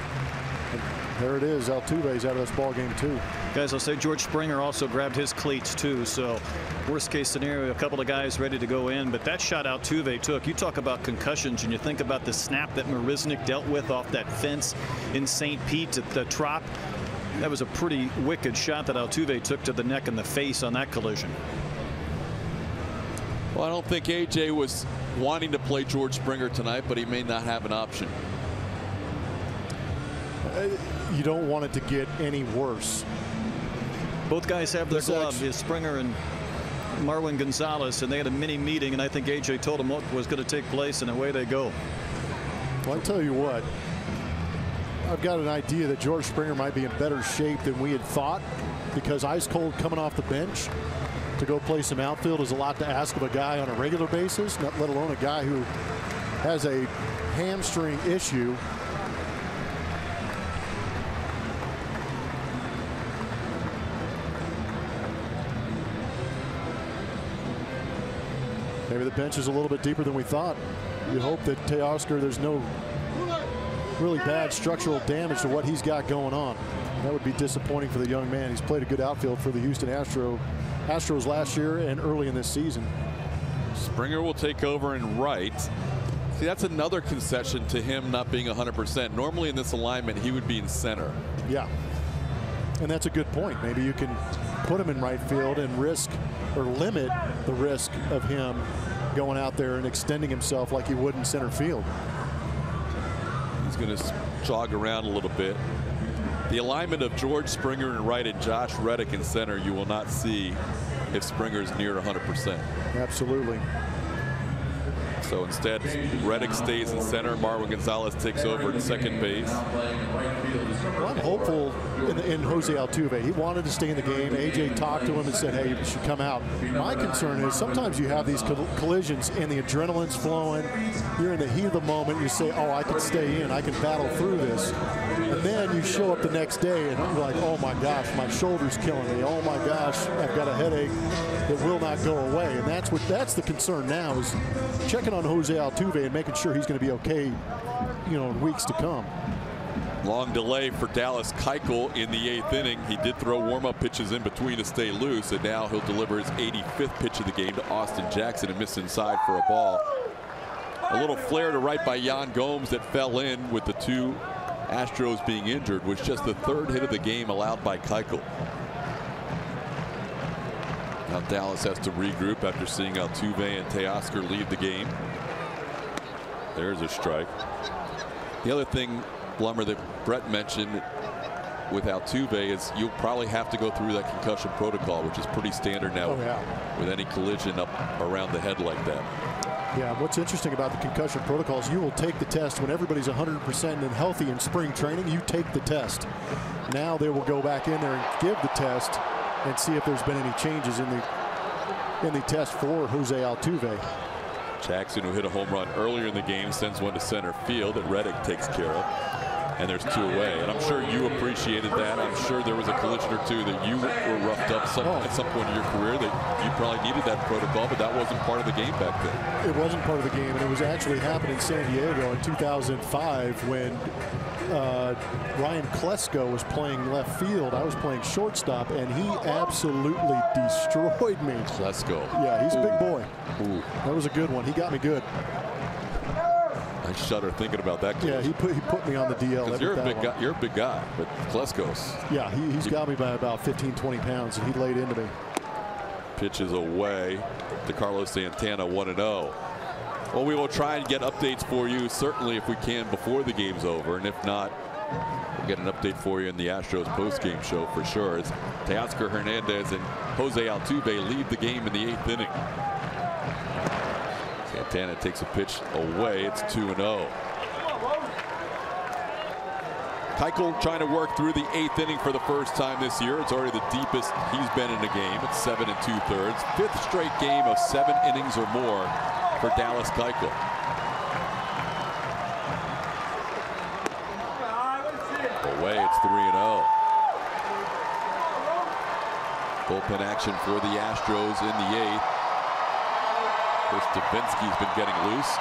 And there it is. Altuve's out of this ball game too. Guys, I'll say George Springer also grabbed his cleats too. So worst case scenario, a couple of guys ready to go in. But that shot Altuve took, you talk about concussions and you think about the snap that Marisnick dealt with off that fence in St. Pete at the Trop. That was a pretty wicked shot that Altuve took to the neck and the face on that collision. Well, I don't think A.J. was wanting to play George Springer tonight, but he may not have an option. You don't want it to get any worse. Both guys have their gloves, Springer and Marwin Gonzalez, and they had a mini meeting, and I think A.J. told them what was going to take place, and away they go. Well, I tell you what, I've got an idea that George Springer might be in better shape than we had thought, because ice cold coming off the bench to go play some outfield is a lot to ask of a guy on a regular basis, not let alone a guy who has a hamstring issue. Maybe the bench is a little bit deeper than we thought. You hope that Teoscar, there's no really bad structural damage to what he's got going on. That would be disappointing for the young man. He's played a good outfield for the Houston Astros last year and early in this season. Springer will take over in right. See, that's another concession to him not being 100%. Normally in this alignment, he would be in center. Yeah. And that's a good point. Maybe you can put him in right field and risk or limit the risk of him going out there and extending himself like he would in center field. He's going to jog around a little bit. The alignment of George Springer in right and Josh Reddick in center, you will not see if Springer's near 100%. Absolutely. So instead, Reddick stays in center. Marwin Gonzalez takes over at second base. Well, I'm hopeful in Jose Altuve. He wanted to stay in the game. A.J. talked to him and said, hey, you should come out. My concern is sometimes you have these collisions and the adrenaline's flowing. You're in the heat of the moment. You say, oh, I can stay in. I can battle through this. And then you show up the next day and you're like, oh, my gosh, my shoulder's killing me. Oh, my gosh, I've got a headache that will not go away. And that's the concern now, is checking on Jose Altuve and making sure he's going to be okay, you know, in weeks to come. Long delay for Dallas Keuchel in the 8th inning. He did throw warm-up pitches in between to stay loose, and now he'll deliver his 85th pitch of the game to Austin Jackson and miss inside for a ball. A little flare to right by Yan Gomes that fell in with the 2 Astros being injured, was just the 3rd hit of the game allowed by Keuchel. Now Dallas has to regroup after seeing Altuve and Teoscar leave the game. There's a strike. The other thing, Blummer, that Brett mentioned with Altuve is you'll probably have to go through that concussion protocol, which is pretty standard now with any collision up around the head like that. Yeah, what's interesting about the concussion protocols, you will take the test when everybody's 100% and healthy in spring training. You take the test. Now they will go back in there and give the test and see if there's been any changes in the test for Jose Altuve. Jackson, who hit a home run earlier in the game, sends one to center field that Reddick takes care of. And there's 2 away. And I'm sure you appreciated that. I'm sure there was a collision or 2 that you were roughed up at some point in your career that you probably needed that protocol, but that wasn't part of the game back then. It wasn't part of the game, and it was actually happening in San Diego in 2005 when Ryan Klesko was playing left field. I was playing shortstop, and he absolutely destroyed me. Klesko. Yeah, he's a big boy. Ooh. That was a good one. He got me good. I shudder thinking about that. Yeah, he put me on the DL. You're a big guy. You're a big guy, but Klesko's. Yeah, he's got me by about 15, 20 pounds, and he laid into me. pitches away to Carlos Santana, 1-0. Well, we will try and get updates for you, certainly if we can, before the game's over. And if not, we'll get an update for you in the Astros postgame show for sure, as Teoscar Hernandez and Jose Altuve lead the game in the 8th inning. Santana takes a pitch away. It's 2-0. Keuchel trying to work through the 8th inning for the first time this year. It's already the deepest he's been in a game. It's 7 2/3. 5th straight game of 7 innings or more for Dallas Keuchel. Away, it's 3-0. Bullpen action for the Astros in the 8th. Chris Devenski's been getting loose.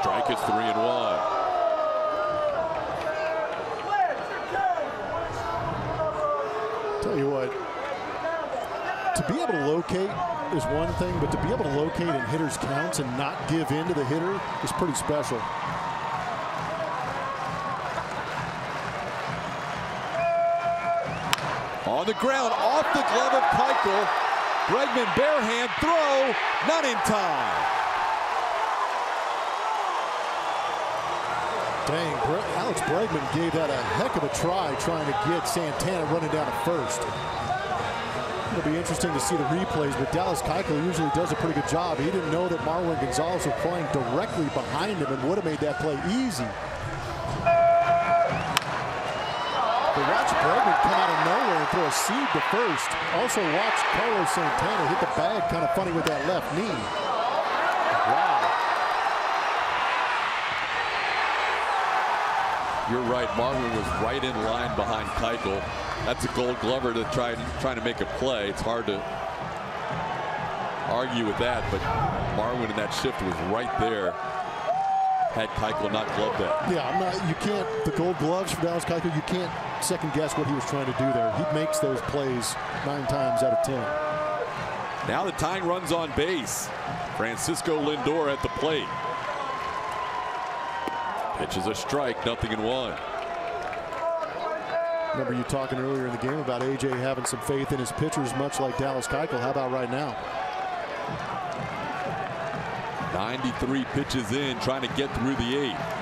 Strike is 3-1. Tell you what, to be able to locate is one thing, but to be able to locate in hitters' counts and not give in to the hitter is pretty special. On the ground, off the glove of Keuchel. Bregman bare hand throw, not in time. Dang, Alex Bregman gave that a heck of a try, trying to get Santana running down to first. It'll be interesting to see the replays, but Dallas Keuchel usually does a pretty good job. He didn't know that Marwin Gonzalez was playing directly behind him and would have made that play easy. But watch Bregman come out of nowhere and throw a seed to first. Also watch Carlos Santana hit the bag kind of funny with that left knee. Wow. You're right. Marwin was right in line behind Keuchel. That's a Gold Glover to trying to make a play. It's hard to argue with that, but Marwin in that shift was right there. Had Keuchel not gloved that. Yeah, you can't, the Gold Gloves for Dallas Keuchel, you can't second guess what he was trying to do there. He makes those plays 9 times out of 10. Now the tying runs on base. Francisco Lindor at the plate. Pitches a strike, 0-1. Remember you talking earlier in the game about AJ having some faith in his pitchers, much like Dallas Keuchel. How about right now? 93 pitches in, trying to get through the 8th.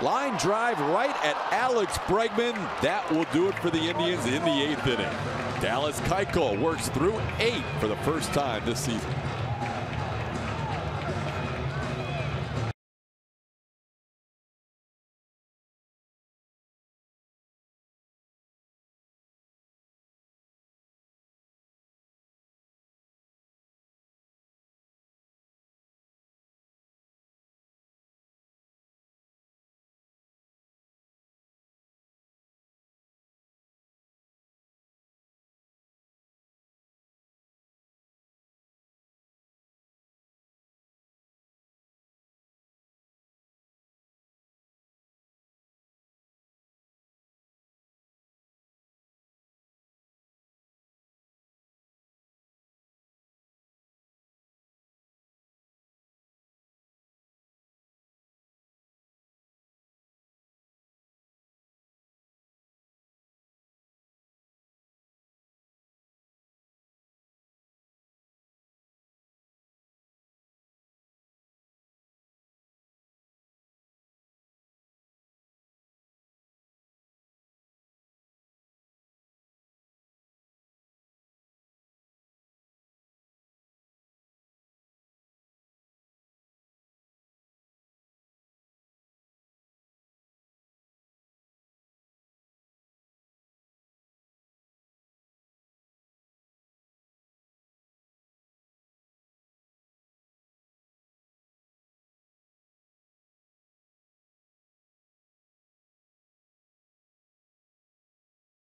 Line drive right at Alex Bregman. That will do it for the Indians in the 8th inning. Dallas Keuchel works through 8 for the first time this season.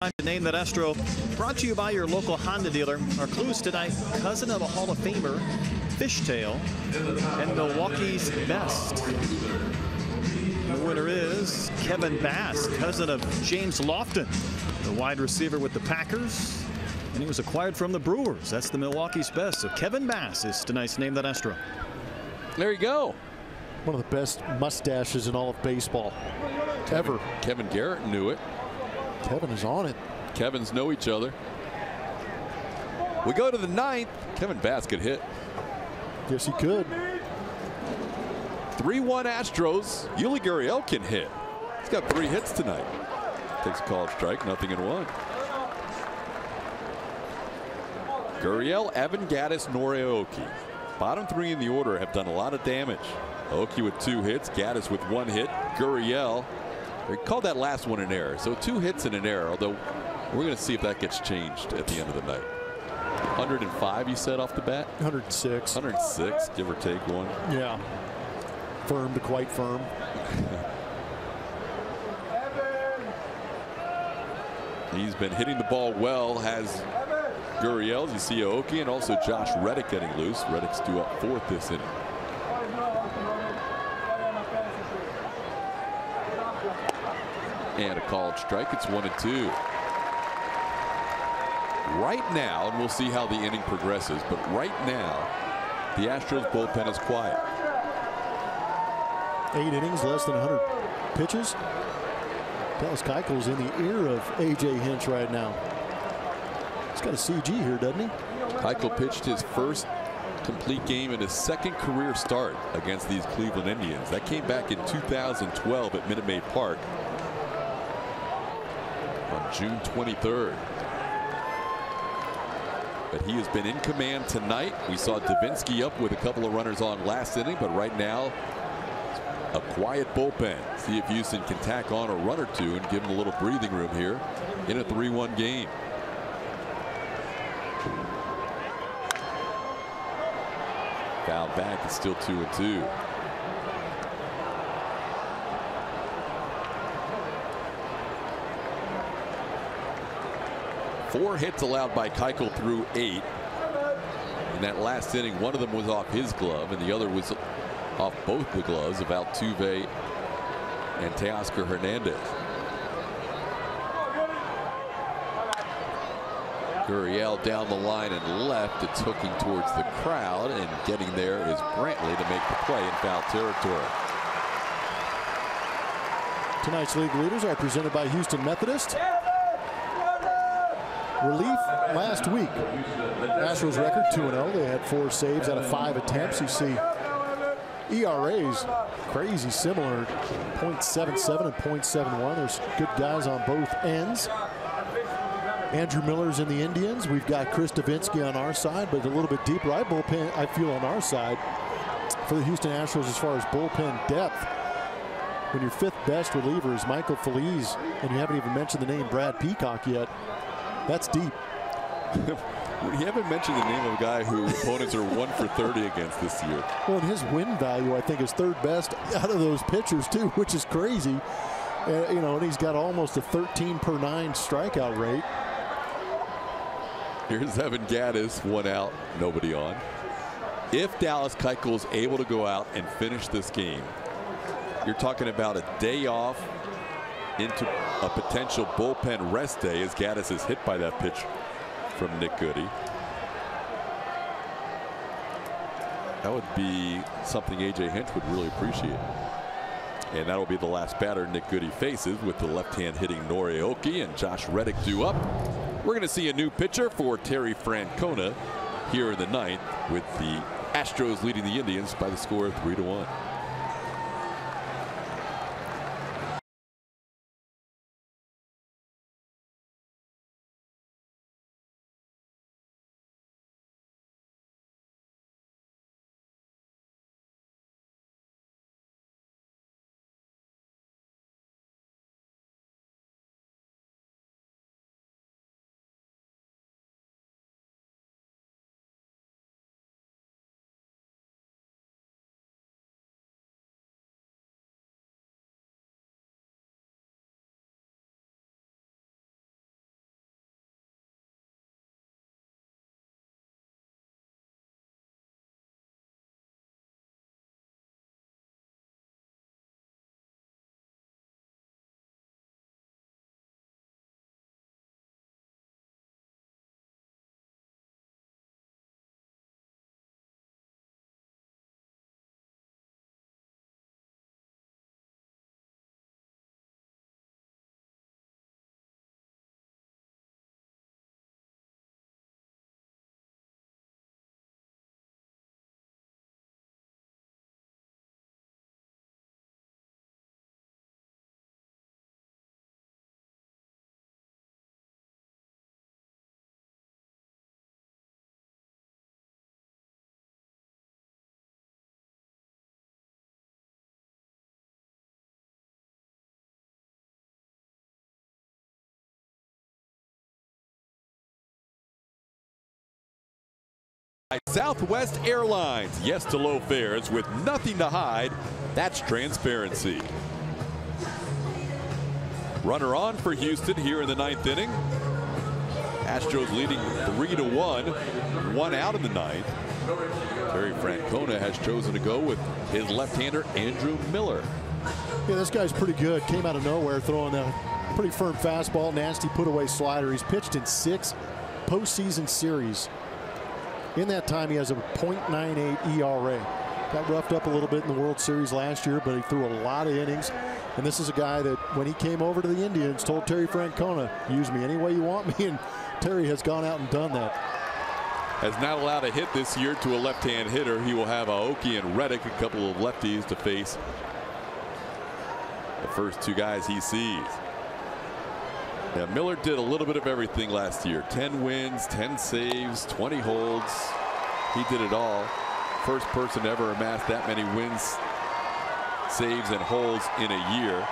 Time to name that Astro, brought to you by your local Honda dealer. Our clues tonight: cousin of a Hall of Famer, Fishtail, and Milwaukee's best. The winner is Kevin Bass, cousin of James Lofton, the wide receiver with the Packers, and he was acquired from the Brewers. That's the Milwaukee's best. So Kevin Bass is tonight's Name That Astro. There you go. One of the best mustaches in all of baseball ever. Kevin Garrett knew it. Kevin is on it. Kevins know each other. We go to the 9th. Kevin Bass could hit. Yes, he could. 3-1 Astros. Yuli Gurriel can hit. He's got 3 hits tonight. Takes a called strike, nothing in 1. Gurriel, Evan Gattis, Nori Aoki. Bottom 3 in the order have done a lot of damage. Aoki with 2 hits, Gattis with 1 hit, Gurriel. They called that last one an error. So 2 hits and an error, although we're going to see if that gets changed at the end of the night. 105, you said off the bat? 106. 106, give or take 1. Yeah. Firm to quite firm. He's been hitting the ball well, has Gurriel. You see Aoki and also Josh Reddick getting loose. Reddick's due up 4th this inning. And a called strike. It's 1-2. Right now, and we'll see how the inning progresses, but right now, the Astros bullpen is quiet. 8 innings, less than 100 pitches. Dallas Keuchel's in the ear of A.J. Hinch right now. He's got a CG here, doesn't he? Keuchel pitched his first complete game in his 2nd career start against these Cleveland Indians. That came back in 2012 at Minute Maid Park on June 23rd. But he has been in command tonight. We saw Davinsky up with a couple of runners on last inning, but right now a quiet bullpen. See if Houston can tack on a run or 2 and give him a little breathing room here in a 3-1 game. Foul back. It's still 2-2. Four hits allowed by Keuchel through 8. In that last inning, one of them was off his glove, and the other was off both the gloves of Altuve and Teoscar Hernandez. Gurriel down the line and left. It's hooking towards the crowd, and getting there is Brantley to make the play in foul territory. Tonight's league leaders are presented by Houston Methodist. Relief last week. Astros record 2-0. They had 4 saves out of 5 attempts. You see ERAs crazy similar, 0.77 and 0.71. There's good guys on both ends. Andrew Miller's in the Indians. We've got Chris Davinsky on our side, but a little bit deeper. I feel on our side for the Houston Astros as far as bullpen depth. When your 5th best reliever is Michael Feliz, and you haven't even mentioned the name Brad Peacock yet, that's deep. You haven't mentioned the name of a guy who opponents are 1 for 30 against this year. Well, and his win value, I think, is 3rd best out of those pitchers, too, which is crazy. You know, and he's got almost a 13 per 9 strikeout rate. Here's Evan Gattis, 1 out, nobody on. If Dallas Keuchel is able to go out and finish this game, you're talking about a day off into a potential bullpen rest day as Gattis is hit by that pitch from Nick Goody. That would be something A.J. Hinch would really appreciate. And that'll be the last batter Nick Goody faces, with the left-hand hitting Nori Aoki and Josh Reddick due up. We're going to see a new pitcher for Terry Francona here in the 9th, with the Astros leading the Indians by the score of 3-1. Southwest Airlines. Yes to low fares with nothing to hide. That's transparency. Runner on for Houston here in the 9th inning. Astros leading 3-1. 1 out in the 9th. Terry Francona has chosen to go with his left-hander Andrew Miller. Yeah, this guy's pretty good. Came out of nowhere throwing a pretty firm fastball, nasty put-away slider. He's pitched in 6 postseason series. In that time, he has a .98 ERA. Got roughed up a little bit in the World Series last year, but he threw a lot of innings. And this is a guy that, when he came over to the Indians, told Terry Francona, use me any way you want me, and Terry has gone out and done that. Has not allowed a hit this year to a left-hand hitter. He will have Aoki and Reddick, a couple of lefties, to face the first 2 guys he sees. Yeah, Miller did a little bit of everything last year. 10 wins, 10 saves, 20 holds. He did it all. First person to ever amass that many wins, saves, and holds in a year.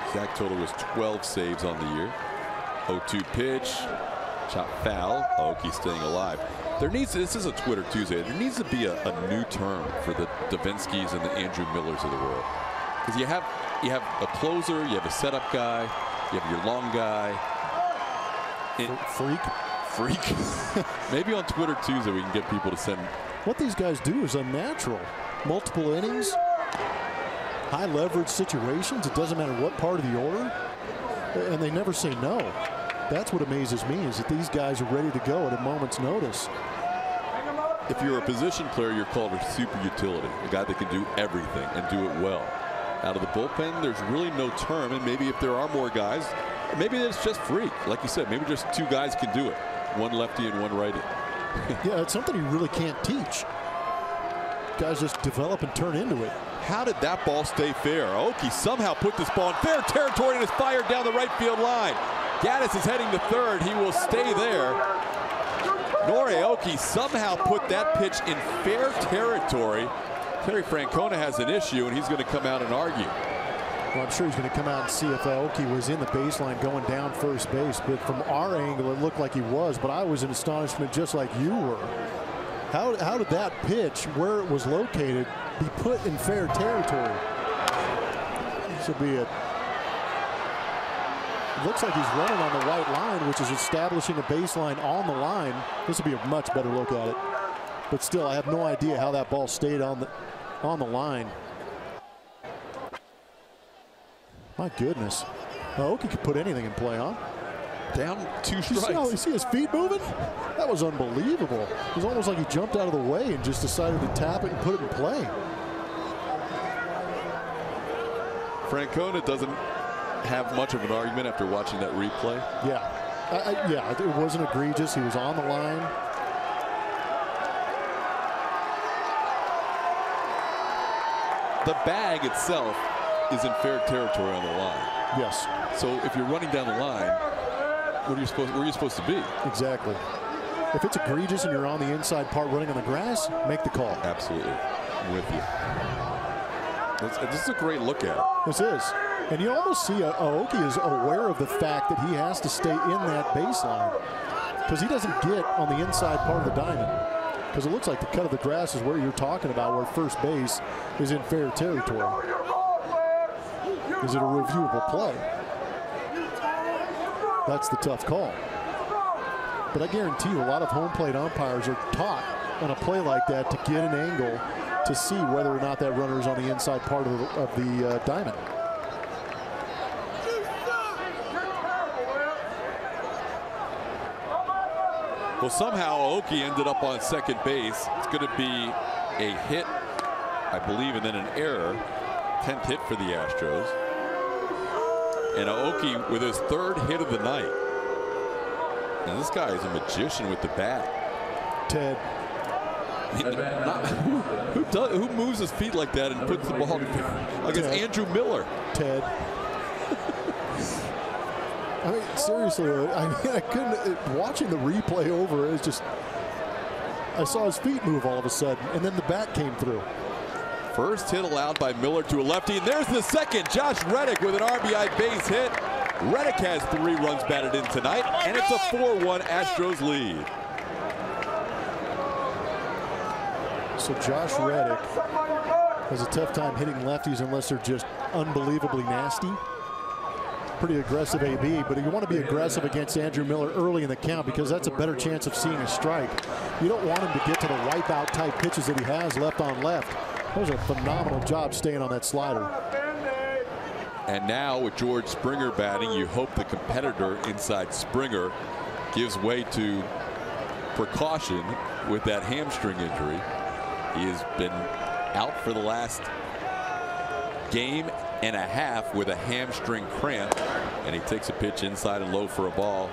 Exact total was 12 saves on the year. 0-2 pitch. Chop foul. Aoki staying alive. This is a Twitter Tuesday. There needs to be a new term for the Davinskys and the Andrew Millers of the world. Because you have a closer, you have a setup guy, you have your long guy. Freak. Maybe on Twitter Tuesday we can get people to send. What these guys do is unnatural. Multiple innings, high leverage situations. It doesn't matter what part of the order, and they never say no. That's what amazes me, is that these guys are ready to go at a moment's notice. If you're a position player, you're called a super utility, a guy that can do everything and do it well. Out of the bullpen, there's really no term, and maybe if there are more guys, maybe it's just freak. Like you said, maybe just 2 guys can do it. One lefty and one righty. Yeah, it's something you really can't teach. Guys just develop and turn into it. How did that ball stay fair? Aoki somehow put this ball in fair territory and is fired down the right field line. Gaddis is heading to third. He will stay there. Nori Aoki somehow put that pitch in fair territory. Terry Francona has an issue, and he's going to come out and argue. Well, I'm sure he's going to come out and see if Aoki was in the baseline going down first base. But from our angle, it looked like he was. But I was in astonishment just like you were. How did that pitch, where it was located, be put in fair territory? This will be it looks like he's running on the white line, which is establishing a baseline on the line. This will be a much better look at it. But still, I have no idea how that ball stayed on the line. My goodness. Aoki could put anything in play, huh? Down 2 strikes. You see his feet moving? That was unbelievable. It was almost like he jumped out of the way and just decided to tap it and put it in play. Francona doesn't have much of an argument after watching that replay. Yeah. Yeah, it wasn't egregious. He was on the line. The bag itself is in fair territory on the line. Yes. So if you're running down the line, where are you supposed to be? Exactly. If it's egregious and you're on the inside part running on the grass, make the call. Absolutely. I'm with you. This is a great look at it. This is. And you almost see Aoki is aware of the fact that he has to stay in that baseline, because he doesn't get on the inside part of the diamond. Because it looks like the cut of the grass is where you're talking about, where first base is in fair territory. Is it a reviewable play? That's the tough call. But I guarantee you a lot of home plate umpires are taught on a play like that to get an angle to see whether or not that runner is on the inside part of the diamond. Well, somehow Aoki ended up on second base. It's going to be a hit, I believe, and then an error. 10th hit for the Astros. And Aoki with his 3rd hit of the night. And this guy is a magician with the bat. Ted. Who moves his feet like that and puts the ball in? I guess Andrew Miller. Ted. I mean, seriously, I couldn't. Watching the replay over, it's just, I saw his feet move all of a sudden, and then the bat came through. First hit allowed by Miller to a lefty, and there's the second. Josh Reddick with an RBI base hit. Reddick has 3 runs batted in tonight, and it's a 4-1 Astros lead. So Josh Reddick has a tough time hitting lefties unless they're just unbelievably nasty. Pretty aggressive AB, but you want to be aggressive against Andrew Miller early in the count because that's a better chance of seeing a strike. You don't want him to get to the wipeout type pitches that he has left on left. That was a phenomenal job staying on that slider. And now with George Springer batting, you hope the competitor inside Springer gives way to precaution with that hamstring injury. He has been out for the last game and a half with a hamstring cramp, and he takes a pitch inside and low for a ball.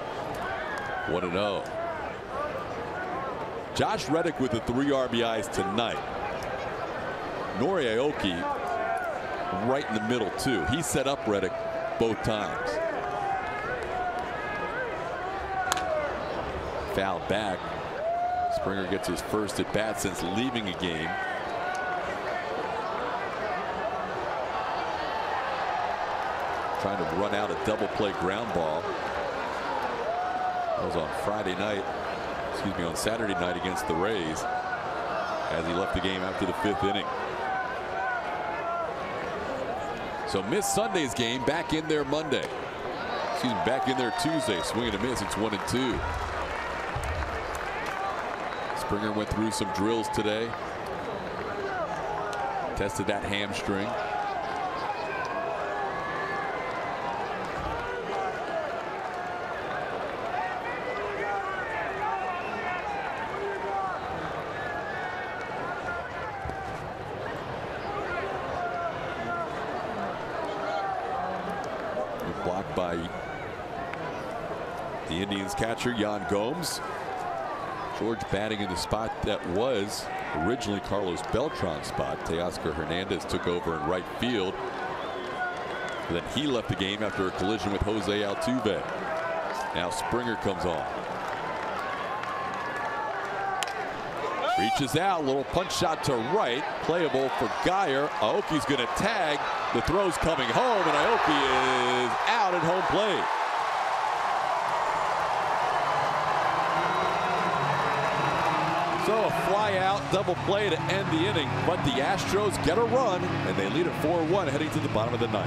1-0. Josh Reddick with the 3 RBIs tonight. Nori Aoki right in the middle too. He set up Reddick both times. Foul back. Springer gets his first at bat since leaving a game. Trying to run out a double play ground ball. That was on on Saturday night against the Rays as he left the game after the 5th inning. So missed Sunday's game, back in there Monday. Back in there Tuesday. Swing and a miss. It's 1-2. Springer went through some drills today. Tested that hamstring. Blocked by the Indians catcher Yan Gomes. George batting in the spot that was originally Carlos Beltran's spot. Teoscar Hernandez took over in right field. Then he left the game after a collision with Jose Altuve. Now Springer comes on. Reaches out, little punch shot to right, playable for Geyer. Aoki's going to tag. The throw's coming home, and Aoki is out at home plate. So a fly out, double play to end the inning, but the Astros get a run, and they lead at 4-1 heading to the bottom of the 9th.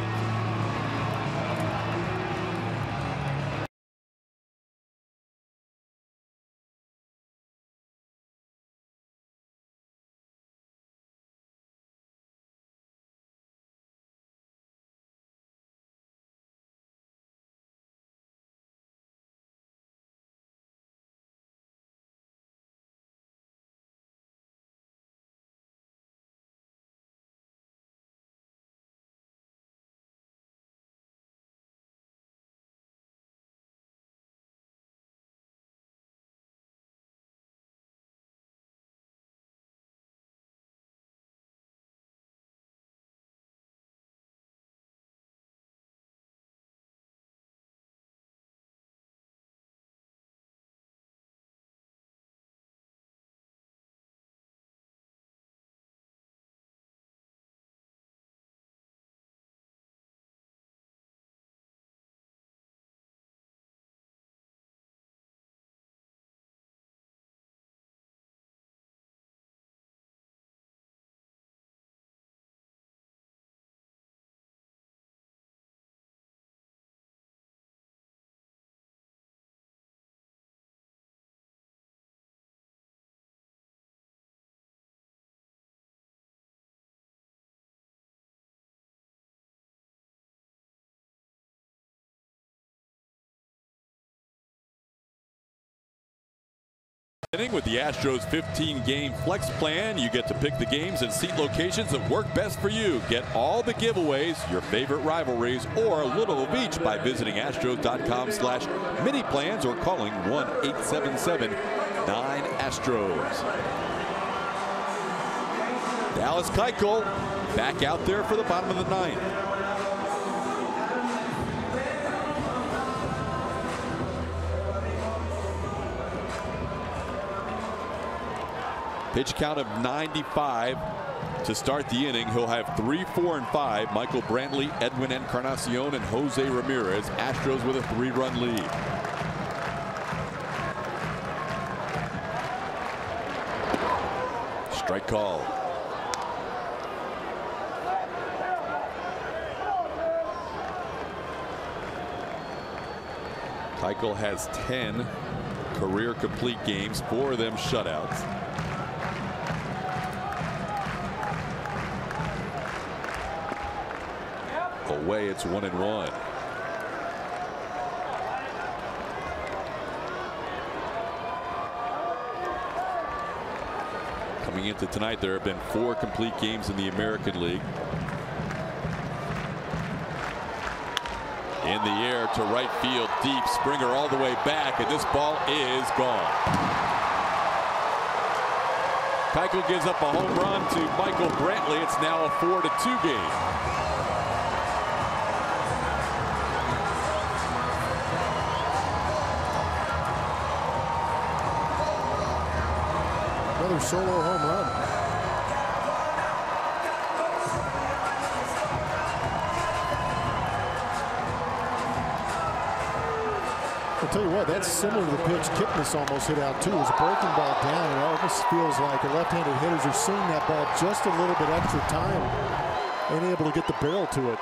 With the Astros 15-game flex plan, you get to pick the games and seat locations that work best for you. Get all the giveaways, your favorite rivalries, or a little of each by visiting astros.com/mini plans or calling 1-877-9-ASTROS. Dallas Keuchel back out there for the bottom of the 9th. Pitch count of 95. To start the inning, he'll have 3, 4, and 5. Michael Brantley, Edwin Encarnacion, and Jose Ramirez. Astros with a 3-run lead. Strike call. Keuchel has 10 career complete games, 4 of them shutouts. Away, it's 1-1. Coming into tonight, there have been 4 complete games in the American League. In the air to right field deep. Springer all the way back, and this ball is gone. Keuchel gives up a home run to Michael Brantley. It's now a 4-2 game. Another solo home run. I'll tell you what, that's similar to the pitch Kipnis almost hit out too. It was a breaking ball down, and it almost feels like the left-handed hitters are seeing that ball just a little bit extra time and able to get the barrel to it.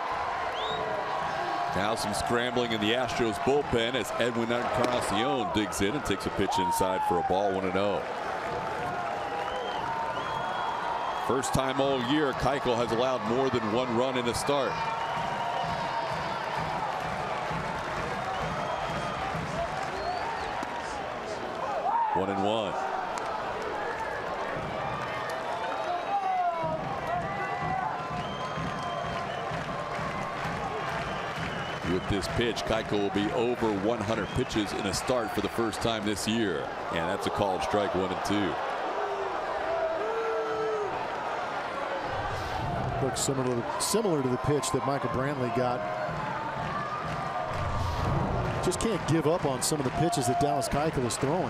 Now some scrambling in the Astros bullpen as Edwin Encarnacion digs in and takes a pitch inside for a ball, 1-0. First time all year, Keuchel has allowed more than 1 run in a start. One and one. With this pitch, Keuchel will be over 100 pitches in a start for the first time this year. And that's a called strike, 1-2. Looks similar to the pitch that Michael Brantley got. Just can't give up on some of the pitches that Dallas Keuchel is throwing.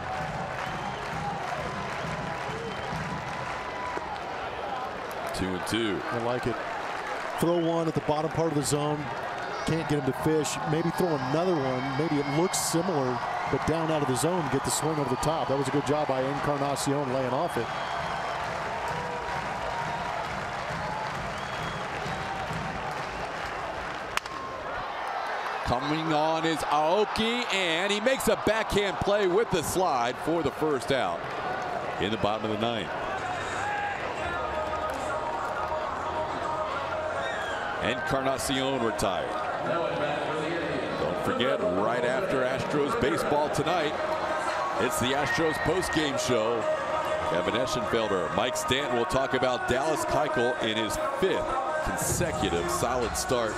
Two and two. I like it. Throw one at the bottom part of the zone. Can't get him to fish. Maybe throw another one. Maybe it looks similar, but down out of the zone to get the swing over the top. That was a good job by Encarnacion laying off it. Coming on is Aoki, and he makes a backhand play with the slide for the first out in the bottom of the ninth. Encarnacion retired. Don't forget, right after Astros baseball tonight, it's the Astros post-game show. Kevin Eschenfelder, Mike Stanton will talk about Dallas Keuchel in his 5th consecutive solid start.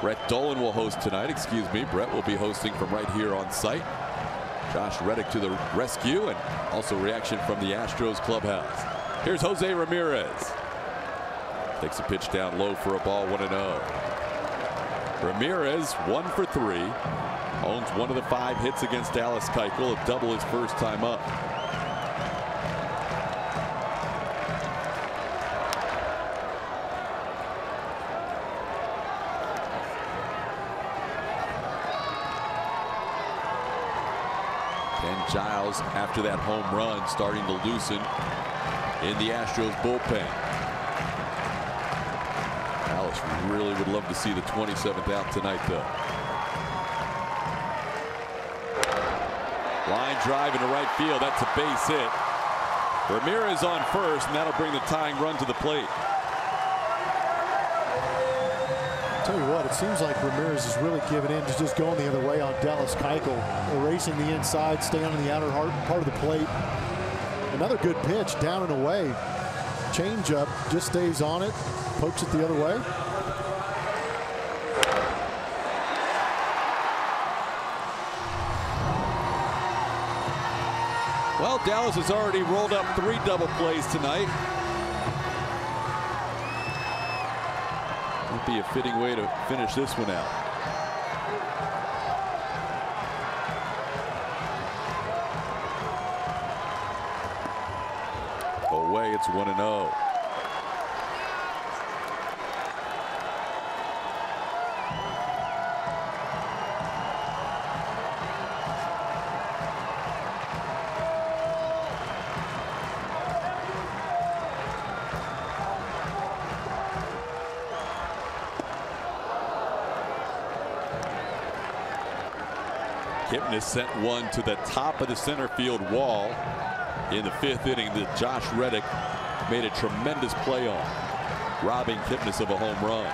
Brett Dolan will host tonight. Excuse me. Brett will be hosting from right here on site. Josh Reddick to the rescue, and also reaction from the Astros clubhouse. Here's Jose Ramirez. Takes a pitch down low for a ball, 1-0. Ramirez 1 for 3. Owns 1 of the 5 hits against Dallas Keuchel, a double his first time up. Giles, after that home run, starting to loosen in the Astros bullpen. Dallas really would love to see the 27th out tonight, though. Line drive into right field. That's a base hit. Ramirez on first, and that'll bring the tying run to the plate. Tell you what, it seems like Ramirez is really giving in to just going the other way on Dallas Keuchel, erasing the inside, staying on the outer part of the plate. Another good pitch, down and away. Change up, just stays on it, pokes it the other way. Well, Dallas has already rolled up 3 double plays tonight. Would be a fitting way to finish this one out. it's 1-0. Kipnis sent one to the top of the center field wall in the 5th inning that Josh Reddick made a tremendous play on, robbing Kipnis of a home run.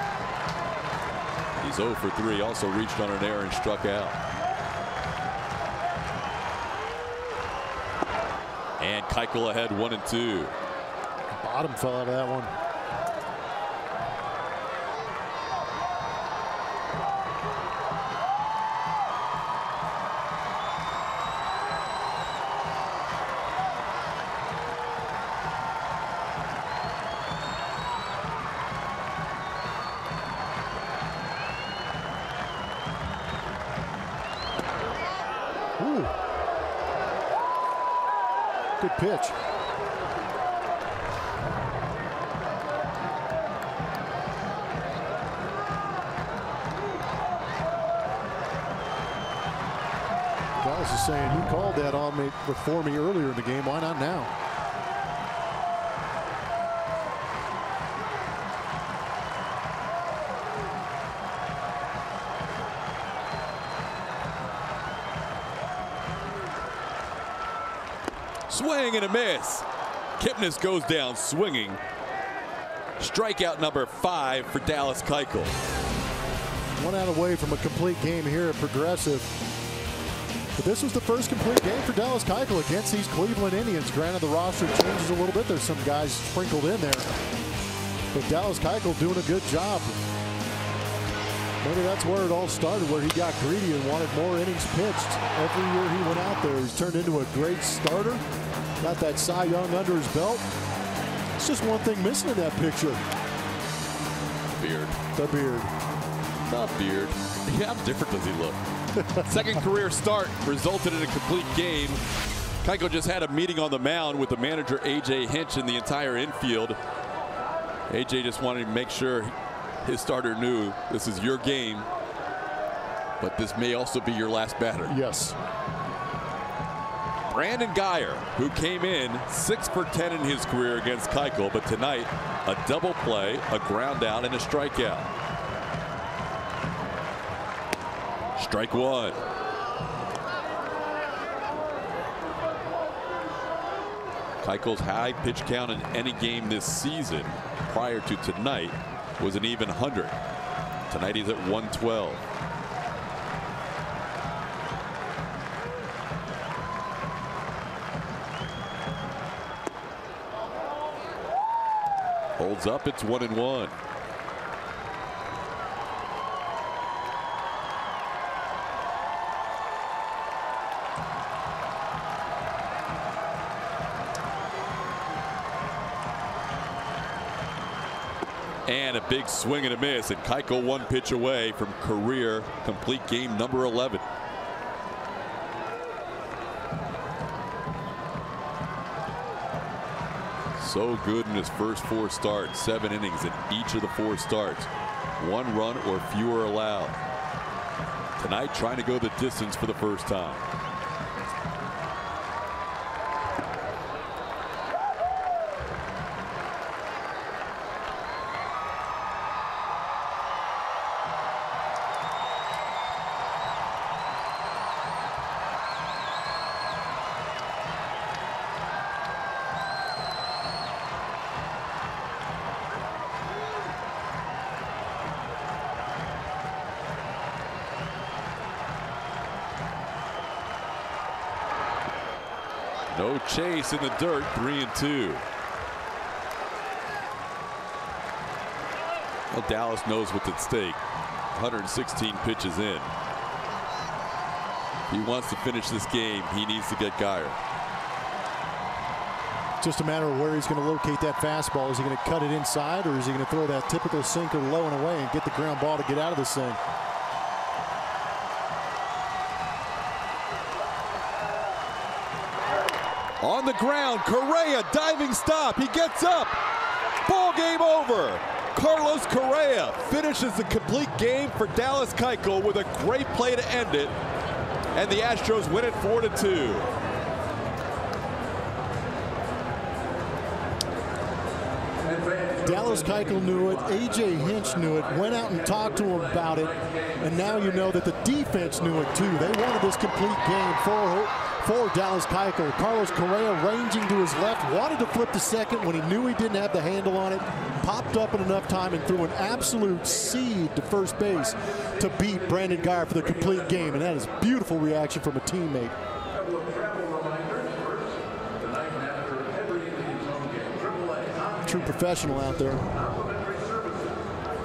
He's 0 for 3, also reached on an error and struck out. And Keuchel ahead 1-2. Bottom fell out of that one. Ooh. Good pitch. Dallas is saying, you called that on me before me earlier in the game. Why not now? Swing and a miss. Kipnis goes down swinging. Strikeout number 5 for Dallas Keuchel. 1 out away from a complete game here at Progressive. But this was the first complete game for Dallas Keuchel against these Cleveland Indians. Granted, the roster changes a little bit. There's some guys sprinkled in there. But Dallas Keuchel doing a good job. Maybe that's where it all started, where he got greedy and wanted more innings pitched. Every year he went out there, he's turned into a great starter. Got that Cy Young under his belt. It's just one thing missing in that picture. Beard. The beard. Not beard. How different does he look? Second career start resulted in a complete game. Keuchel just had a meeting on the mound with the manager A.J. Hinch and the entire infield. A.J. just wanted to make sure his starter knew this is your game, but this may also be your last batter. Yes. Brandon Guyer, who came in 6 for 10 in his career against Keuchel, but tonight a double play, a ground out, and a strikeout. Strike 1. Keuchel's high pitch count in any game this season prior to tonight was an even 100. Tonight he's at 112. Holds up, it's 1-1. And a big swing and a miss, and Keuchel 1 pitch away from career complete game number 11. So good in his first 4 starts, 7 innings in each of the 4 starts. 1 run or fewer allowed. Tonight trying to go the distance for the first time. No chase in the dirt, 3-2. Well, Dallas knows what's at stake. 116 pitches in. If he wants to finish this game, he needs to get Guyer. Just a matter of where he's going to locate that fastball. Is he going to cut it inside, or is he going to throw that typical sinker low and away and get the ground ball to get out of this thing? On the ground, Correa diving stop. He gets up. Ball game over. Carlos Correa finishes the complete game for Dallas Keuchel with a great play to end it. And the Astros win it 4-2. Dallas Keuchel knew it, A.J. Hinch knew it, went out and talked to him about it, and now you know that the defense knew it too. They wanted this complete game for Dallas Keuchel. Carlos Correa ranging to his left, wanted to flip to second when he knew he didn't have the handle on it, popped up in enough time and threw an absolute seed to first base to beat Brandon Guyer for the complete game, and that is a beautiful reaction from a teammate. True professional out there.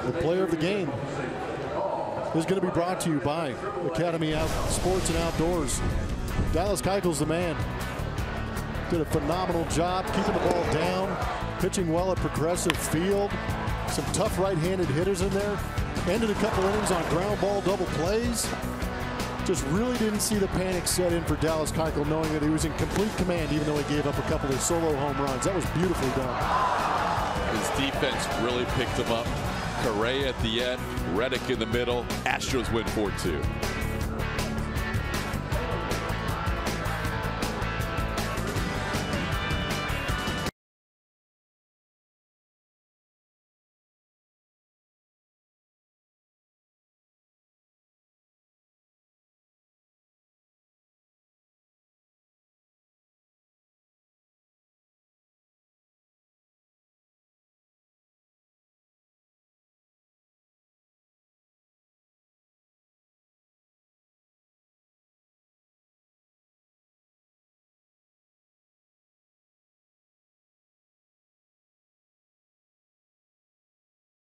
The player of the game is going to be brought to you by Academy Sports and Outdoors. Dallas Keuchel's the man. Did a phenomenal job keeping the ball down, pitching well at Progressive Field. Some tough right-handed hitters in there. Ended a couple innings on ground ball double plays. Just really didn't see the panic set in for Dallas Keuchel, knowing that he was in complete command even though he gave up a couple of solo home runs. That was beautifully done. His defense really picked him up. Correa at the end, Reddick in the middle. Astros win 4-2.